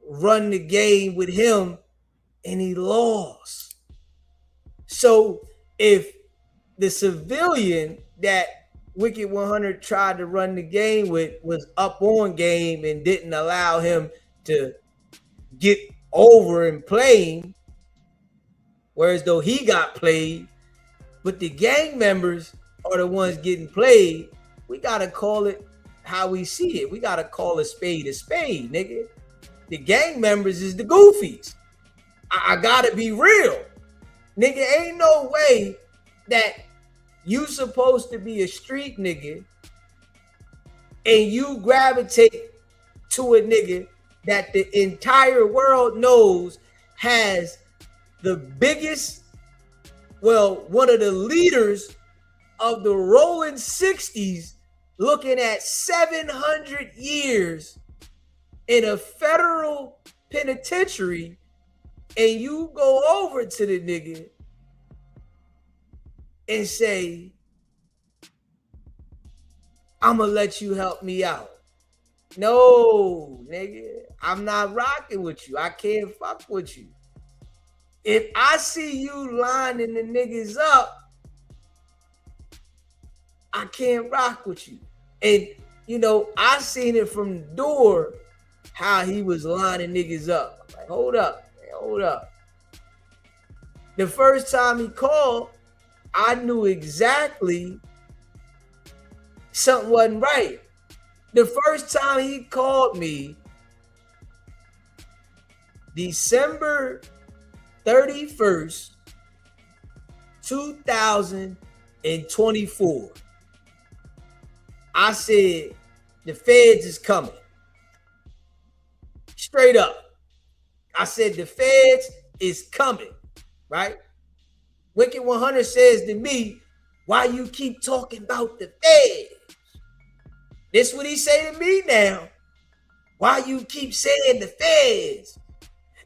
run the game with him and he lost. So if the civilian that Wicked100 tried to run the game with was up on game and didn't allow him to get over and playing, whereas though he got played, but the gang members are the ones getting played. We gotta call it how we see it. We gotta call a spade, nigga. The gang members is the goofies. I gotta be real. Nigga, ain't no way that you supposed to be a street nigga and you gravitate to a nigga that the entire world knows has the biggest, well, one of the leaders of the rolling 60s, looking at 700 years in a federal penitentiary, and you go over to the nigga and say, I'm gonna let you help me out. No, nigga, I'm not rocking with you. I can't fuck with you. If I see you lining the niggas up, I can't rock with you. And, you know, I seen it from the door how he was lining niggas up. I'm like, hold up, man, hold up. The first time he called, I knew exactly something wasn't right. The first time he called me, December 31st, 2024. I said, the feds is coming. Straight up. I said, the feds is coming, right? Wicked100 says to me, why you keep talking about the feds? This what he say to me now. Why you keep saying the feds?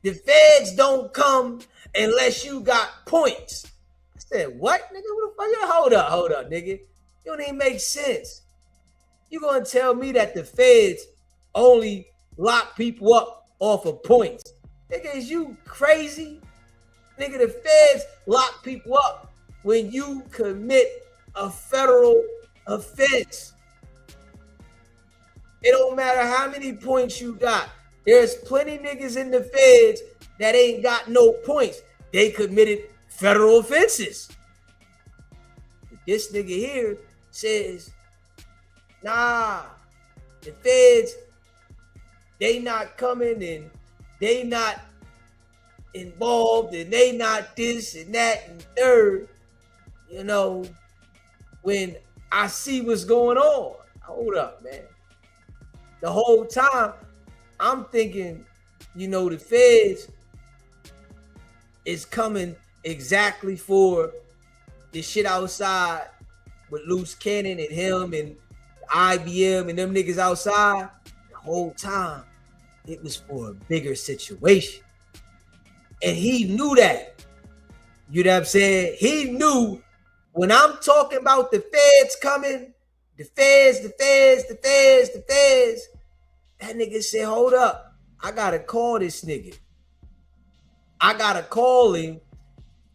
The feds don't come unless you got points. I said, what, nigga? What the fuck? Hold up, nigga. You don't even make sense. You gonna tell me that the feds only lock people up off of points? Nigga, is you crazy? Nigga, the feds lock people up when you commit a federal offense. It don't matter how many points you got. There's plenty niggas in the feds that ain't got no points. They committed federal offenses. But this nigga here says, nah, the feds, they not coming and they not involved and they not this and that and third. You know, when I see what's going on, hold up, man. The whole time I'm thinking, you know, the feds is coming exactly for the shit outside with Loose Cannon and him and IBM and them niggas outside. The whole time it was for a bigger situation. And he knew that. You know what I'm saying? He knew when I'm talking about the feds coming, the feds, that nigga said, hold up, I gotta call this nigga. I gotta call him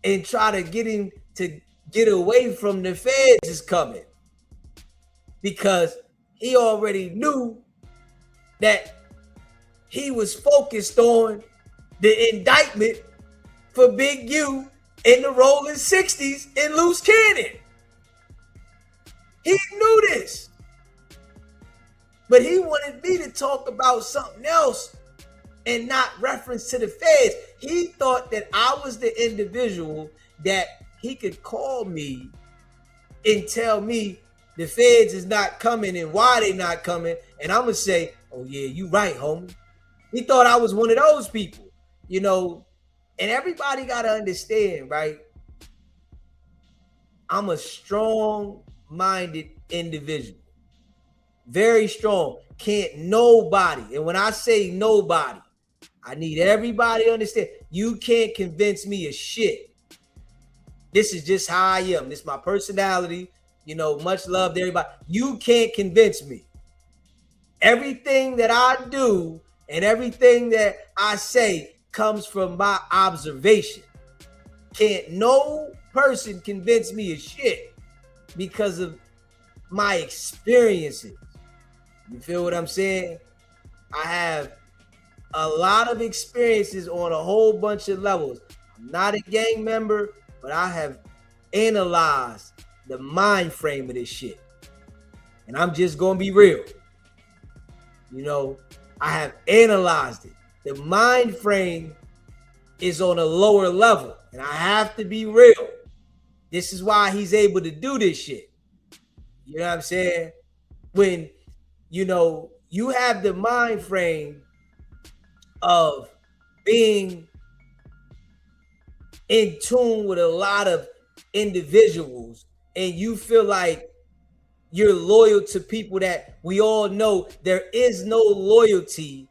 and try to get him to get away from the feds is coming. Because he already knew that he was focused on the indictment for Big U in the rolling 60s in Loose Cannon. He knew this. But he wanted me to talk about something else and not reference to the feds. He thought that I was the individual that he could call me and tell me the feds is not coming and why they not coming. And I'm going to say, oh yeah, you right, homie. He thought I was one of those people, you know, and everybody got to understand, right? I'm a strong-minded individual. Very strong. Can't nobody. And when I say nobody, I need everybody to understand. You can't convince me of shit. This is just how I am. This is my personality. You know, much love to everybody. You can't convince me. Everything that I do and everything that I say comes from my observation. Can't no person convince me of shit because of my experiences. You feel what I'm saying? I have a lot of experiences on a whole bunch of levels. I'm not a gang member, but I have analyzed the mind frame of this shit. And I'm just gonna be real. You know, I have analyzed it. The mind frame is on a lower level, and I have to be real. This is why he's able to do this shit. You know what I'm saying? When, you know, you have the mind frame of being in tune with a lot of individuals, and you feel like you're loyal to people that we all know there is no loyalty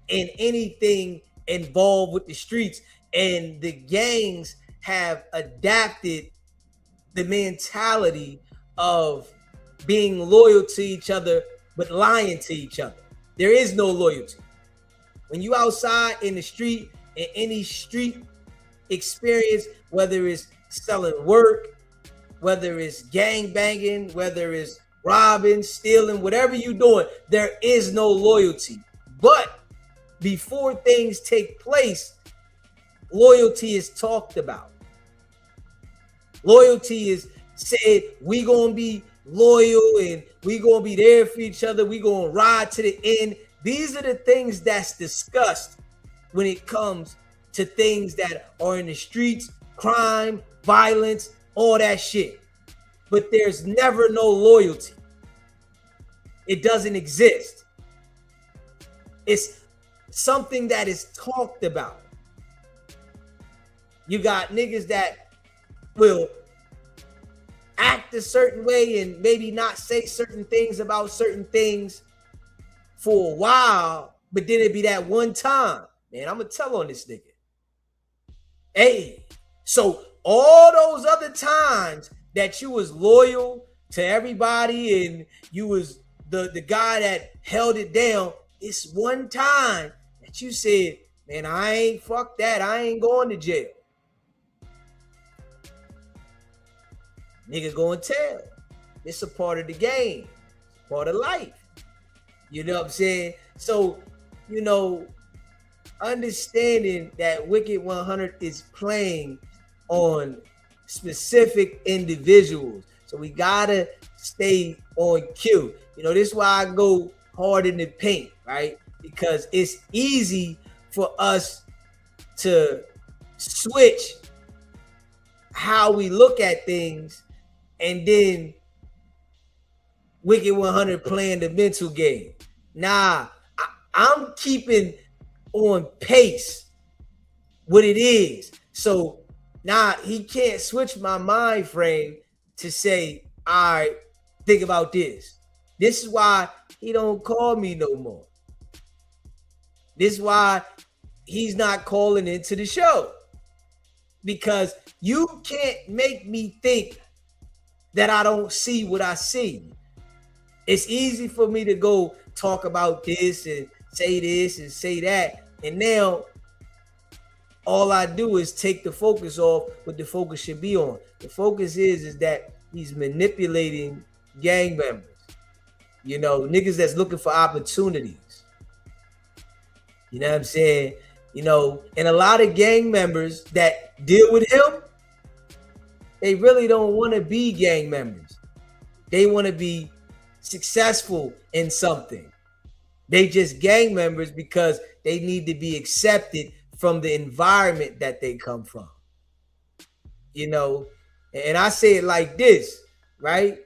in anything involved with the streets. And the gangs have adapted the mentality of being loyal to each other, but lying to each other. There is no loyalty. When you outside in the street, in any street experience, whether it's selling work, whether it's gang banging, whether it's robbing, stealing, whatever you're doing, there is no loyalty. But before things take place, loyalty is talked about. Loyalty is said, we gonna be loyal and we gonna be there for each other. We gonna ride to the end. These are the things that's discussed when it comes to things that are in the streets, crime, violence, all that shit. But there's never no loyalty. It doesn't exist. It's something that is talked about. You got niggas that will act a certain way and maybe not say certain things about certain things for a while, but then it be that one time, man, I'm gonna tell on this nigga. Hey, so all those other times that you was loyal to everybody and you was the guy that held it down, it's one time that you said, man, I ain't, fuck that, I ain't going to jail. Niggas gonna tell. It's a part of the game. It's a part of life. You know what I'm saying? So, you know, understanding that Wicked100 is playing on specific individuals. So we gotta stay on cue. You know, this is why I go hard in the paint, right? Because it's easy for us to switch how we look at things, and then Wicked100 playing the mental game. Nah, I'm keeping on pace what it is. So now he can't switch my mind frame to say, all right, think about this. This is why he don't call me no more. This is why he's not calling into the show. Because you can't make me think that I don't see what I see. It's easy for me to go talk about this and say that. And now all I do is take the focus off what the focus should be on. The focus is that he's manipulating gang members. You know, niggas that's looking for opportunities. You know what I'm saying? You know, and a lot of gang members that deal with him, they really don't want to be gang members. They want to be successful in something. They just gang members because they need to be accepted from the environment that they come from. You know, and I say it like this, right?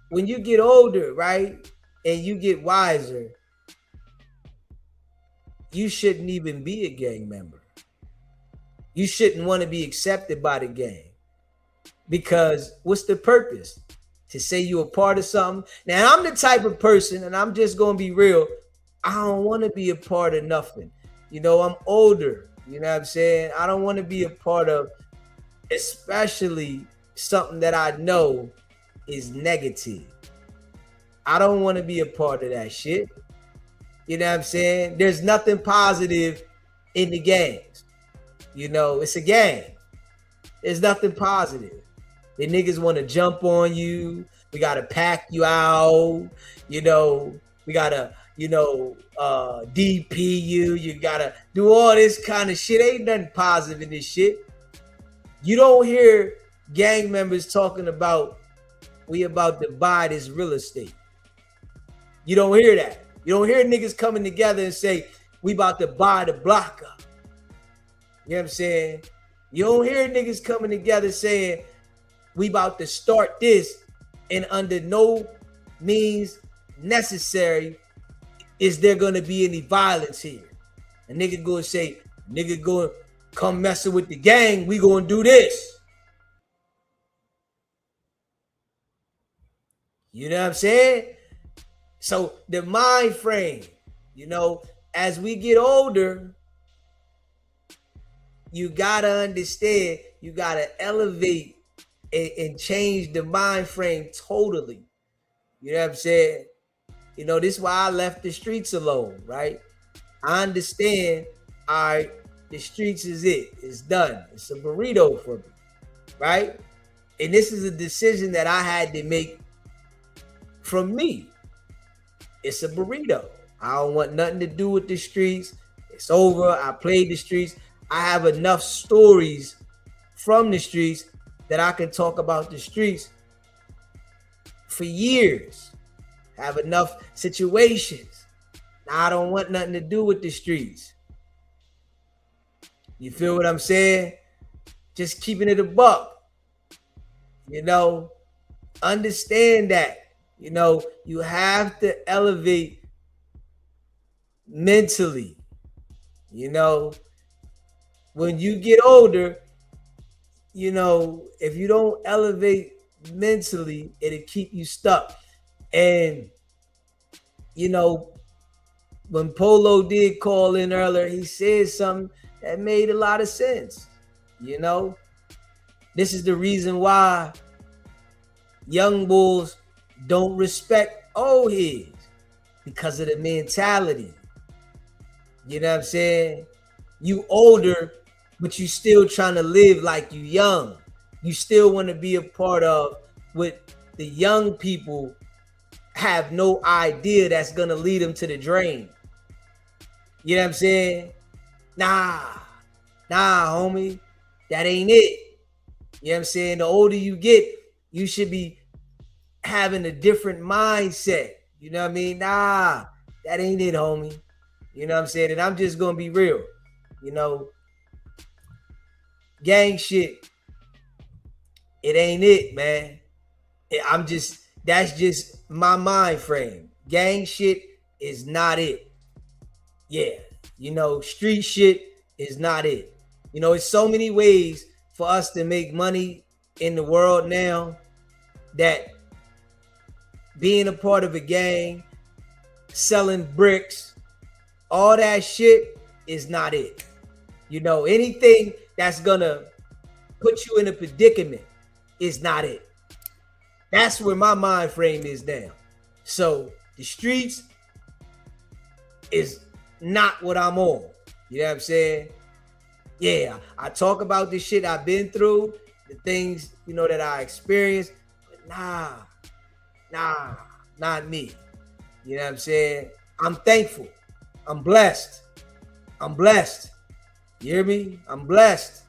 When you get older, right, and you get wiser, you shouldn't even be a gang member. You shouldn't want to be accepted by the gang. Because what's the purpose? To say you're a part of something? Now, I'm the type of person, and I'm just going to be real, I don't want to be a part of nothing. You know, I'm older. You know what I'm saying? I don't want to be a part of, especially something that I know is negative. I don't want to be a part of that shit. You know what I'm saying? There's nothing positive in the games. You know, it's a game. There's nothing positive. The niggas want to jump on you. We gotta pack you out. You know, we gotta, DP you. You gotta do all this kind of shit. Ain't nothing positive in this shit. You don't hear gang members talking about we about to buy this real estate. You don't hear that. You don't hear niggas coming together and say we about to buy the block up. You know what I'm saying? You don't hear niggas coming together saying we about to start this, and under no means necessary is there going to be any violence here. A nigga go and say, nigga go and come messing with the gang, we going to do this. You know what I'm saying? So the mind frame, as we get older, you got to understand, you got to elevate and change the mind frame totally. You know what I'm saying? This is why I left the streets alone, right? I understand, all right, the streets is it. It's done. It's a burrito for me, right? And this is a decision that I had to make from me. It's a burrito. I don't want nothing to do with the streets. It's over. I played the streets. I have enough stories from the streets that I can talk about the streets for years. I have enough situations. Now I don't want nothing to do with the streets. You feel what I'm saying? Just keeping it a buck. Understand that. You have to elevate mentally. When you get older, if you don't elevate mentally, it'll keep you stuck. And, when Polo did call in earlier, he said something that made a lot of sense. This is the reason why young bulls don't respect old heads, because of the mentality. You know what I'm saying? You older, but you still trying to live like you young. You still want to be a part of what the young people have no idea that's going to lead them to the drain. You know what I'm saying? Nah, homie. That ain't it. You know what I'm saying? The older you get, you should be having a different mindset. You know what I mean? Nah, that ain't it, homie. You know what I'm saying? And I'm just going to be real. Gang shit, it ain't it, man. That's just my mind frame. Gang shit is not it. Yeah, street shit is not it. It's so many ways for us to make money in the world now that being a part of a gang, selling bricks, all that shit is not it. Anything that's gonna put you in a predicament is not it. That's where my mind frame is now. So the streets is not what I'm on. You know what I'm saying? Yeah, I talk about the shit I've been through, the things, that I experienced, but not me. You know what I'm saying? I'm thankful. I'm blessed. You hear me? I'm blessed.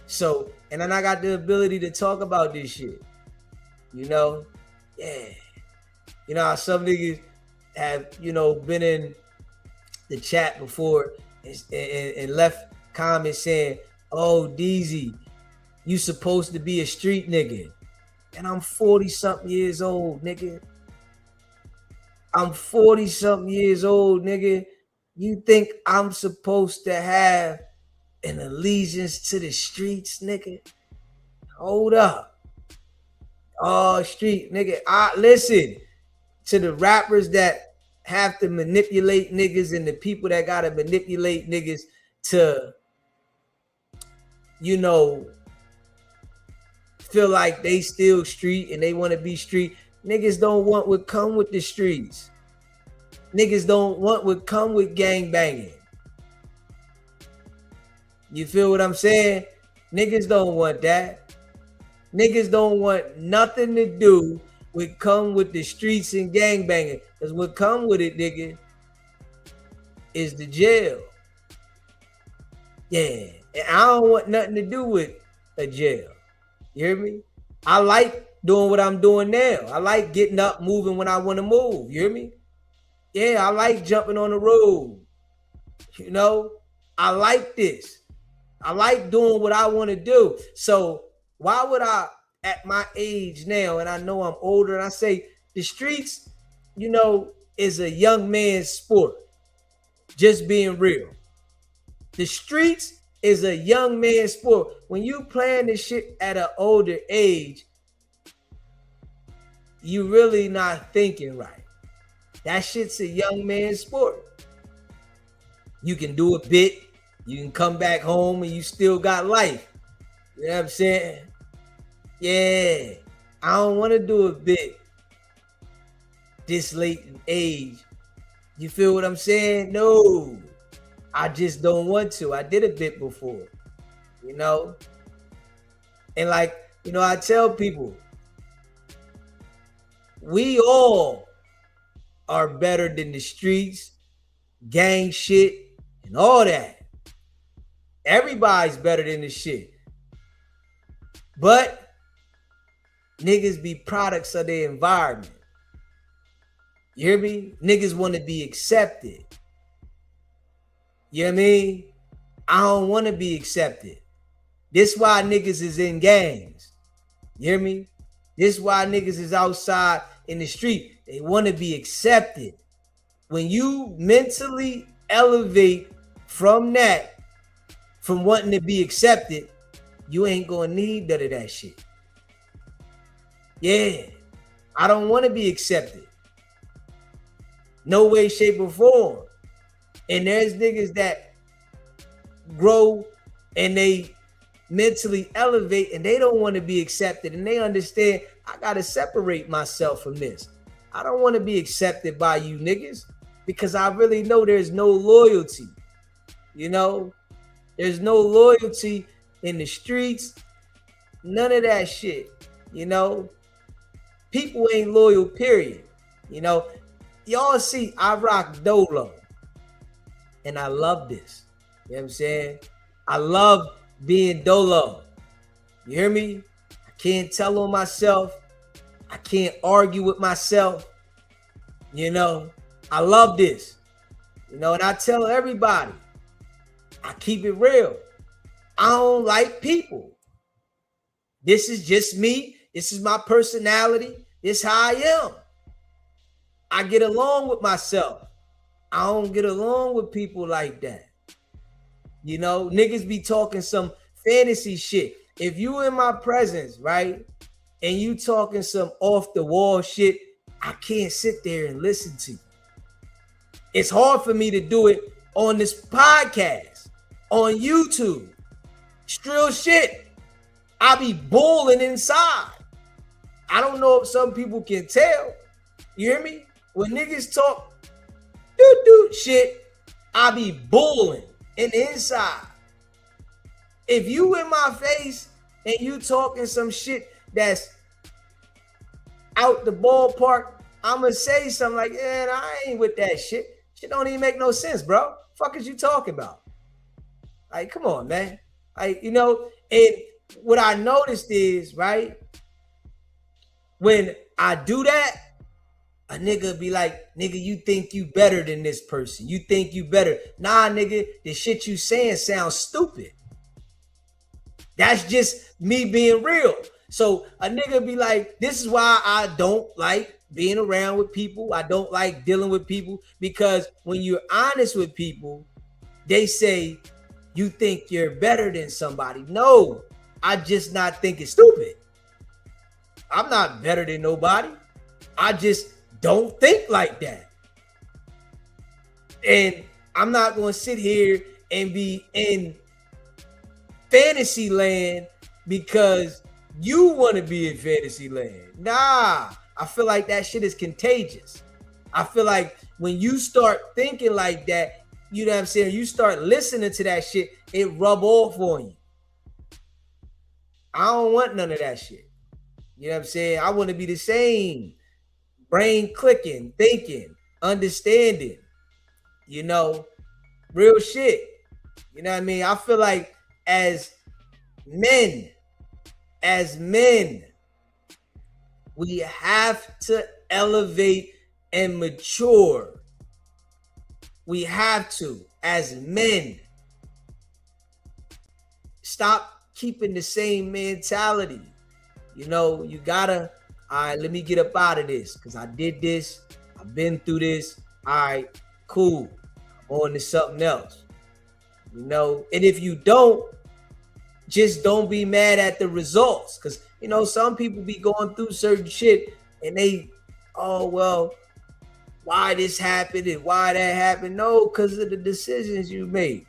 So, and then I got the ability to talk about this shit. Yeah. How some niggas have, been in the chat before and left comments saying, oh, DZ, you supposed to be a street nigga. And I'm 40-something years old, nigga. I'm 40-something years old, nigga. You think I'm supposed to have an allegiance to the streets, nigga? Hold up. Oh, street, nigga. I listen to the rappers that have to manipulate niggas and the people that gotta manipulate niggas to, feel like they still street and they want to be street. Niggas don't want what come with the streets. Niggas don't want what come with gang banging. You feel what I'm saying? Niggas don't want that. Niggas don't want nothing to do with come with the streets and gangbanging. Because what come with it, nigga, is the jail. Yeah. And I don't want nothing to do with a jail. You hear me? I like doing what I'm doing now. I like getting up, moving when I want to move. You hear me? Yeah, I like jumping on the road. You know, I like this. I like doing what I want to do. So why would I, at my age now, and I know I'm older, and I say the streets, you know, is a young man's sport. Just being real. The streets is a young man's sport. When you playing this shit at an older age, you really not thinking right. That shit's a young man's sport. You can do a bit. You can come back home and you still got life. You know what I'm saying? Yeah. I don't want to do a bit this late in age. You feel what I'm saying? No. I just don't want to. I did a bit before. You know? And like, you know, I tell people, we all are better than the streets, gang shit, and all that. Everybody's better than the shit. But niggas be products of their environment. You hear me? Niggas want to be accepted. You know what I mean? I don't want to be accepted. This why niggas is in gangs. You hear me? This why niggas is outside in the street. They want to be accepted. When you mentally elevate from that, from wanting to be accepted, you ain't gonna need none of that shit. Yeah, I don't want to be accepted. No way, shape, or form. And there's niggas that grow and they mentally elevate and they don't want to be accepted, and they understand I gotta separate myself from this. I don't want to be accepted by you niggas because I really know there's no loyalty. You know, there's no loyalty in the streets. None of that shit. You know, people ain't loyal, period. You know, y'all see I rock Dolo. And I love this. You know what I'm saying? I love being Dolo. You hear me? I can't tell on myself. I can't argue with myself. You know, I love this. You know, and I tell everybody, I keep it real. I don't like people. This is just me. This is my personality. This is how I am. I get along with myself. I don't get along with people like that. You know, niggas be talking some fantasy shit. If you in my presence, right, and you talking some off the wall shit, I can't sit there and listen to you. It's hard for me to do it on this podcast, on YouTube. Real shit. I be boiling inside. I don't know if some people can tell. You hear me? When niggas talk shit, I be boiling in the inside. If you in my face and you talking some shit that's out the ballpark, I'ma say something like, yeah, I ain't with that shit. Shit don't even make no sense, bro. Fuck is you talking about? Like, come on, man. Like, you know, and what I noticed is, right, when I do that, a nigga be like, nigga, you think you better than this person. You think you better. Nah, nigga, the shit you saying sounds stupid. That's just me being real. So a nigga be like, this is why I don't like being around with people. I don't like dealing with people, because when you're honest with people, they say you think you're better than somebody. No, I just not think it's stupid. I'm not better than nobody. I just don't think like that. And I'm not going to sit here and be in fantasy land because you want to be in fantasy land. Nah, I feel like that shit is contagious. I feel like when you start thinking like that, you know what I'm saying, you start listening to that shit, it rub off on you. I don't want none of that shit. You know what I'm saying? I want to be the same. Brain clicking, thinking, understanding, you know, real shit. You know what I mean? I feel like as men, we have to elevate and mature. We have to, as men. Stop keeping the same mentality. You know, you gotta, all right, let me get up out of this because I did this. I've been through this. All right, cool. I'm on to something else. You know, and if you don't, just don't be mad at the results. Because, you know, some people be going through certain shit and they, oh, well, why this happened and why that happened? No, because of the decisions you made.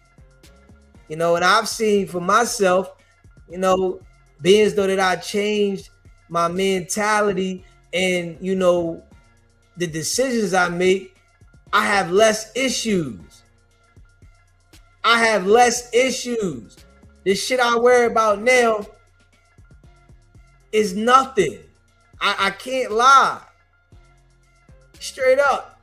You know, and I've seen for myself, you know, being as though that I changed my mentality and, you know, the decisions I make, I have less issues. The shit I worry about now is nothing. I can't lie. Straight up.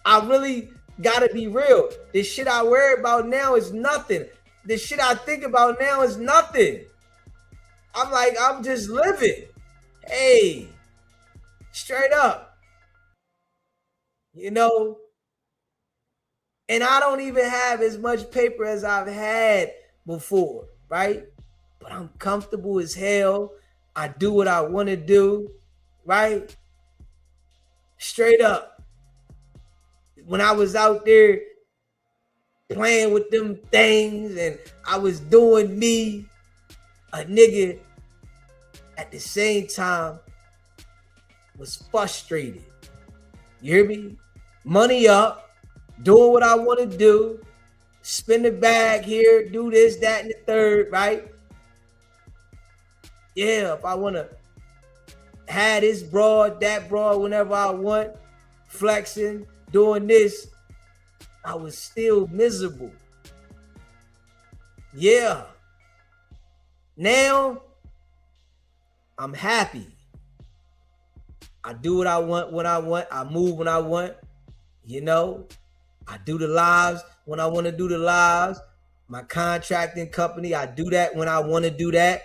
I really gotta be real. The shit I worry about now is nothing. The shit I think about now is nothing. I'm just living. Hey, straight up. You know, and I don't even have as much paper as I've had before, right? But I'm comfortable as hell. I do what I want to do, right? Straight up. When I was out there playing with them things and I was doing me, a nigga at the same time was frustrated. You hear me? Money up, doing what I want to do, spin the bag here, do this, that, and the third, right? Yeah, if I want to have this broad, that broad, whenever I want, flexing, doing this, I was still miserable. Yeah. Now, I'm happy. I do what I want when I want. I move when I want. You know, I do the lives when I want to do the lives. My contracting company, I do that when I want to do that.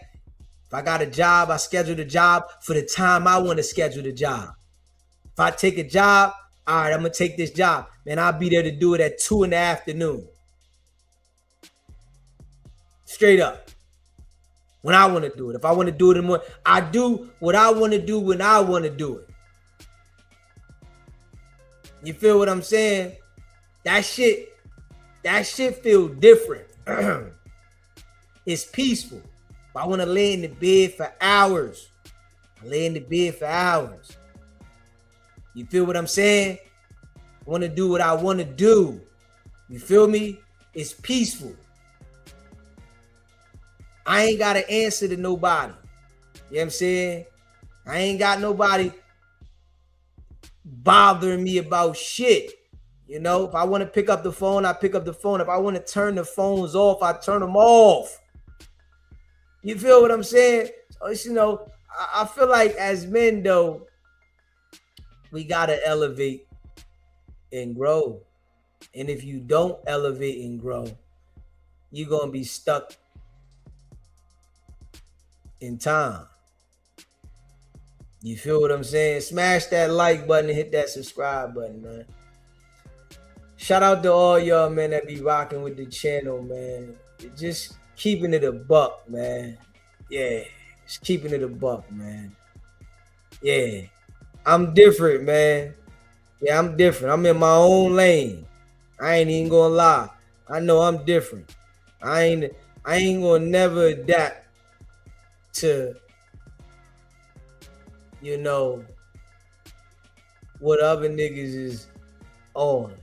If I got a job, I schedule the job for the time I want to schedule the job. If I take a job, all right, I'm going to take this job. Man, I'll be there to do it at 2 in the afternoon. Straight up. When I want to do it. If I want to do it in the morning, I do what I want to do when I want to do it. You feel what I'm saying? That shit feel different. It's peaceful. If I want to lay in the bed for hours, I lay in the bed for hours. You feel what I'm saying? I want to do what I want to do. You feel me? It's peaceful. I ain't got to answer to nobody. You know what I'm saying? I ain't got nobody bothering me about shit. You know, if I want to pick up the phone, I pick up the phone. If I want to turn the phones off, I turn them off. You feel what I'm saying? So it's, you know, I feel like as men, though, we got to elevate and grow. And if you don't elevate and grow, you're going to be stuck in time. You feel what I'm saying? Smash that like button and hit that subscribe button, man. Shout out to all y'all, man, that be rocking with the channel, man. Just keeping it a buck, man. Yeah, just keeping it a buck, man. Yeah, I'm different, man. Yeah, I'm different. I'm in my own lane. I ain't even gonna lie. I know I'm different. I ain't gonna never adapt to, you know, what other niggas is on.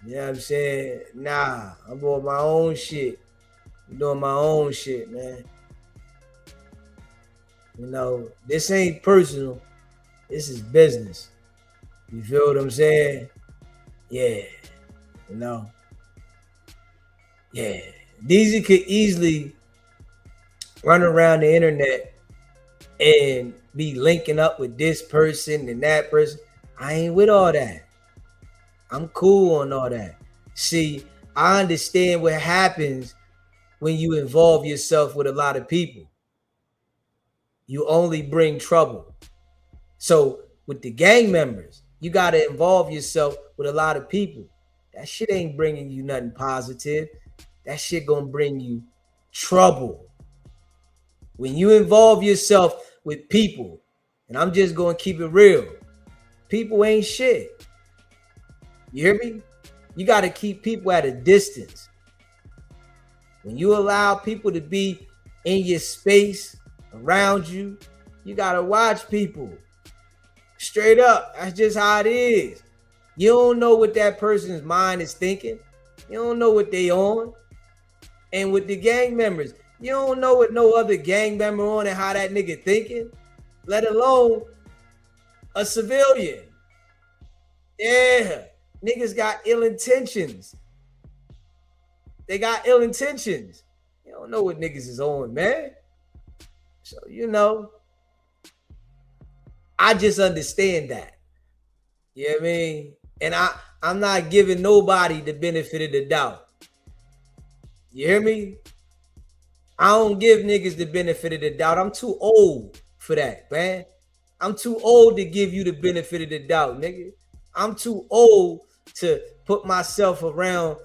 You know what I'm saying? Nah, I'm doing my own shit. I'm doing my own shit, man. You know, this ain't personal. This is business. You feel what I'm saying? Yeah. You know? Yeah. DZ could easily run around the internet and be linking up with this person and that person. I ain't with all that. I'm cool on all that. See, I understand what happens when you involve yourself with a lot of people. You only bring trouble. So with the gang members, you got to involve yourself with a lot of people. That shit ain't bringing you nothing positive. That shit gonna bring you trouble. When you involve yourself with people, and I'm just gonna keep it real, people ain't shit. You hear me? You got to keep people at a distance. When you allow people to be in your space around you, you got to watch people. Straight up, that's just how it is. You don't know what that person's mind is thinking. You don't know what they on. And with the gang members, you don't know what no other gang member on and how that nigga thinking, let alone a civilian. Yeah, niggas got ill intentions. They got ill intentions. You don't know what niggas is on, man. So, you know, I just understand that. You know what I mean? And I'm not giving nobody the benefit of the doubt. You hear me? I don't give niggas the benefit of the doubt. I'm too old for that, man. I'm too old to give you the benefit of the doubt, nigga. I'm too old to put myself around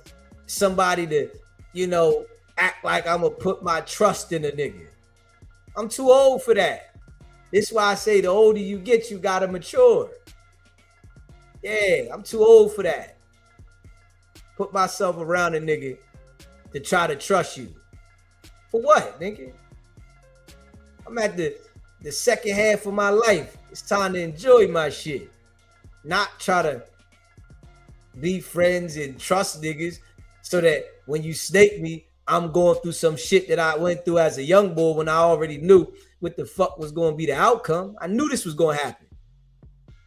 somebody to, you know, act like I'm gonna put my trust in a nigga. I'm too old for that. This is why I say the older you get, you gotta mature. Yeah, I'm too old for that. Put myself around a nigga to try to trust you. For what, nigga? I'm at the second half of my life. It's time to enjoy my shit. Not try to be friends and trust niggas so that when you snake me, I'm going through some shit that I went through as a young boy when I already knew what the fuck was going to be the outcome. I knew this was going to happen.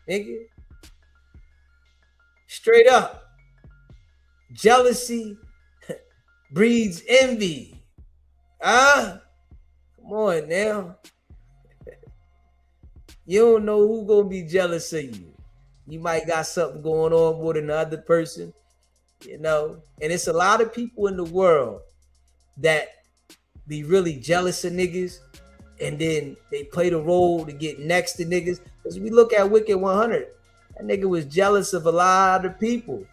Nigga. Straight up. Jealousy breeds envy. Come on now. You don't know who gonna be jealous of you. You might got something going on more than the other person, you know. And it's a lot of people in the world that be really jealous of niggas, and then they play the role to get next to niggas. Because we look at Wicked100, that nigga was jealous of a lot of people,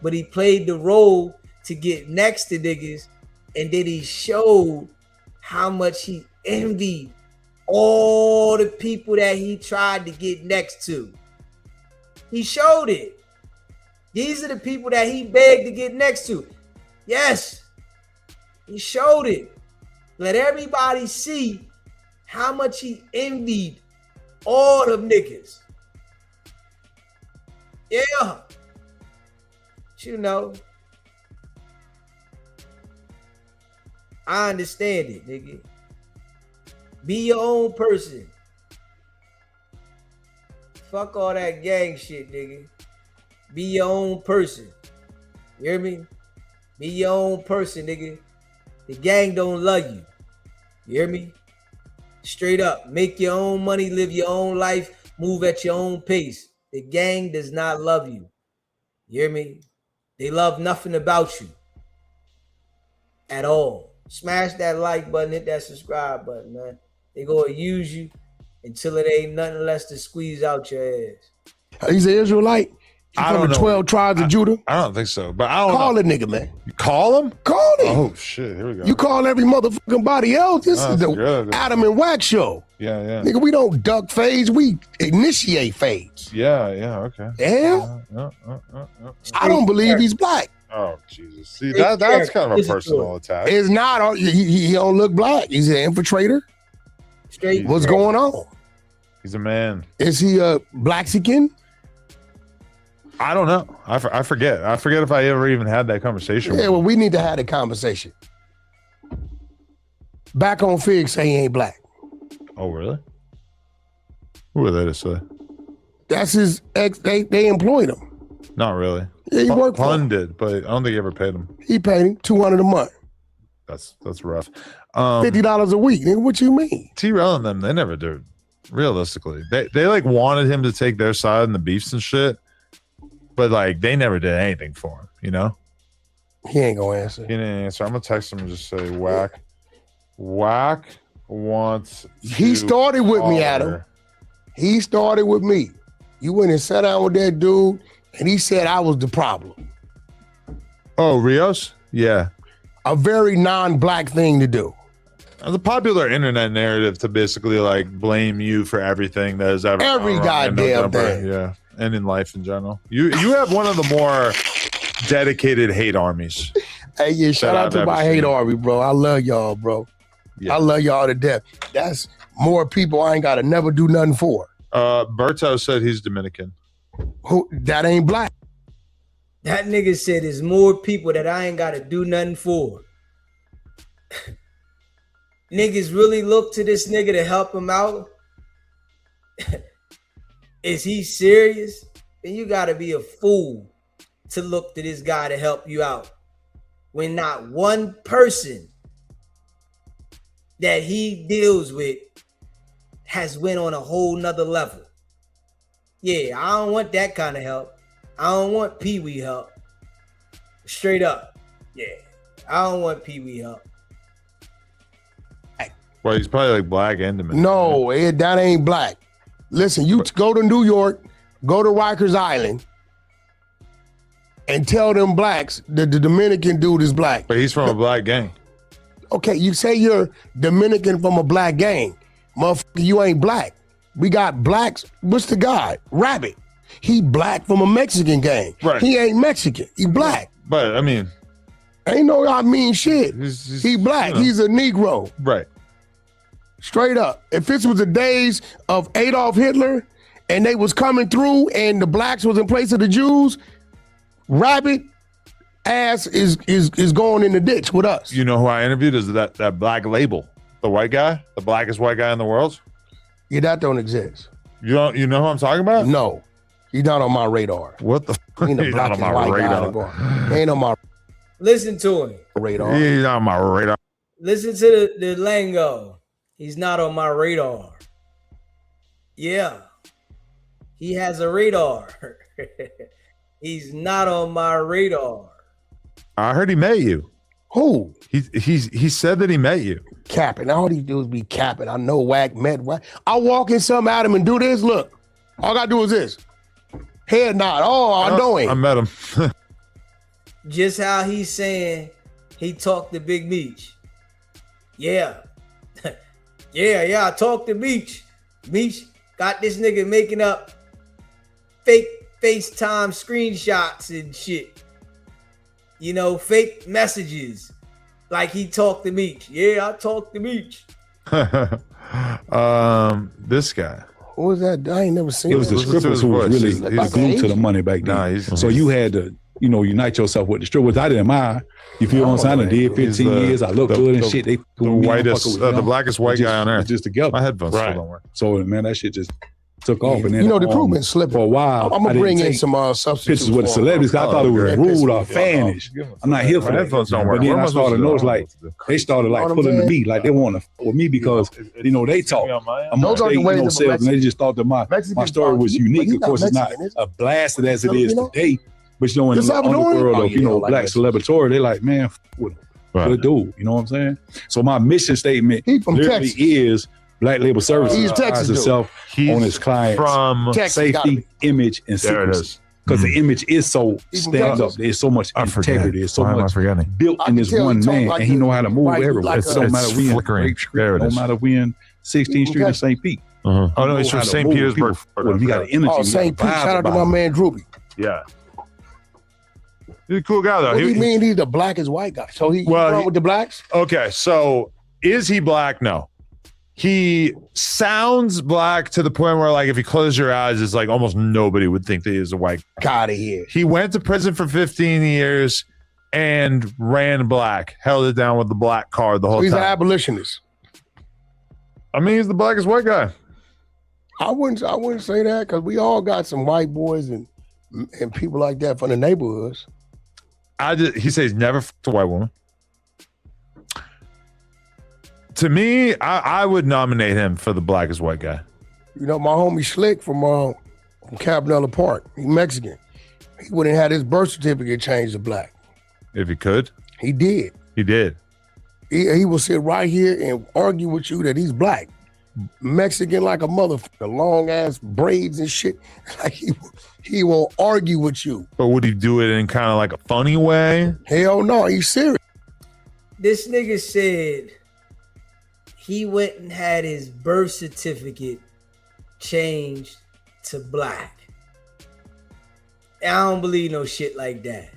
but he played the role to get next to niggas, and then he showed how much he envied all the people that he tried to get next to. He showed it. These are the people that he begged to get next to. Yes, he showed it. Let everybody see how much he envied all them niggas. Yeah. But you know, I understand it, nigga. Be your own person. Fuck all that gang shit, nigga. Be your own person. You hear me? Be your own person, nigga. The gang don't love you. You hear me? Straight up. Make your own money, live your own life, move at your own pace. The gang does not love you. You hear me? They love nothing about you at all. Smash that like button, hit that subscribe button, man. They gonna use you until it ain't nothing less to squeeze out your ass. He's an Israelite. He's from the 12 tribes of Judah. I don't think so, but I don't Call know. the nigga, man. You call him? Call him. Oh shit! Here we go. You call every motherfucking body else. This is the good. Adam and Wax show. Yeah. Nigga, we don't duck fades. We initiate fades. Yeah. Okay. Yeah. Yeah. I don't believe he's black. Oh Jesus! See, that's kind of a personal attack. It's not. He don't look black. He's an infiltrator. Straight. What's going on? He's a man. Is he a Blaxican? I don't know. I forget. I forget if I ever even had that conversation. Yeah, well, we need to have a conversation. Back on Fig say he ain't black. Oh, really? Who are they to say? That's his ex. They employed him. Not really. Yeah, he worked for Pun him. did, but I don't think he ever paid him. He paid him $200 a month. That's rough. $50 a week. Nigga, what you mean? T-Rail and them, they never do. Realistically, they like wanted him to take their side in the beefs and shit, but like they never did anything for him. You know, He ain't gonna answer. he didn't answer. I'm gonna text him and just say, "Whack wants." He to started with me, call Adam. her." He started with me. You went and sat down with that dude, and he said I was the problem. Oh, Rios? Yeah. A very non-black thing to do. The popular internet narrative to basically like blame you for everything that has ever Every gone wrong in goddamn November. thing. Yeah, and in life in general. You have one of the more dedicated hate armies. Hey, yeah, shout out I've to ever my hate seen. army, bro. I love y'all, bro. Yeah. I love y'all to death. That's more people I ain't got to never do nothing for. Berto said he's Dominican. Who? That ain't black. That nigga said there's more people that I ain't got to do nothing for. Niggas really look to this nigga to help him out. Is he serious? Then you got to be a fool to look to this guy to help you out. When not one person that he deals with has went on a whole nother level. Yeah, I don't want that kind of help. I don't want Pee-wee help. Straight up. Yeah, I don't want Pee-wee help. Well, he's probably like black and Dominican. No, that ain't black. Listen, you go to New York, go to Rikers Island, and tell them blacks that the Dominican dude is black. But he's from a black gang. Okay, you say you're Dominican from a black gang. Motherfucker, you ain't black. We got blacks. What's the guy? Rabbit. He black from a Mexican gang. Right. He ain't Mexican. He black. But I mean, Ain't no I mean shit. He's- He black. you know. He's a Negro. right. Straight up. If this was the days of Adolf Hitler and they was coming through and the blacks was in place of the Jews, Rabbit ass is going in the ditch with us. You know who I interviewed is that black label, the white guy, the blackest white guy in the world. Yeah, that don't exist. You know who I'm talking about? No. He's not on my radar. What the fuck? Ain't the He's not on blackest my white guy in the radar. world. Ain't on my Listen to him. radar. He's not on my radar. Listen to the lingo. He's not on my radar. Yeah. He has a radar. He's not on my radar. I heard he met you. Who? He said that he met you. Capping. All these dudes be capping. I know Wack met Wack. I walk in some Adam and do this. Look, all I gotta do is this. Head nod. Oh, I know I him. met him. Just how he's saying he talked to Big Meech. Yeah. yeah, I talked to Meech. Meech got this nigga making up fake FaceTime screenshots and shit. You know, fake messages. Like he talked to Meech. Yeah, I talked to Meech. This guy. Who was that? I ain't never seen It was the him. Listen to strippers his who was voice. really He's- glued to the money back then. Nah, he's- so you had to, unite yourself with the strippers. I didn't mind. You feel what I'm saying? I did 15 years. I looked good and shit. They the put me on, whitest, fuck with the them. blackest white Just- guy on earth. Just together. My headphones Right. still don't work. So man, that shit just took off. And then You know, the crew been slipping. for a while. I'm I gonna didn't bring in take some substitutes. pictures with the for him. celebrities. 'Cause I thought it was that rude pissed or me off. fannish. I'm not here for My that. headphones don't work. But then What am I I supposed started to to do? notice like they started like You know what pulling I'm to me saying? like they want to with me because they talk. I'm Those not are the fake, ways of a sales, and they just thought that my Mexican story was talk. unique. He's Of not course, it's not Mexican, is as blasted as it is Filipino? today. But in You're the Salvadorian? underworld Oh, of yeah, like black that. celebratory, they like, man, with a dude. You know what I'm saying? So my mission statement He from literally Texas. is Black Label Services He's Texas, prides dude. itself He's on its clients from Texas, gotta safety, be. image, and There it secrecy. is. Because the image is so He's from stand up. Texas. There's so much I forget. integrity. There's so Why am I much forgetting? built I in can this tell one he talk man, like and he a- know how to move like- everywhere. like It a- don't matter it's we in flickering. Grape Street, There it no is. matter we in 16th Street or Okay. St. Pete. Oh no, Know it's how from to St. move Petersburg. people. You got an energy. Oh, you St. got a Pete. vibe Shout out to about my it. man Droopy. Yeah. He's a cool guy though. What do you mean he's the blackest white guy? So he Well, run he- with the blacks? Okay, so is he black? No. He sounds black to the point where, like, if you close your eyes, it's like almost nobody would think that he is a white guy. Out of here. He went to prison for 15 years and ran black, held it down with the black card the whole He's an time. abolitionist. I mean, he's the blackest white guy. I wouldn't say that because we all got some white boys and people like that from the neighborhoods. He says he's never fucked a white woman. To me, I would nominate him for the blackest white guy. You know, my homie Slick from Cabanella Park, he Mexican. He wouldn't have had his birth certificate changed to black. If he could. He did. He did. He will sit right here and argue with you that he's black. Mexican like a motherfucker, long ass braids and shit. Like he will argue with you. But would he do it in kind of like a funny way? Hell no, he's serious. This nigga said he went and had his birth certificate changed to black. I don't believe no shit like that.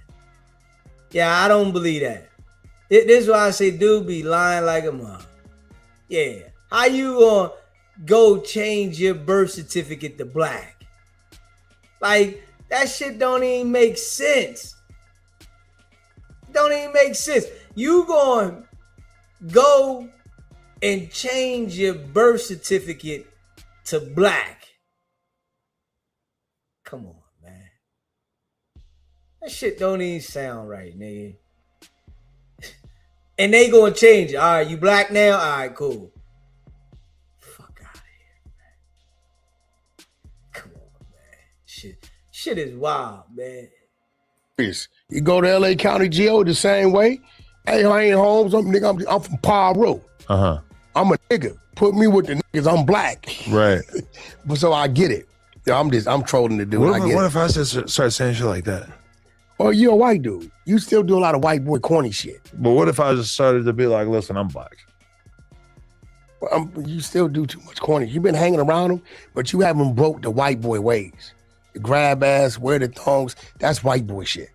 Yeah, I don't believe that. This is why I say dude be lying like a mom. Yeah. How you gonna go change your birth certificate to black? Like, that shit don't even make sense. Don't even make sense. You gonna go and change your birth certificate to black. Come on, man. That shit don't even sound right, nigga. And they gonna change it. All right, you black now? All right, cool. Fuck out of here, man. Come on, man. Shit is wild, man. You go to LA County Jail the same way. Hey, I ain't Holmes. I'm from Paru. Uh-huh. I'm a nigga. Put me with the niggas. I'm black. Right. But so I get it. Yeah, I'm trolling the dude. What if I just start saying shit like that? Oh, you're a white dude. You still do a lot of white boy corny shit. But what if I just started to be like, listen, I'm black? Well, you still do too much corny. You've been hanging around them, but you haven't broke the white boy ways. The grab ass, wear the thongs, that's white boy shit.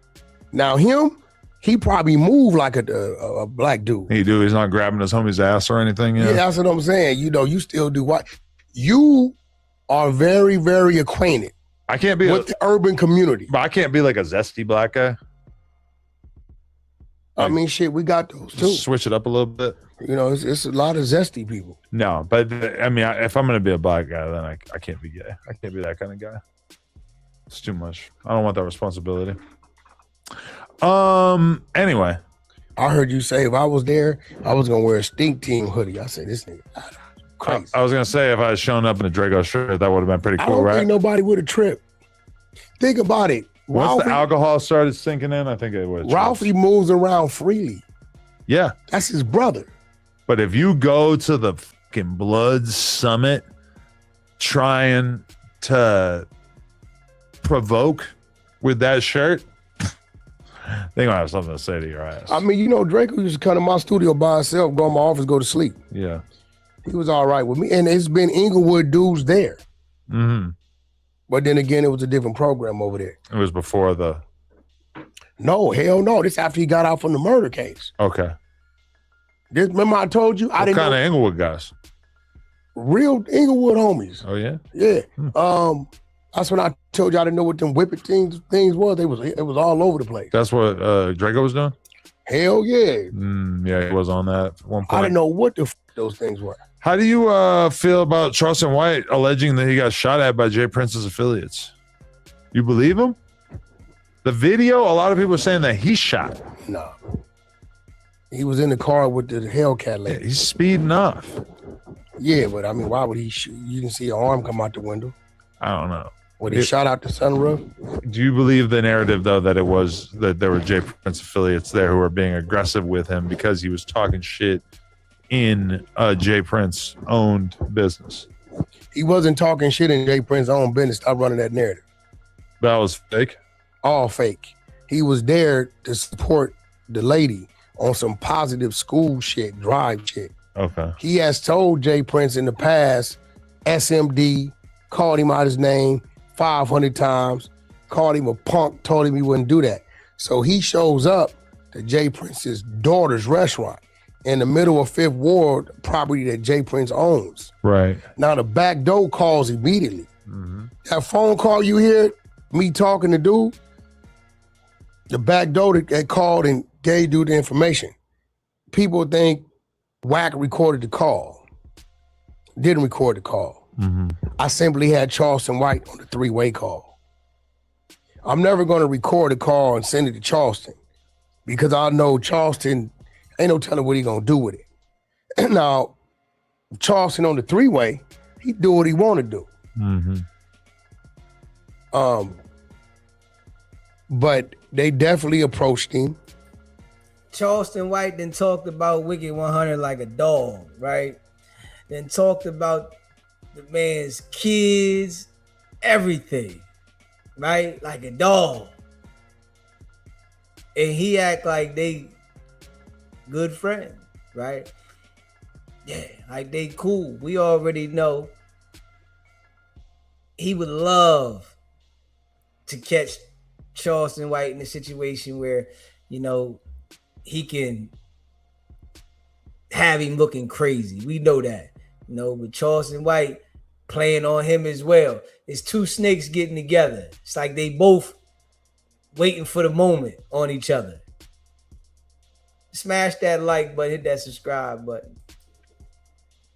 Now him, he probably moved like a black dude. He do. He's not grabbing his homie's ass or anything. Yeah, that's what I'm saying. You know, you still do white. You are very, very acquainted. I can't be with the urban community. But I can't be like a zesty black guy. I mean, shit, we got those too. Switch it up a little bit. You know, it's a lot of zesty people. No, but I mean, if I'm going to be a black guy, then I can't be gay. I can't be that kind of guy. It's too much. I don't want that responsibility. Anyway. I heard you say if I was there, I was going to wear a Stink Team hoodie. I said, this nigga crazy. I was going to say if I had shown up in a Drago shirt, that would have been pretty cool, I don't right? think nobody would have tripped. Think about it. Once the alcohol started sinking in, I think it would. Ralphie moves around freely. Yeah. That's his brother. But if you go to the fucking Blood Summit trying to provoke with that shirt, they gonna have something to say to your ass. I mean, you know, Draco used to come to my studio by himself, go in my office, go to sleep. Yeah. He was all right with me. And it's been Inglewood dudes there. Mm-hmm. But then again, it was a different program over there. It was before the... No, hell no. This after he got out from the murder case. Okay. This, remember I told you? What kind of Inglewood guys? Real Inglewood homies. Oh, yeah? Yeah. That's when I told you I didn't know what them whippet things was. It was all over the place. That's what Draco was doing? Hell yeah. Yeah, he was on that at one point. I didn't know what the those things were. How do you feel about Charleston White alleging that he got shot at by Jay Prince's affiliates? You believe him? The video, a lot of people are saying that he shot. No. He was in the car with the Hellcat lady. Yeah, he's speeding off. Yeah, but I mean, why would he shoot? You didn't see an arm come out the window. I don't know. When he shot out the sunroof? Do you believe the narrative, though, that it was that there were Jay Prince affiliates there who were being aggressive with him because he was talking shit in Jay Prince owned business? He wasn't talking shit in Jay Prince's own business. Stop running that narrative. That was fake? All fake. He was there to support the lady on some positive school shit, drive shit. Okay. He has told Jay Prince in the past, SMD, called him out his name 500 times, called him a punk, told him he wouldn't do that. So he shows up to Jay Prince's daughter's restaurant in the middle of Fifth Ward, property that Jay Prince owns. Right. Now the back door calls immediately. Mm-hmm. That phone call you hear, me talking to dude, the back door that called and gave dude the information. People think Wack recorded the call. Didn't record the call. Mm-hmm. I simply had Charleston White on the three-way call. I'm never going to record a call and send it to Charleston because I know Charleston ain't no telling what he going to do with it. Now, Charleston on the three-way, he do what he want to do. Mm-hmm. But they definitely approached him. Charleston White then talked about Wicked100 like a dog, right? Then talked about the man's kids, everything, right? Like a dog. And he act like they good friends, right? Yeah, like they cool. We already know he would love to catch Charleston White in a situation where, you know, he can have him looking crazy. We know that, you know, with Charleston White playing on him as well. It's two snakes getting together. It's like they both waiting for the moment on each other. Smash that like button, hit that subscribe button.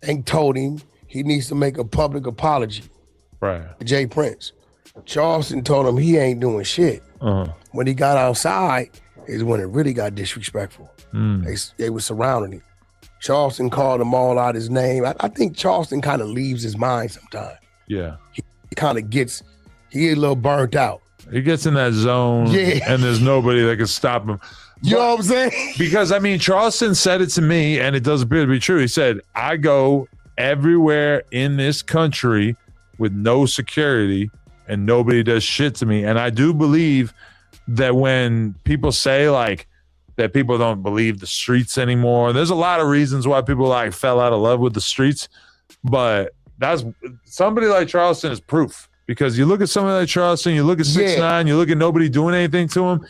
And told him he needs to make a public apology. Right. to Jay Prince. Charleston told him he ain't doing shit. When he got outside is when it really got disrespectful. They were surrounding him. Charleston called him all out his name. I think Charleston kind of leaves his mind sometimes. Yeah. He kind of gets, he a little burnt out. He gets in that zone, and there's nobody that can stop him. You know what I'm saying? Because, I mean, Charleston said it to me, and it does appear to be true. He said, I go everywhere in this country with no security, and nobody does shit to me. And I do believe that when people say, like, that people don't believe the streets anymore, there's a lot of reasons why people, like, fell out of love with the streets. But that's somebody like Charleston is proof. Because you look at somebody like Charleston, you look at 6ix9ine, you look at nobody doing anything to him,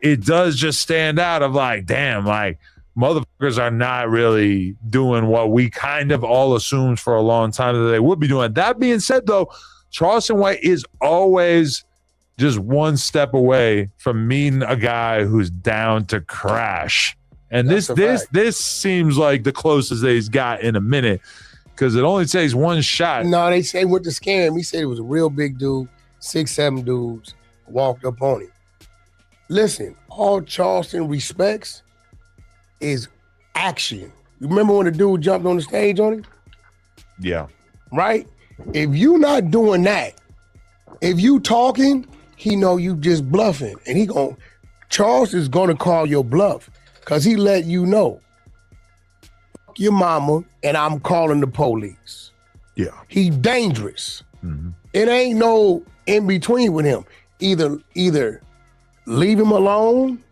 it does just stand out of like, damn, like motherfuckers are not really doing what we kind of all assumed for a long time that they would be doing. That being said, though, Charleston White is always just one step away from meeting a guy who's down to crash. And this seems like the closest that he's got in a minute. Because it only takes one shot. No, they say with the scam, he said it was a real big dude, 6'7" dudes walked up on him. Listen, all Charleston respects is action. You remember when the dude jumped on the stage on him? Yeah. Right? If you not doing that, if you talking, he know you just bluffing. And Charles is gonna call your bluff because he let you know. Your mama, and I'm calling the police. Yeah. He's dangerous. It ain't no in between with him. Either leave him alone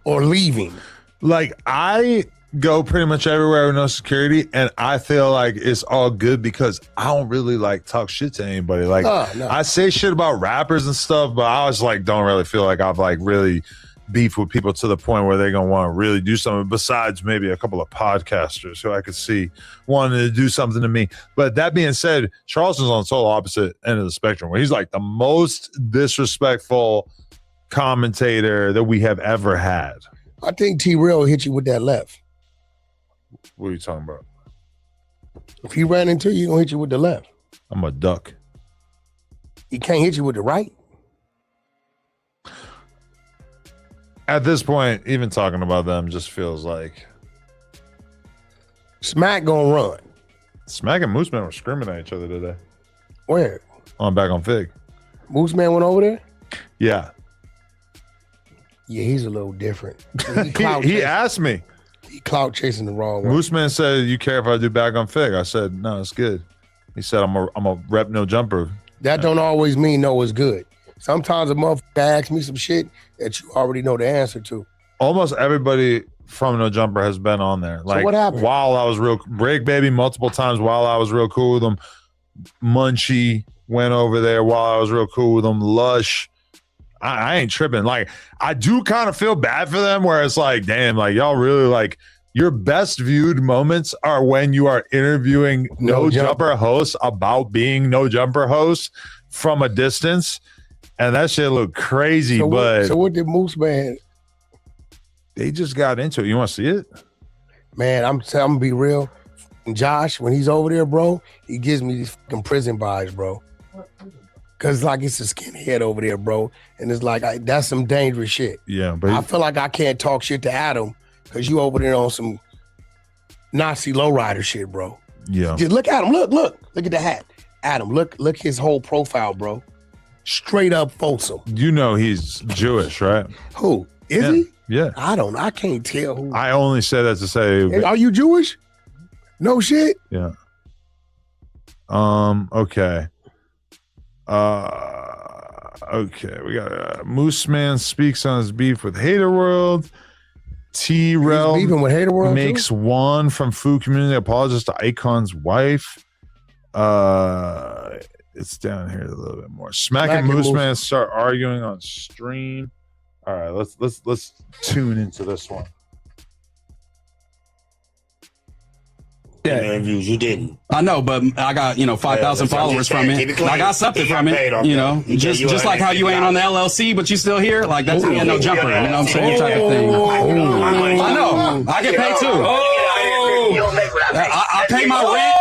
or leave him. Like, I go pretty much everywhere with no security, and I feel like it's all good because I don't really like talk shit to anybody. Like, no. I say shit about rappers and stuff, but I was like, don't really feel like I've like really beef with people to the point where they're gonna want to really do something besides maybe a couple of podcasters who I could see wanting to do something to me. But that being said, Charleston's on the total opposite end of the spectrum where he's like the most disrespectful commentator that we have ever had. I think T-Real will hit you with that left. What are you talking about? If he ran into you, he's gonna hit you with the left. I'm a duck. He can't hit you with the right. At this point, even talking about them just feels like Smack gonna run. Smack and Moose Man were screaming at each other today. Where? Back on Fig. Moose Man went over there? Yeah. Yeah, he's a little different. He asked me. He clout chasing the wrong way. Moose Man said, you care if I do back on Fig? I said, no, it's good. He said, I'm a rep no jumper. That don't always mean no is good. Sometimes a motherfucker asks me some shit that you already know the answer to. Almost everybody from No Jumper has been on there. Like, so what happened? While I was Break Baby multiple times while I was real cool with them. Munchie went over there while I was real cool with them. Lush. I ain't tripping. Like, I do kind of feel bad for them where it's like, damn, like y'all really like your best viewed moments are when you are interviewing No Jumper hosts about being No Jumper hosts from a distance. And that shit looked crazy, so but what did Moose Man? They just got into it. You want to see it? Man, I'm gonna be real. Josh, when he's over there, bro, he gives me these fucking prison vibes, bro. Cause like it's a skinhead over there, bro, and it's like that's some dangerous shit. Yeah, but I feel like I can't talk shit to Adam because you over there on some Nazi lowrider shit, bro. Yeah. Just look at him. Look at the hat. Adam, look his whole profile, bro. Straight up Folsom. You know he's Jewish, right? Who? Is he? Yeah. I can't tell who. I only say that to say. Are you Jewish? No shit. Yeah. Okay. Okay. We got Moose Man speaks on his beef with Hater World. T-Rel beefing with Hater World makes too? one from Food Community apologizes to Icon's wife. It's down here a little bit more. Smack and Moose Man start arguing on stream. All right, let's tune into this one. Yeah, views you didn't. I know, but I got 5,000 followers from it. I got something from it. Just like how you ain't on the LLC, but you still here. Like that's ain't no jumper. You know what I'm saying? Type of thing. I know. I get paid too. I pay my rent.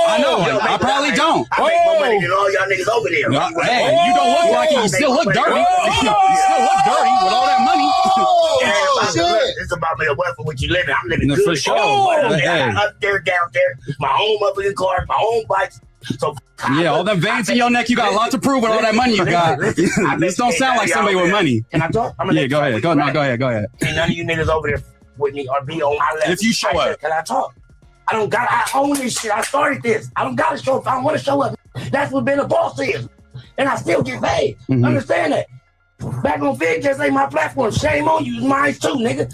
I know. I probably don't. I make more money than all y'all niggas over there. Hey, you don't look like it. You still look dirty. You still look dirty with all that money. It's about me. What for what you living? I'm living No, good. for sure. Up there, down there. My own motherfucking car, my own bikes. So yeah, all them veins in your neck, you got a lot to prove with all that money you got. This don't sound like somebody with money. Can I talk? Yeah, go ahead. Go ahead. Ain't none of you niggas over there with me or be on my left. If you show up. Can I talk? I own this shit. I started this. I don't gotta show up. I don't want to show up. That's what being a boss is. And I still get paid. Understand that? Back on Fig just ain't my platform. Shame on you. It's mine too, nigga.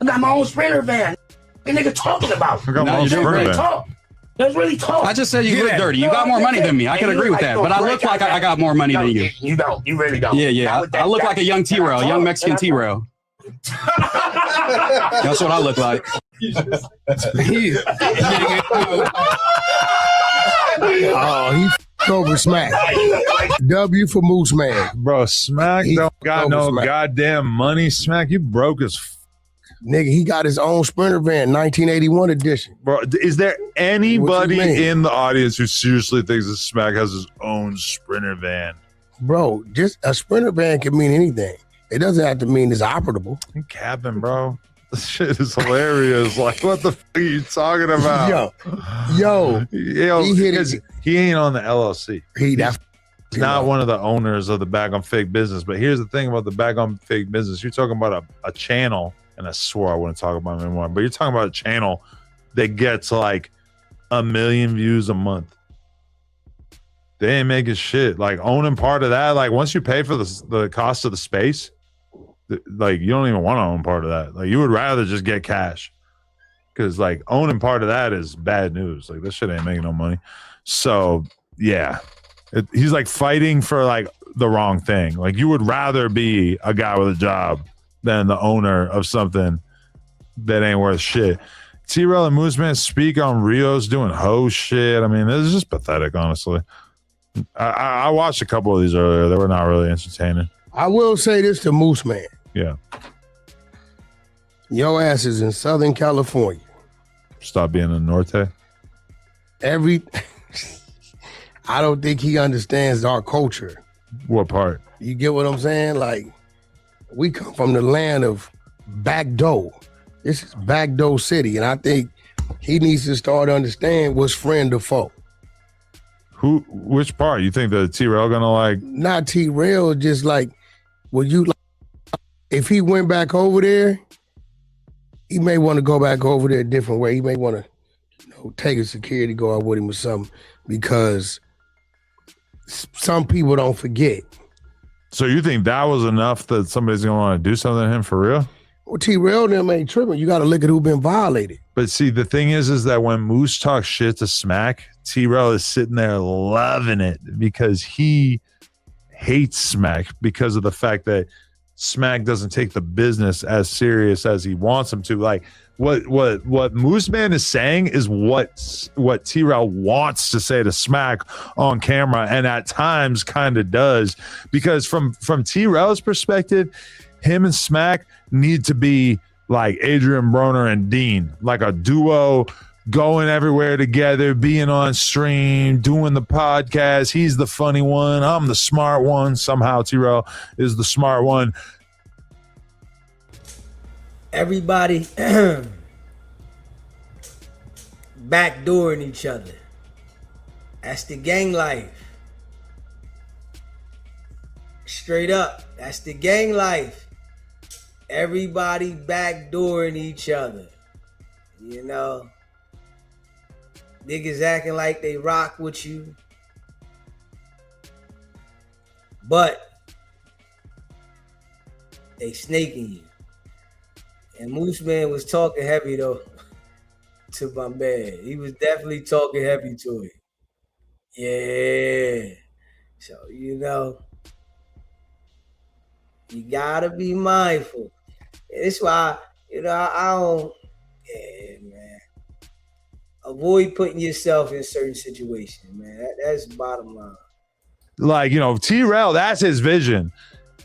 I got my own Sprinter van. What nigga talking about? I got my own Sprinter van. Talk. Let's really talk. I just said you look dirty. You got more money than me. I can agree with that. But I look like I got more money than you. You don't. You really don't. Yeah. I look like a young T-Rail, young Mexican T-Rail. That's what I look like. Oh, he over Smack. W for Moose Man. Bro, Smack don't got no goddamn money. Smack, you broke as nigga, he got his own Sprinter van, 1981 edition. Bro, is there anybody in the audience who seriously thinks that Smack has his own Sprinter van? Bro, just a Sprinter van can mean anything. It doesn't have to mean it's operable. You capping, bro. This shit is hilarious. Like, what the fuck are you talking about? Yo, he ain't on the LLC. He's not one of the owners of the Bag on Fig business. But here's the thing about the Bag on Fig business. You're talking about a channel, and I swore I wouldn't talk about it anymore, but you're talking about a channel that gets like 1 million views a month. They ain't making shit. Like, owning part of that, like, once you pay for the cost of the space, like, you don't even want to own part of that. Like, you would rather just get cash, because like owning part of that is bad news. Like, this shit ain't making no money. So yeah, he's like fighting for like the wrong thing. Like, you would rather be a guy with a job than the owner of something that ain't worth shit. T-Rel and Moose Man speak on Rio's doing hoe shit. I mean, this is just pathetic, honestly. I watched a couple of these earlier. They were not really entertaining. I will say this to Moose Man. Yeah. Your ass is in Southern California. Stop being a Norte. I don't think he understands our culture. What part? You get what I'm saying? Like, we come from the land of backdoor. This is backdoor city, and I think he needs to start to understand what's friend or foe. Which part? You think the T-Rel gonna like? Not T-Rel, just like, would you like, if he went back over there, he may want to go back over there a different way. He may want to, take a security guard with him or something, because some people don't forget. So you think that was enough that somebody's gonna want to do something to him for real? Well, T-Rel them ain't tripping. You got to look at who been violated. But see, the thing is that when Moose talks shit to Smack, T-Rel is sitting there loving it because he hates Smack because of the fact that Smack doesn't take the business as serious as he wants him to. Like, what Moose Man is saying is what T-Rel wants to say to Smack on camera, and at times kind of does, because from T-Rel's perspective, him and Smack need to be like Adrian Broner and Dean, like a duo, going everywhere together, being on stream, doing the podcast. He's the funny one. I'm the smart one. Somehow T-Rel is the smart one. Everybody, backdooring each other. That's the gang life. Straight up, that's the gang life. Everybody backdooring each other. You know, niggas acting like they rock with you, but they snaking you. And Moose Man was talking heavy though to my man. He was definitely talking heavy to it. Yeah. So, you know, you gotta be mindful. It's why, you know, I don't, yeah, man. Avoid putting yourself in certain situations, man. That's the bottom line. Like, you know, T-Rail, that's his vision.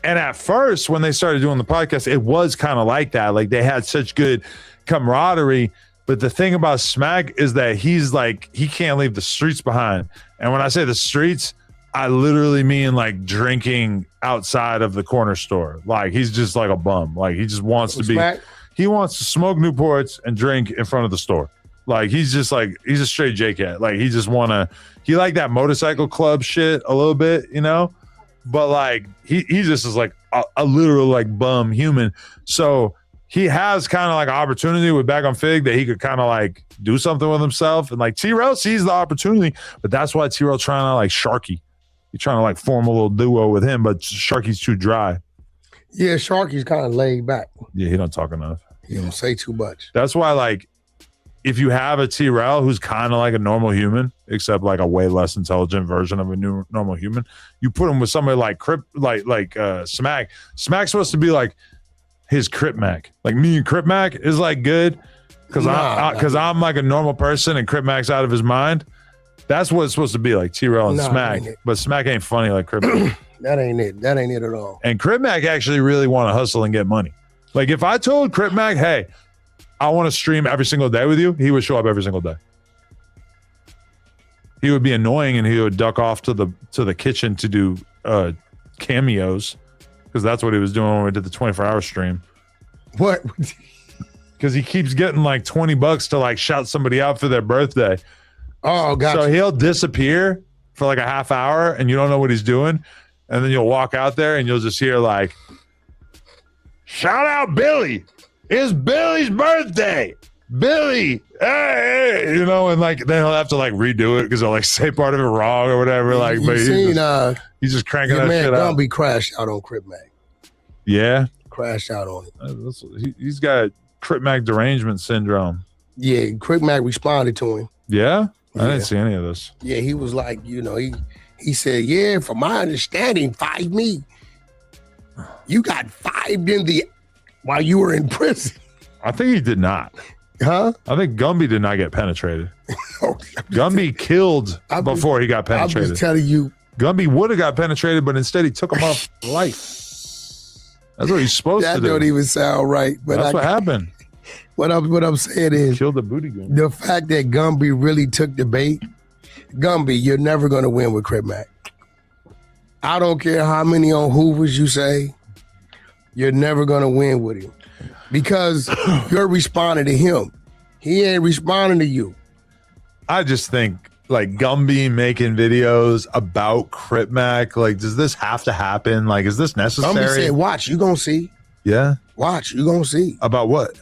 And at first, when they started doing the podcast, it was kind of like that. Like, they had such good camaraderie. But the thing about Smack is that he's like, he can't leave the streets behind. And when I say the streets, I literally mean like drinking outside of the corner store. Like, he's just like a bum. Like, he just wants to be, he wants to smoke Newports and drink in front of the store. Like, he's just like, he's a straight J-Cat. Like, he just want to, he like that motorcycle club shit a little bit, you know? But like, he just is like a literal like bum human. So he has kind of like an opportunity with Back on Fig that he could kind of like do something with himself. And like T-Rail sees the opportunity, but that's why T-Rail trying to like Sharky. He's trying to like form a little duo with him, but Sharky's too dry. Yeah, Sharky's kind of laid back. Yeah, he don't talk enough. He don't say too much. That's why, like, if you have a T-Rail who's kind of like a normal human, except like a way less intelligent version of a new normal human, you put him with somebody like Smack. Smack's supposed to be like his Crip Mac. Like, me and Crip Mac is like good because I'm like a normal person and Crip Mac's out of his mind. That's what it's supposed to be, like T-Rail and Smack. But Smack ain't funny like Crip Mac. That ain't it. That ain't it at all. And Crip Mac actually really want to hustle and get money. Like, if I told Crip Mac, hey, I want to stream every single day with you, he would show up every single day. He would be annoying and he would duck off to the kitchen to do cameos, because that's what he was doing when we did the 24-hour stream. What? Because he keeps getting like $20 to like shout somebody out for their birthday. Oh, gotcha. So he'll disappear for like a half hour and you don't know what he's doing. And then you'll walk out there and you'll just hear like, shout out Billy. It's Billy's birthday. Billy. Hey, you know, and like then he'll have to like redo it because he'll like say part of it wrong or whatever. Like, but he's just cranking that shit out. Gumby crashed out on Crip Mac. Yeah. Crashed out on it. He's got Crip Mac derangement syndrome. Yeah, Crip Mac responded to him. Yeah? I didn't see any of this. Yeah, he was like, you know, he said, yeah, from my understanding, 5 me. You got 5'd in the while you were in prison. I think he did not. Huh? I think Gumby did not get penetrated. Gumby killed before he got penetrated. I'm just telling you. Gumby would have got penetrated, but instead he took him off life. That's what he's supposed to do. That don't even sound right. But that's what happened. What I'm saying is, killed the booty goon. The fact that Gumby really took the bait, Gumby, you're never going to win with Crip Mac. I don't care how many on Hoovers you say, you're never going to win with him because you're responding to him. He ain't responding to you. I just think like Gumby making videos about Crip Mac, like, does this have to happen? Like, is this necessary? Gumby said, watch, you going to see. Yeah? Watch, you going to see. About what?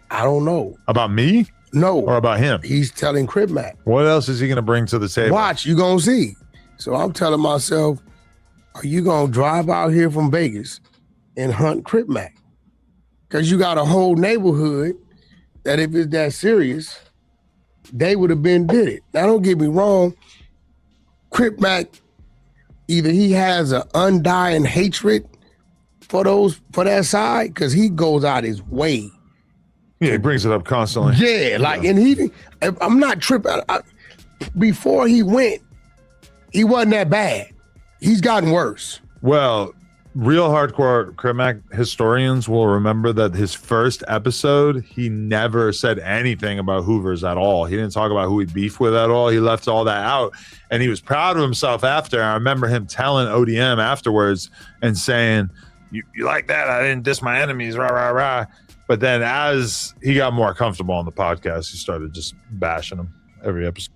I don't know. About me? No. Or about him? He's telling Crip Mac. What else is he going to bring to the table? Watch, you going to see. So I'm telling myself, are you going to drive out here from Vegas and hunt Crip Mac? Because you got a whole neighborhood that if it's that serious, they would have been did it. Now, don't get me wrong. Crip Mac, either he has an undying hatred for that side, because he goes out his way. Yeah, he brings it up constantly. Yeah, like, and I'm not tripping. Before he went, he wasn't that bad. He's gotten worse. Well, real hardcore Crip Mac historians will remember that his first episode, he never said anything about Hoovers at all. He didn't talk about who he beefed with at all. He left all that out, and he was proud of himself after. I remember him telling ODM afterwards and saying, you like that? I didn't diss my enemies, rah, rah, rah. But then as he got more comfortable on the podcast, he started just bashing him every episode.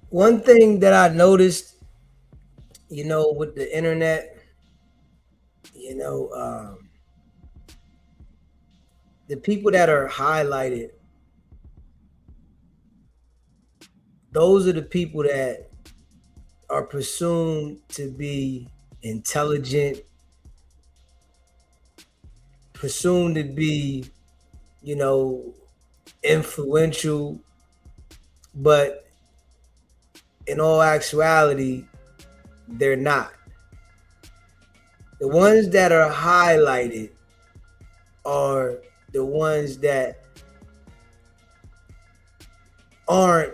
One thing that I noticed, with the internet, the people that are highlighted, those are the people that are presumed to be intelligent, presumed to be, influential, but in all actuality, they're not. The ones that are highlighted are the ones that aren't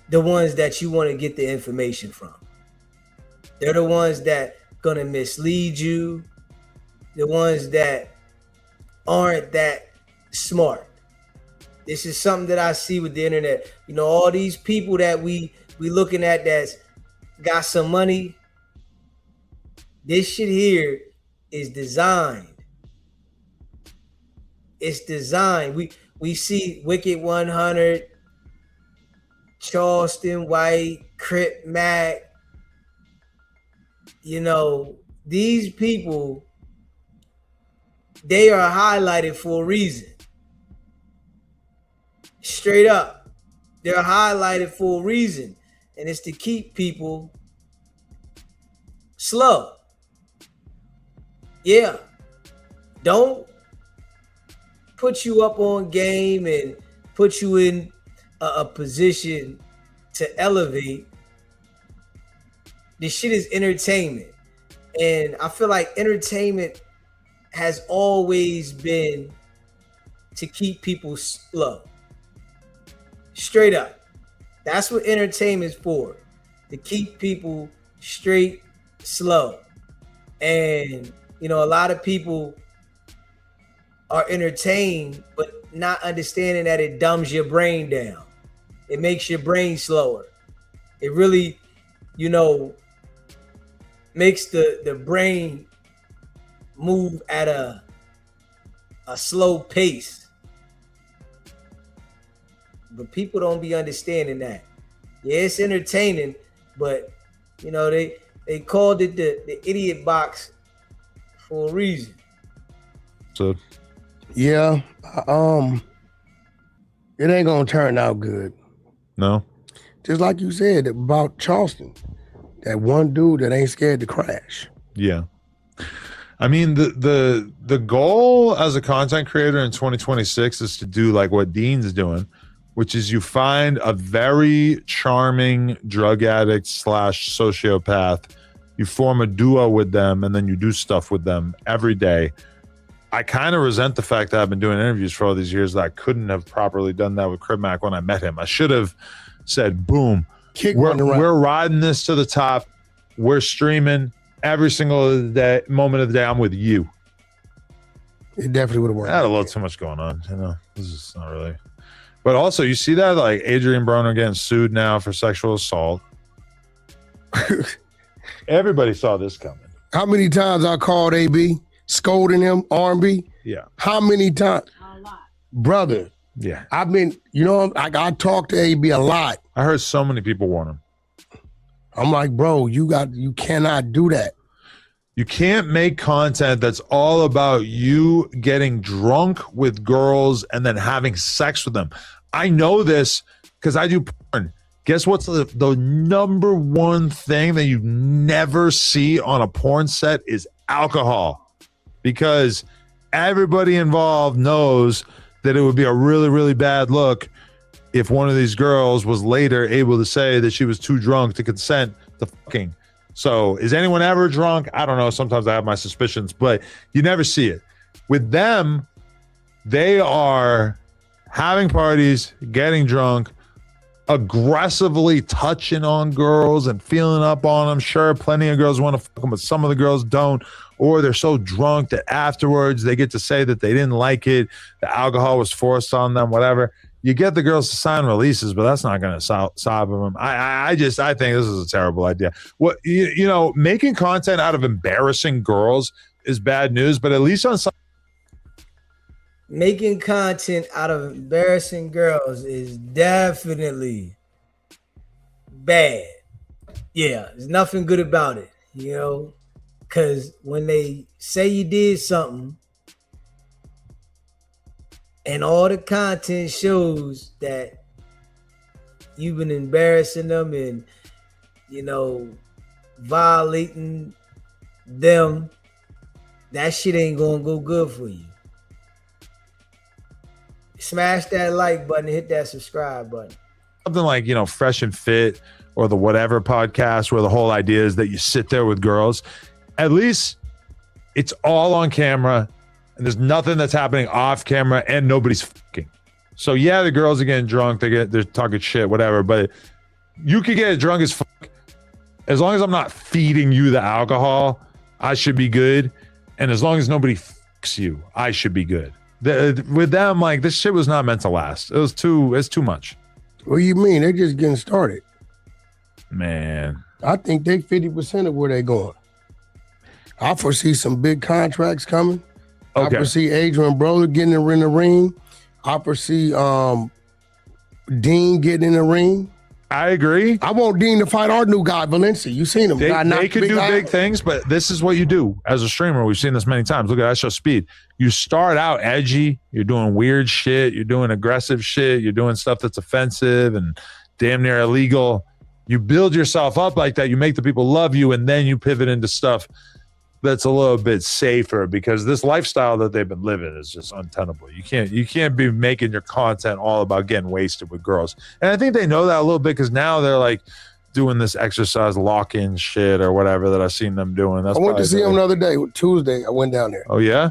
the ones that you want to get the information from. They're the ones that gonna mislead you, the ones that aren't that smart. This is something that I see with the internet. All these people that we looking at that's got some money, this shit here is designed. It's designed. We see Wicked100, Charleston White, Crip Mac. These people, they are highlighted for a reason. Straight up. They're highlighted for a reason. And it's to keep people slow. Yeah. Don't put you up on game and put you in a position to elevate. This shit is entertainment. And I feel like entertainment has always been to keep people slow. Straight up. That's what entertainment is for. To keep people straight, slow. And, a lot of people are entertained, but not understanding that it dumbs your brain down. It makes your brain slower. It really, makes the brain move at a slow pace. But people don't be understanding that. Yeah, it's entertaining, but they called it the idiot box for a reason. So yeah, it ain't gonna turn out good. No. Just like you said about Charleston, that one dude that ain't scared to crash. Yeah. I mean, the goal as a content creator in 2026 is to do like what Dean's doing, which is you find a very charming drug addict / sociopath, you form a duo with them, and then you do stuff with them every day. I kind of resent the fact that I've been doing interviews for all these years that I couldn't have properly done that with Crip Mac when I met him. I should have said, boom, we're riding this to the top. We're streaming every single day, moment of the day. I'm with you. It definitely would have worked. I had a little too much going on. This is not really. But also, you see that like Adrian Broner getting sued now for sexual assault. Everybody saw this coming. How many times I called AB, scolding him, R&B? Yeah. How many times? A lot. Brother. Yeah. I've been, I talked to AB a lot. I heard so many people warn him. I'm like, bro, you cannot do that. You can't make content that's all about you getting drunk with girls and then having sex with them. I know this because I do porn. Guess what's the number one thing that you never see on a porn set is alcohol. Because everybody involved knows that it would be a really, really bad look if one of these girls was later able to say that she was too drunk to consent to fucking. So is anyone ever drunk? I don't know. Sometimes I have my suspicions, but you never see it. With them, they are having parties, getting drunk, aggressively touching on girls and feeling up on them. Sure, plenty of girls want to fuck them, but some of the girls don't. Or they're so drunk that afterwards they get to say that they didn't like it, the alcohol was forced on them, whatever. You get the girls to sign releases, but that's not going to solve them. I think this is a terrible idea. What making content out of embarrassing girls is bad news, but at least on some making content out of embarrassing girls is definitely bad. Yeah, there's nothing good about it, you know, because when they say you did something and all the content shows that you've been embarrassing them and, you know, violating them, that shit ain't gonna go good for you. Smash that like button, hit that subscribe button. Something like, you know, Fresh and Fit or the Whatever podcast, where the whole idea is that you sit there with girls. At least it's all on camera and there's nothing that's happening off camera and nobody's fucking. So yeah, the girls are getting drunk, they're talking shit, whatever, but you could get drunk as fuck. As long as I'm not feeding you the alcohol, I should be good. And as long as nobody fucks you, I should be good. With them, like, this shit was not meant to last. It's too much. What do you mean? They're just getting started. Man. I think they 50% of where they're going. I foresee some big contracts coming. Okay. I foresee Adrian Broner getting in the ring. I foresee Dean getting in the ring. I agree. I want Dean to fight our new guy, Valencia. You seen him. They could do big things, but this is what you do as a streamer. We've seen this many times. Look at that show Speed. You start out edgy. You're doing weird shit. You're doing aggressive shit. You're doing stuff that's offensive and damn near illegal. You build yourself up like that. You make the people love you, and then you pivot into stuff that's a little bit safer, because this lifestyle that they've been living is just untenable. You can't be making your content all about getting wasted with girls. And I think they know that a little bit, because now they're like doing this exercise lock-in shit or whatever that I've seen them doing. I went to see him the other day, Tuesday. I went down there. Oh yeah?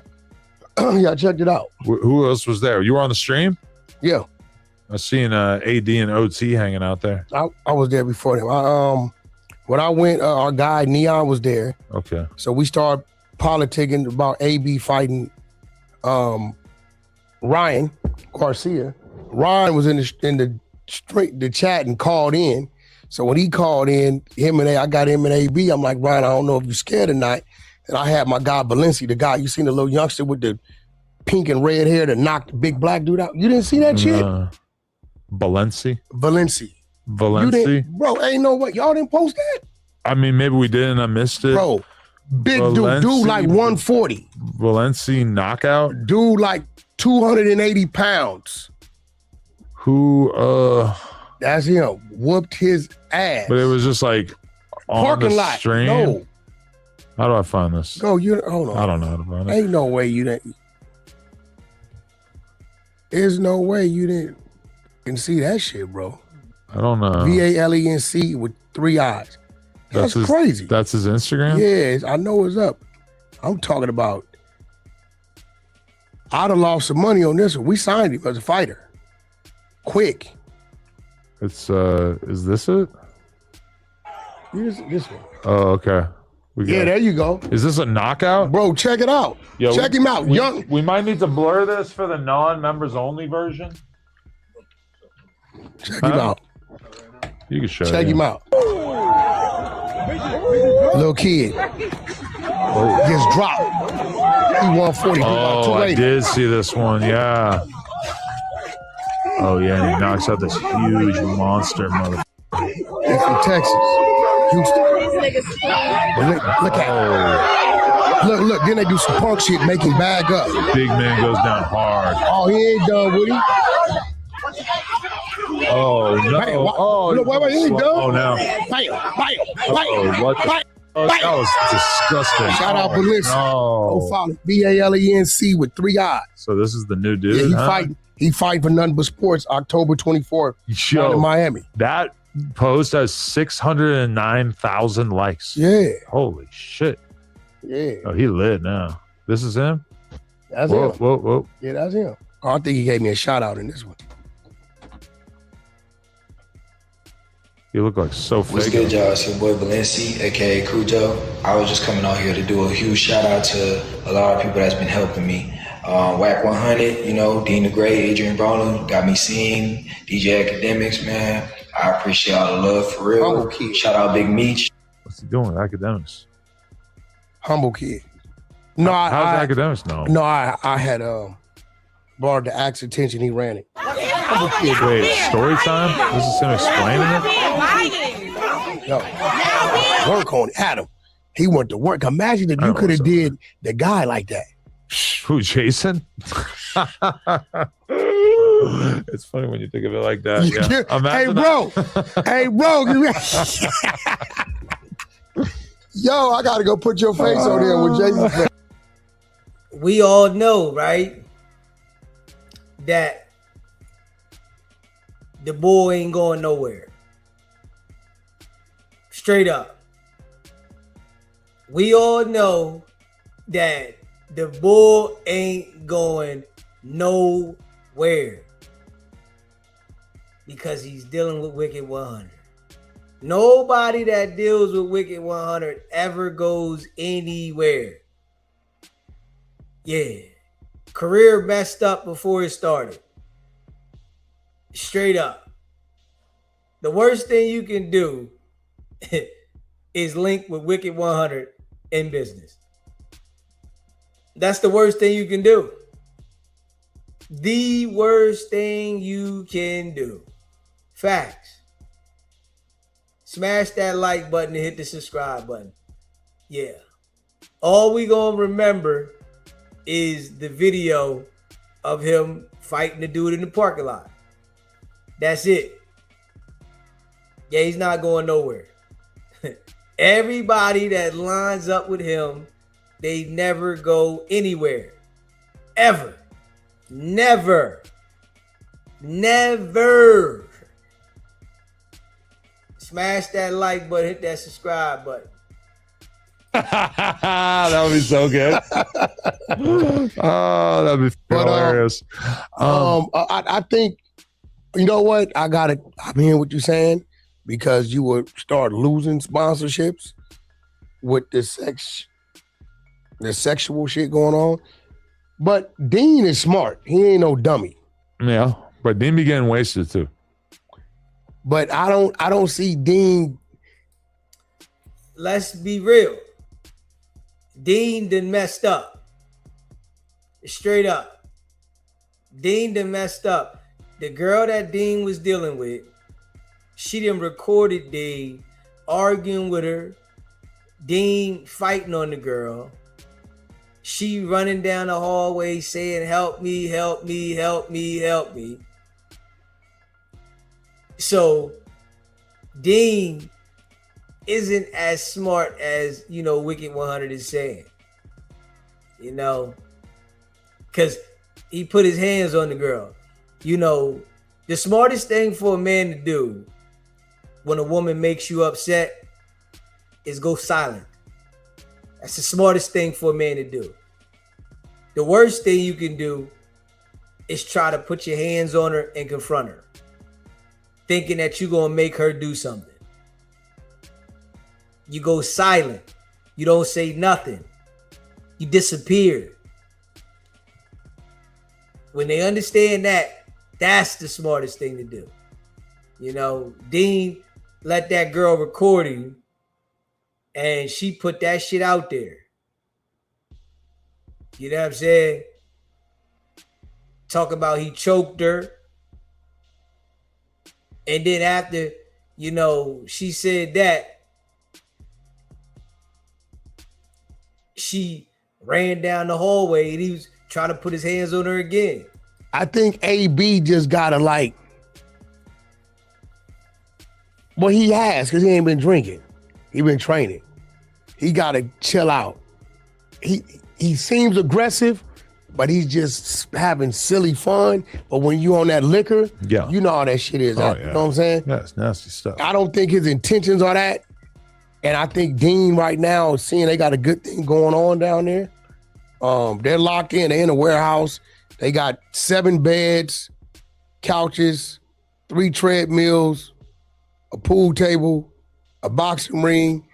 Yeah, I checked it out. Who else was there? You were on the stream? Yeah. I seen AD and OT hanging out there. I was there before them. When I went, our guy Neon was there. Okay. So we started politicking about AB fighting Ryan Garcia. Ryan was in the chat and called in. So when he called in, I got him and AB. I'm like, Ryan, I don't know if you're scared or not. And I had my guy Valencia, the guy, you seen the little youngster with the pink and red hair that knocked the big black dude out? You didn't see that shit? Valencia. Bro, ain't no way. Y'all didn't post that? I mean, maybe we did and I missed it. Bro, big dude like 140. Valencia knockout? Dude like 280 pounds. Who, That's him. Whooped his ass. But it was just like on parking the lot. stream? No. How do I find this? Hold on. I don't know how to find it. Ain't no way you didn't. There's no way you didn't see that shit, bro. I don't know. VALENC with 3 eyes. That's crazy. That's his Instagram? Yeah, I know it's up. I'm talking about, I'd have lost some money on this one. We signed him as a fighter. Quick. It's, is this it? This one. Oh, okay. There you go. Is this a knockout? Bro, check it out. Yo, check him out. We might need to blur this for the non-members only version. Check him out. You can show Check him out. Little kid. Gets dropped. He 140. Oh, I did see this one. Yeah. Oh, yeah. And he knocks out this huge monster motherfucker. He's from Texas. Houston. Look at him. Look. Then they do some punk shit, make him bag up. Big man goes down hard. Oh, he ain't done, Woody. Oh, no. Wait, he ain't done. Oh, now. What the? Oh, that was disgusting. Shout out Valencia. No. Follow VALENC with 3 eyes. So this is the new dude. Yeah, he fighting for Nothing But Sports October 24th down in Miami. That post has 609,000 likes. Yeah. Holy shit. Yeah. Oh, he lit now. This is him? That's him. Whoa. Yeah, that's him. Oh, I think he gave me a shout out in this one. You look like so fake. What's good, y'all? It's your boy Valencia, aka Cujo. I was just coming out here to do a huge shout out to a lot of people that's been helping me. Wicked100, Dean the Gray, Adrian Broner, got me seeing DJ Academics, man. I appreciate all the love for real. Humble kid. Shout out Big Meech. What's he doing with Academics? Humble kid. No, how's Academics know? No, I had brought it to Axe attention, he ran it. Wait, story time? This is him explaining it? Yo, work on it. Adam. He went to work. Imagine if you could have did the guy like that. Who, Jason? It's funny when you think of it like that. Yeah. Hey, bro. Hey, bro. Yo, I got to go put your face on there with Jason's face. We all know, right, that the bull ain't going nowhere. Straight up. We all know that the bull ain't going nowhere because he's dealing with Wicked100. Nobody that deals with Wicked100 ever goes anywhere. Yeah. Career messed up before it started. Straight up. The worst thing you can do is link with Wicked100 in business. That's the worst thing you can do. The worst thing you can do. Facts. Smash that like button and hit the subscribe button. Yeah. All we gonna remember is the video of him fighting the dude in the parking lot. That's it. Yeah, he's not going nowhere. Everybody that lines up with him, they never go anywhere. Ever. Never. Never. Smash that like button, hit that subscribe button. That would be so good. Oh, that'd be hilarious. I think, you know what? I'm hearing what you're saying because you would start losing sponsorships with the sexual shit going on. But Dean is smart. He ain't no dummy. Yeah, but Dean be getting wasted too. But I don't see Dean. Let's be real. Dean done messed up. Straight up. Dean done messed up. The girl that Dean was dealing with, she done recorded Dean arguing with her. Dean fighting on the girl. She running down the hallway saying, help me, help me, help me, help me. So Dean isn't as smart as, Wicked100 is saying. Because he put his hands on the girl. The smartest thing for a man to do when a woman makes you upset is go silent. That's the smartest thing for a man to do. The worst thing you can do is try to put your hands on her and confront her, thinking that you're going to make her do something. You go silent. You don't say nothing. You disappear. When they understand that, that's the smartest thing to do. Dean let that girl record him, and she put that shit out there. You know what I'm saying? Talk about he choked her. And then after, she said that, she ran down the hallway and he was trying to put his hands on her again. I think AB just gotta well, he has, because he ain't been drinking. He been training. He gotta chill out. He seems aggressive, but he's just having silly fun. But when you on that liquor, yeah, you know how that shit is. Oh, You know what I'm saying? Yeah, it's nasty stuff. I don't think his intentions are that. And I think Dean right now is seeing they got a good thing going on down there. They're locked in. They're in a warehouse. They got 7 beds, couches, 3 treadmills, a pool table, a boxing ring,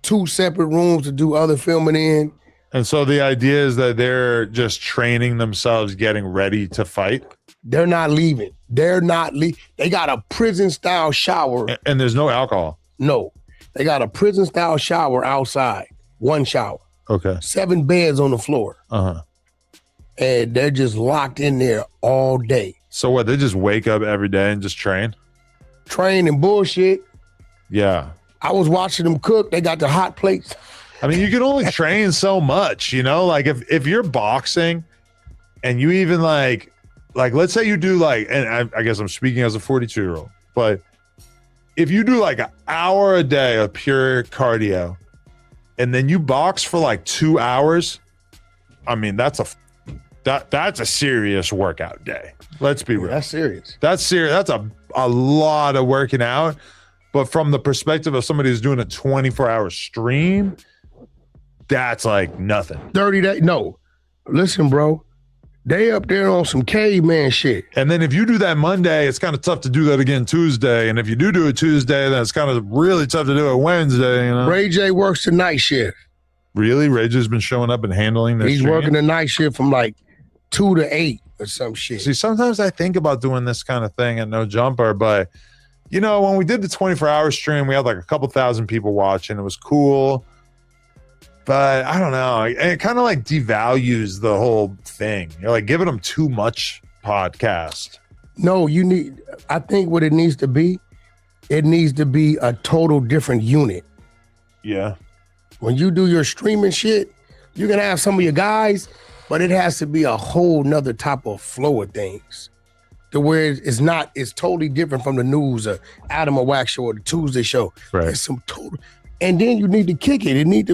2 separate rooms to do other filming in. And so the idea is that they're just training themselves, getting ready to fight. They're not leaving. They got a prison-style shower. And there's no alcohol? No. They got a prison-style shower outside. 1 shower. Okay. 7 beds on the floor. Uh-huh. and they're just locked in there all day. So what? They just wake up every day and just train? Train and bullshit. Yeah. I was watching them cook. They got the hot plates. I mean, you can only train so much, you know? Like if you're boxing and you even like let's say you do like, and I guess I'm speaking as a 42-year-old, but if you do like an hour a day of pure cardio and then you box for like 2 hours, I mean, that's a serious workout day. Let's be real. That's serious. That's serious. That's a lot of working out. But from the perspective of somebody who's doing a 24-hour stream, that's like nothing. 30 days. No. Listen, bro. They up there on some caveman shit. And then if you do that Monday, it's kind of tough to do that again Tuesday. And if you do it Tuesday, then it's kind of really tough to do it Wednesday. You know? Ray J works the night shift. Really? Ray J's been showing up and handling this. He's working the night shift from like 2 to 8 or some shit. See, sometimes I think about doing this kind of thing at No Jumper, but you know, when we did the 24-hour stream, we had like a couple thousand people watching. It was cool. But I don't know. It kind of like devalues the whole thing. You're like giving them too much podcast. No, I think what it needs to be a total different unit. Yeah. When you do your streaming shit, you can have some of your guys, but it has to be a whole nother type of flow of things. To where it's totally different from the news or Adam or Wax Show or the Tuesday show. Right. It's some total, and then you need to kick it. You need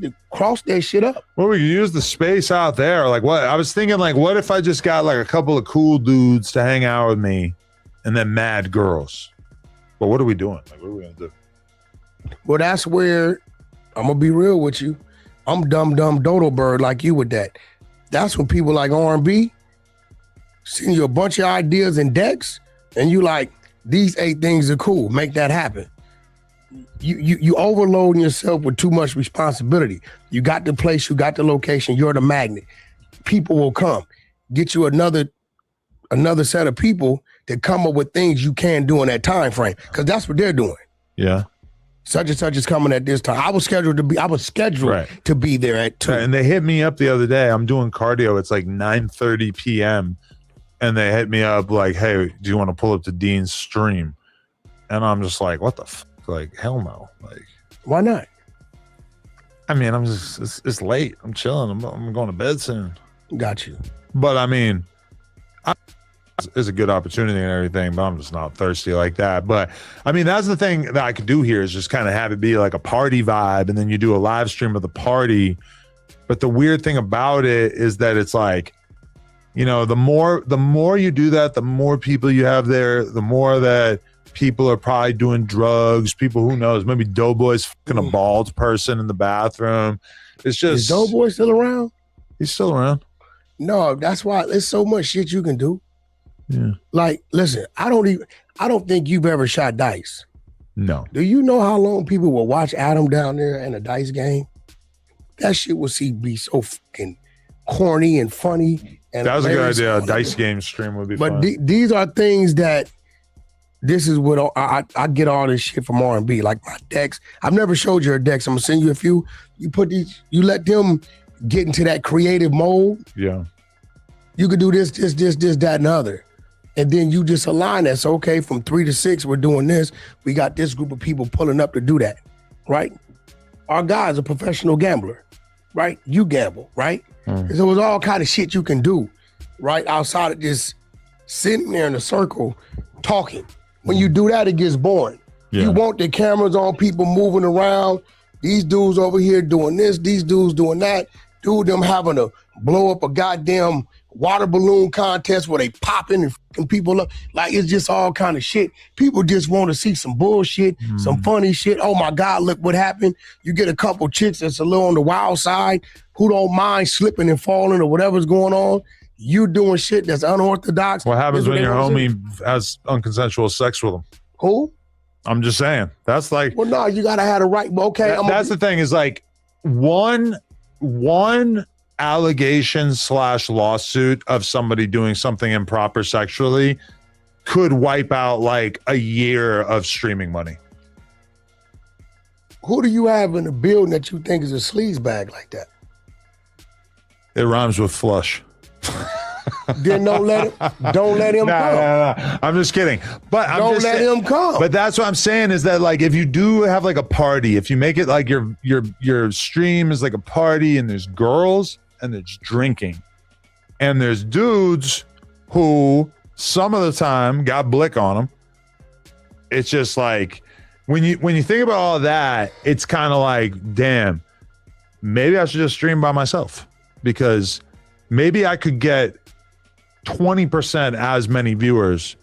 to cross that shit up. Well, we could use the space out there. Like what? I was thinking like, what if I just got like a couple of cool dudes to hang out with me and then mad girls? But what are we doing? Like, what are we going to do? Well, that's where I'm going to be real with you. I'm dumb dodo bird like you with that. That's when people like R&B send you a bunch of ideas and decks, and you like, these 8 things are cool. Make that happen. You overloading yourself with too much responsibility. You got the place, you got the location, you're the magnet. People will come. Get you another set of people that come up with things you can do in that time frame, because that's what they're doing. Yeah. Such and such is coming at this time. I was scheduled to be there at 2. Right. And they hit me up the other day. I'm doing cardio. It's like 9:30 p.m. And they hit me up like, hey, do you want to pull up to Dean's stream? And I'm just like, what the fuck? Like, hell no. Like, why not? I mean, it's late. I'm chilling. I'm going to bed soon. Got you. But I mean, it's a good opportunity and everything, but I'm just not thirsty like that. But I mean, that's the thing that I could do here is just kind of have it be like a party vibe. And then you do a live stream of the party. But the weird thing about it is that it's like, you know, the more you do that, the more people you have there, the more that people are probably doing drugs. People, who knows, maybe Doughboy's fucking a bald person in the bathroom. It's just, is Doughboy still around? He's still around. No, that's why there's so much shit you can do. Yeah. Like, listen, I don't think you've ever shot dice. No. Do you know how long people will watch Adam down there in a dice game? That shit will be so fucking corny and funny. And that was a good idea. A dice game stream would be fun. But these are things that, this is what I get all this shit from R&B, like my decks. I've never showed you a decks. I'm gonna send you a few. You put these, you let them get into that creative mode. Yeah. You could do this, that, and other. And then you just align that. So, okay, from 3 to 6, we're doing this. We got this group of people pulling up to do that, right? Our guy's a professional gambler, right? You gamble, right? Mm. So there's all kind of shit you can do, right? Outside of just sitting there in a circle talking. When you do that, it gets boring. Yeah. You want the cameras on, people moving around. These dudes over here doing this, these dudes doing that. Dude, them having to blow up a goddamn water balloon contest where they popping and fucking people up. Like, it's just all kind of shit. People just want to see some bullshit, some funny shit. Oh my God, look what happened. You get a couple chicks that's a little on the wild side who don't mind slipping and falling or whatever's going on. You doing shit that's unorthodox. What happens when your homie has unconsensual sex with them? Who? I'm just saying. That's like, well, no, you gotta have the right. Okay, that's the thing is like one allegation / lawsuit of somebody doing something improper sexually could wipe out like a year of streaming money. Who do you have in the building that you think is a sleaze bag like that? It rhymes with flush. then don't let him come. No. I'm just kidding. But Don't let him come. But that's what I'm saying is that like if you do have like a party, if you make it like your stream is like a party and there's girls and there's drinking and there's dudes who some of the time got blick on them. It's just like when you think about all that, it's kind of like, damn, maybe I should just stream by myself because maybe I could get 20% as many viewers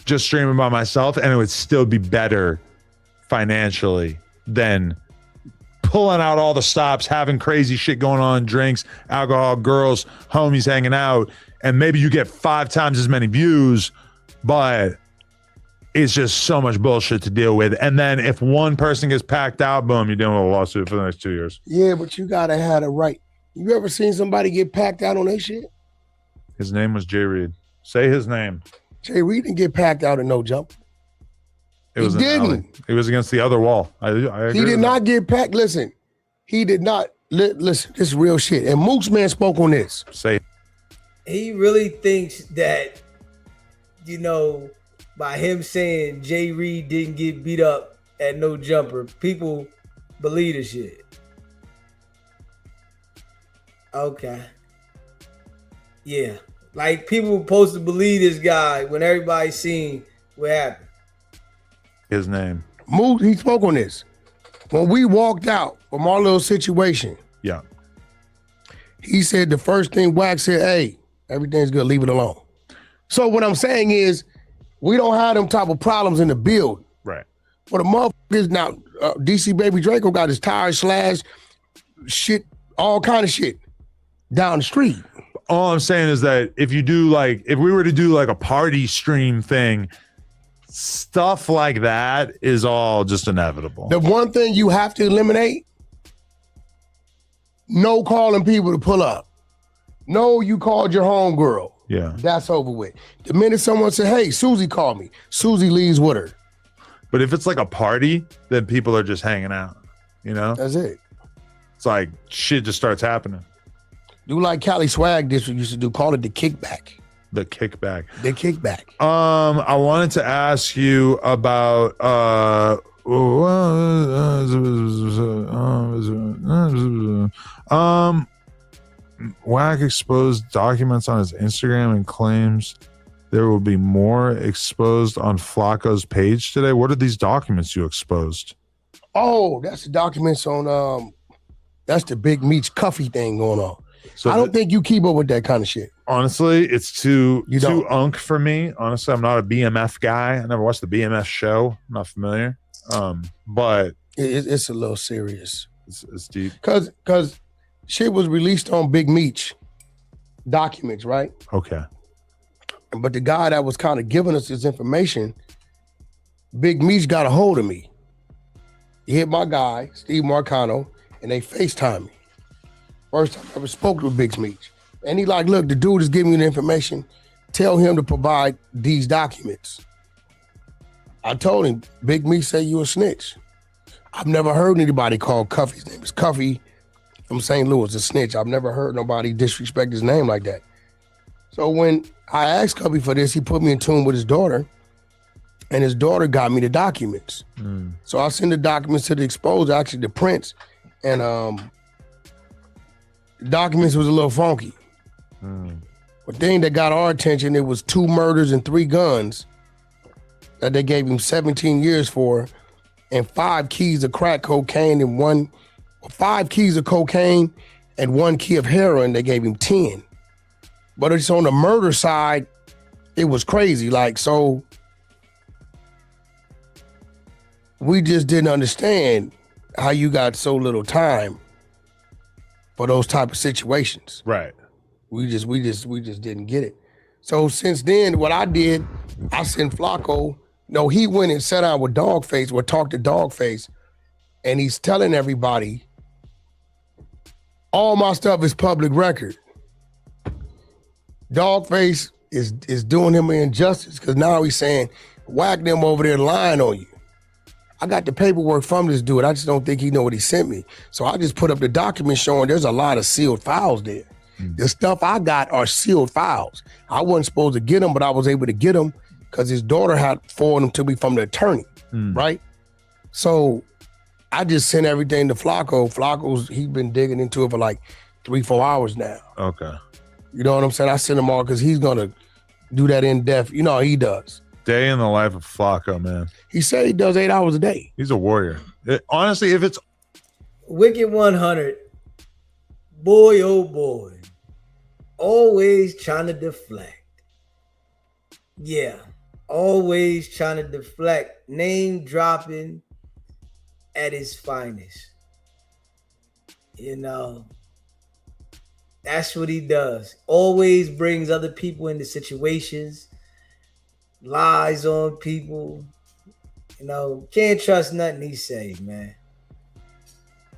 just streaming by myself and it would still be better financially than pulling out all the stops, having crazy shit going on, drinks, alcohol, girls, homies hanging out, and maybe you get 5 times as many views, but it's just so much bullshit to deal with. And then if one person gets packed out, boom, you're dealing with a lawsuit for the next 2 years. Yeah, but you gotta have the right. You ever seen somebody get packed out on their shit? His name was Jay Reed. Say his name. Jay Reed didn't get packed out in no jump. It was didn't. It was against the other wall. I agree He did with not get packed. Listen, he did not. Listen, this is real shit. And Mook's man spoke on this. Say. He really thinks that, you know, by him saying Jay Reed didn't get beat up at no jumper, people believe the shit. Okay. Yeah. Like people were supposed to believe this guy when everybody seen what happened. His name. Mook, he spoke on this. When we walked out from our little situation, yeah, he said the first thing Wack said, hey, everything's good, leave it alone. So what I'm saying is, we don't have them type of problems in the build. Right. For the motherfuckers now, DC Baby Draco got his tires slashed, shit, all kind of shit down the street. All I'm saying is that if we were to do like a party stream thing, stuff like that is all just inevitable. The one thing you have to eliminate, no calling people to pull up. No, you called your homegirl. Yeah. That's over with. The minute someone said, hey, Susie called me, Susie leaves with her. But if it's like a party, then people are just hanging out, you know? That's it. It's like shit just starts happening. Do like Cali Swag District used to do, call it the kickback. The kickback. The kickback. I wanted to ask you about Wack exposed documents on his Instagram and claims there will be more exposed on Flacco's page today. What are these documents you exposed? Oh, that's the documents on that's the Big Meech Cuffy thing going on. So I don't think you keep up with that kind of shit. Honestly, it's too unk for me. Honestly, I'm not a BMF guy. I never watched the BMF show. I'm not familiar. But it's a little serious. It's deep. Cause shit was released on Big Meech documents, right? Okay. But the guy that was kind of giving us this information, Big Meech got a hold of me. He hit my guy, Steve Marcano, and they FaceTime me. First time I ever spoke with Big Meech. And he like, look, the dude is giving you the information. Tell him to provide these documents. I told him, Big Meech say you a snitch. I've never heard anybody call Cuffy. His name is Cuffy from St. Louis, a snitch. I've never heard nobody disrespect his name like that. So when I asked Cuffy for this, he put me in tune with his daughter, and his daughter got me the documents. So I sent the documents to the exposure, actually the prints, and the documents was a little funky. The thing that got our attention, it was 2 murders and 3 guns that they gave him 17 years for, and 5 keys of crack cocaine and 5 keys of cocaine and 1 key of heroin. They gave him 10. But it's on the murder side, it was crazy. Like, so we just didn't understand how you got so little time for those type of situations. Right. We just didn't get it. So since then, what I did, I sent Flacco. No, he went and sat down with Dogface or talked to Dogface, and he's telling everybody, all my stuff is public record. Dogface is doing him an injustice because now he's saying, whack them over there lying on you. I got the paperwork from this dude. I just don't think he know what he sent me. So I just put up the document showing there's a lot of sealed files there. The stuff I got are sealed files. I wasn't supposed to get them, but I was able to get them because his daughter had forwarded them to me from the attorney, right? So I just sent everything to Flacco. Flacco's, he's been digging into it for like 3-4 hours now. Okay. You know what I'm saying? I sent him all because he's going to do that in depth. You know how he does. Day in the life of Flacco, man. He said he does 8 hours a day. He's a warrior. Honestly, if it's Wicked100, boy, oh boy, always trying to deflect. Yeah, always trying to deflect. Name dropping at his finest. You know, that's what he does. Always brings other people into situations, lies on people. You know, can't trust nothing he says, man.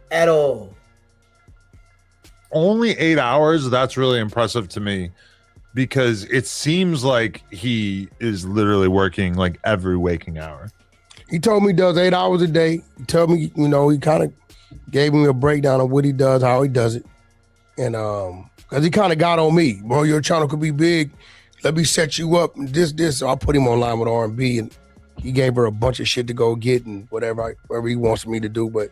At all. Only 8 hours, that's really impressive to me because it seems like he is literally working like every waking hour. He told me he does 8 hours a day. He told me, you know, he kind of gave me a breakdown of what he does, how he does it. And because he kind of got on me. Bro, your channel could be big. Let me set you up. This. So I put him online with R&B, and he gave her a bunch of shit to go get and whatever he wants me to do. But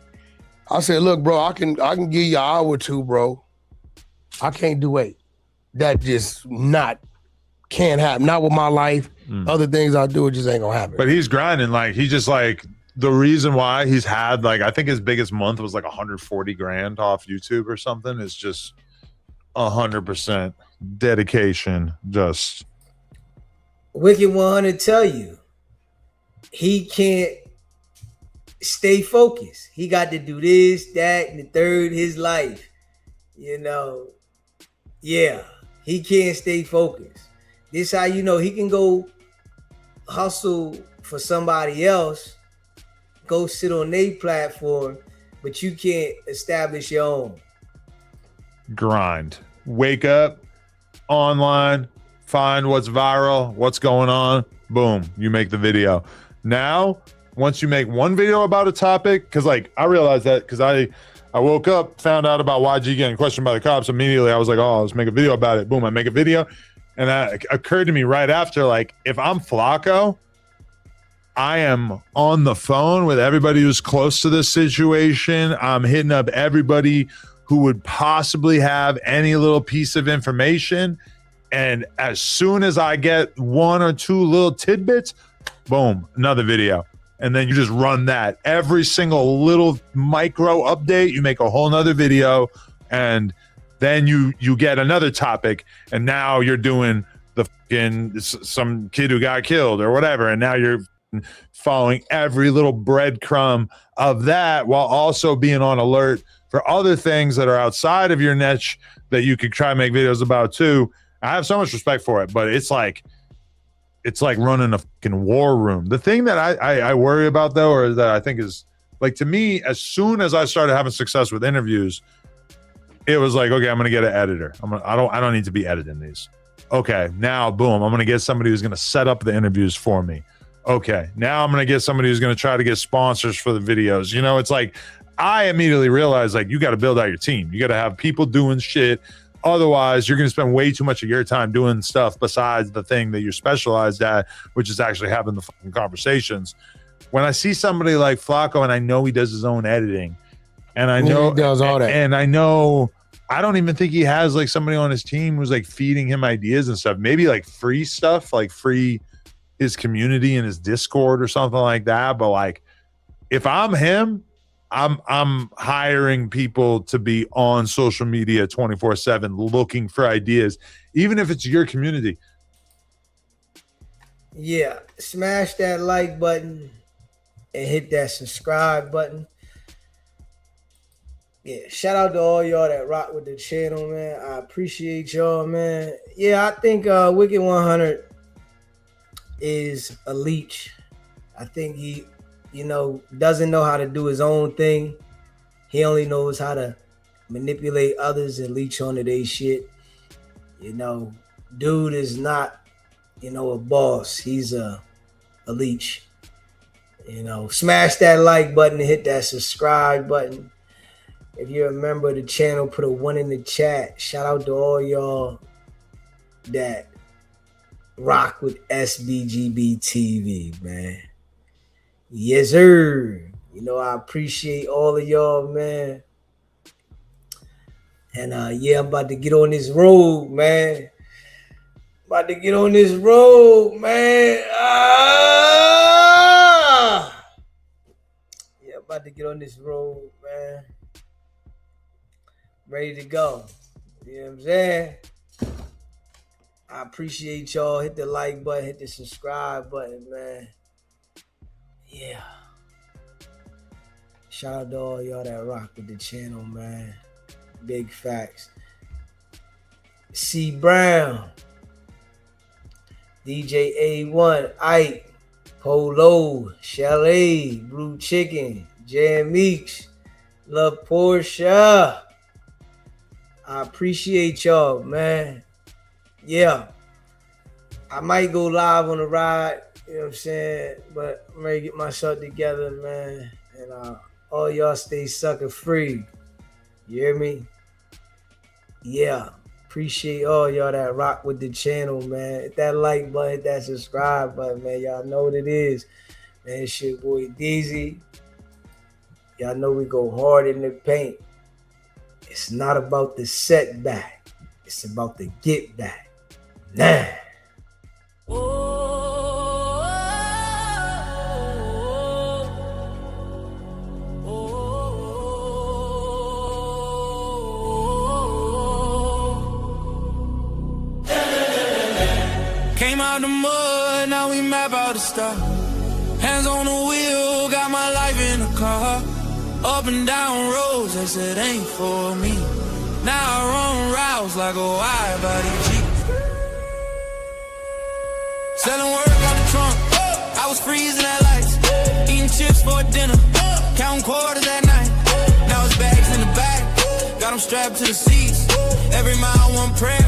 I said, look, bro, I can give you an hour or two, bro. I can't do 8. That just can't happen. Not with my life. Other things I do, it just ain't gonna happen. But he's grinding. Like, he just like, the reason why he's had like, I think his biggest month was like 140 grand off YouTube or something. Is just 100% dedication. Just Wicked100 tell you he can't stay focused. He got to do this, that, and the third his life. You know, yeah, he can't stay focused. This how you know he can go hustle for somebody else, go sit on their platform, but you can't establish your own. grind. Wake up, online, find what's viral, what's going on, boom, you make the video. Now, once you make one video about a topic, because like I realized that because I woke up, found out about YG getting questioned by the cops. Immediately, I was like, oh, let's make a video about it. Boom, I make a video. And that occurred to me right after, like, if I'm Flacco, I am on the phone with everybody who's close to this situation. I'm hitting up everybody who would possibly have any little piece of information. And as soon as I get one or two little tidbits, boom, another video. And then you just run that. Every single little micro update, you make a whole nother video, and then you get another topic, and now you're doing the fucking some kid who got killed or whatever, and now you're following every little breadcrumb of that while also being on alert for other things that are outside of your niche that you could try and make videos about too. I have so much respect for it, but it's like running a fucking war room. The thing that I worry about though, or that I think is like, to me, as soon as I started having success with interviews, it was like, okay, I'm gonna get an editor. I don't need to be editing these. Okay, now boom, I'm gonna get somebody who's gonna set up the interviews for me. Okay, now I'm gonna get somebody who's gonna try to get sponsors for the videos. You know, it's like I immediately realized, like, you got to build out your team. You got to have people doing shit. Otherwise, you're going to spend way too much of your time doing stuff besides the thing that you're specialized at, which is actually having the fucking conversations. When I see somebody like Flacco, and I know he does his own editing, and I know he does all that, and I know I don't even think he has like somebody on his team who's like feeding him ideas and stuff. Maybe like free stuff, like free his community and his Discord or something like that. But like, if I'm him, I'm hiring people to be on social media 24/7 looking for ideas, even if it's your community. Yeah, smash that like button and hit that subscribe button. Yeah, shout out to all y'all that rock with the channel, man. I appreciate y'all, man. Yeah, I think Wicked100 is a leech. I think he, doesn't know how to do his own thing. He only knows how to manipulate others and leech onto their shit. Dude is not, a boss. He's a leech. Smash that like button and hit that subscribe button. If you're a member of the channel, put a 1 in the chat. Shout out to all y'all that rock with SBGB TV, man. Yes, sir. You know, I appreciate all of y'all, man. And yeah, I'm about to get on this road, man. About to get on this road, man. Yeah, about to get on this road, man. Ready to go. You know what I'm saying? I appreciate y'all. Hit the like button, hit the subscribe button, man. Yeah. Shout out to all y'all that rock with the channel, man. Big facts. C Brown, DJ A1, Ike, Polo, Chalet, Blue Chicken, Jan Meeks, Love Portia. I appreciate y'all, man. Yeah. I might go live on the ride, you know what I'm saying? But I'm ready to get myself together, man. And all y'all stay sucker free. You hear me? Yeah. Appreciate all y'all that rock with the channel, man. Hit that like button, hit that subscribe button, man. Y'all know what it is. Man, it's your boy Deezy. Y'all know we go hard in the paint. It's not about the setback. It's about the get back. Nah. Came out the mud, now we map out the stuff. Hands on the wheel, got my life in the car. Up and down roads, they said ain't for me. Now I run routes like a wide body Jeep. Selling work on the trunk, I was freezing at lights. Eating chips for dinner, counting quarters at night. Now it's bags in the back, got them strapped to the seats. Every mile one prayer,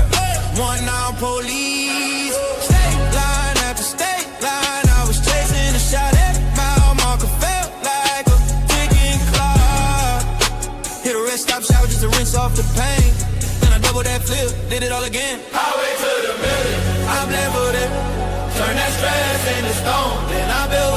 one now police. State line after state line, I was chasing a shot at mile marker, felt like a ticking clock. Hit a rest stop shower just to rinse off the pain. Then I double that flip, did it all again. Highway to the million, I'm leveled it. Turn that stress into stone, then I build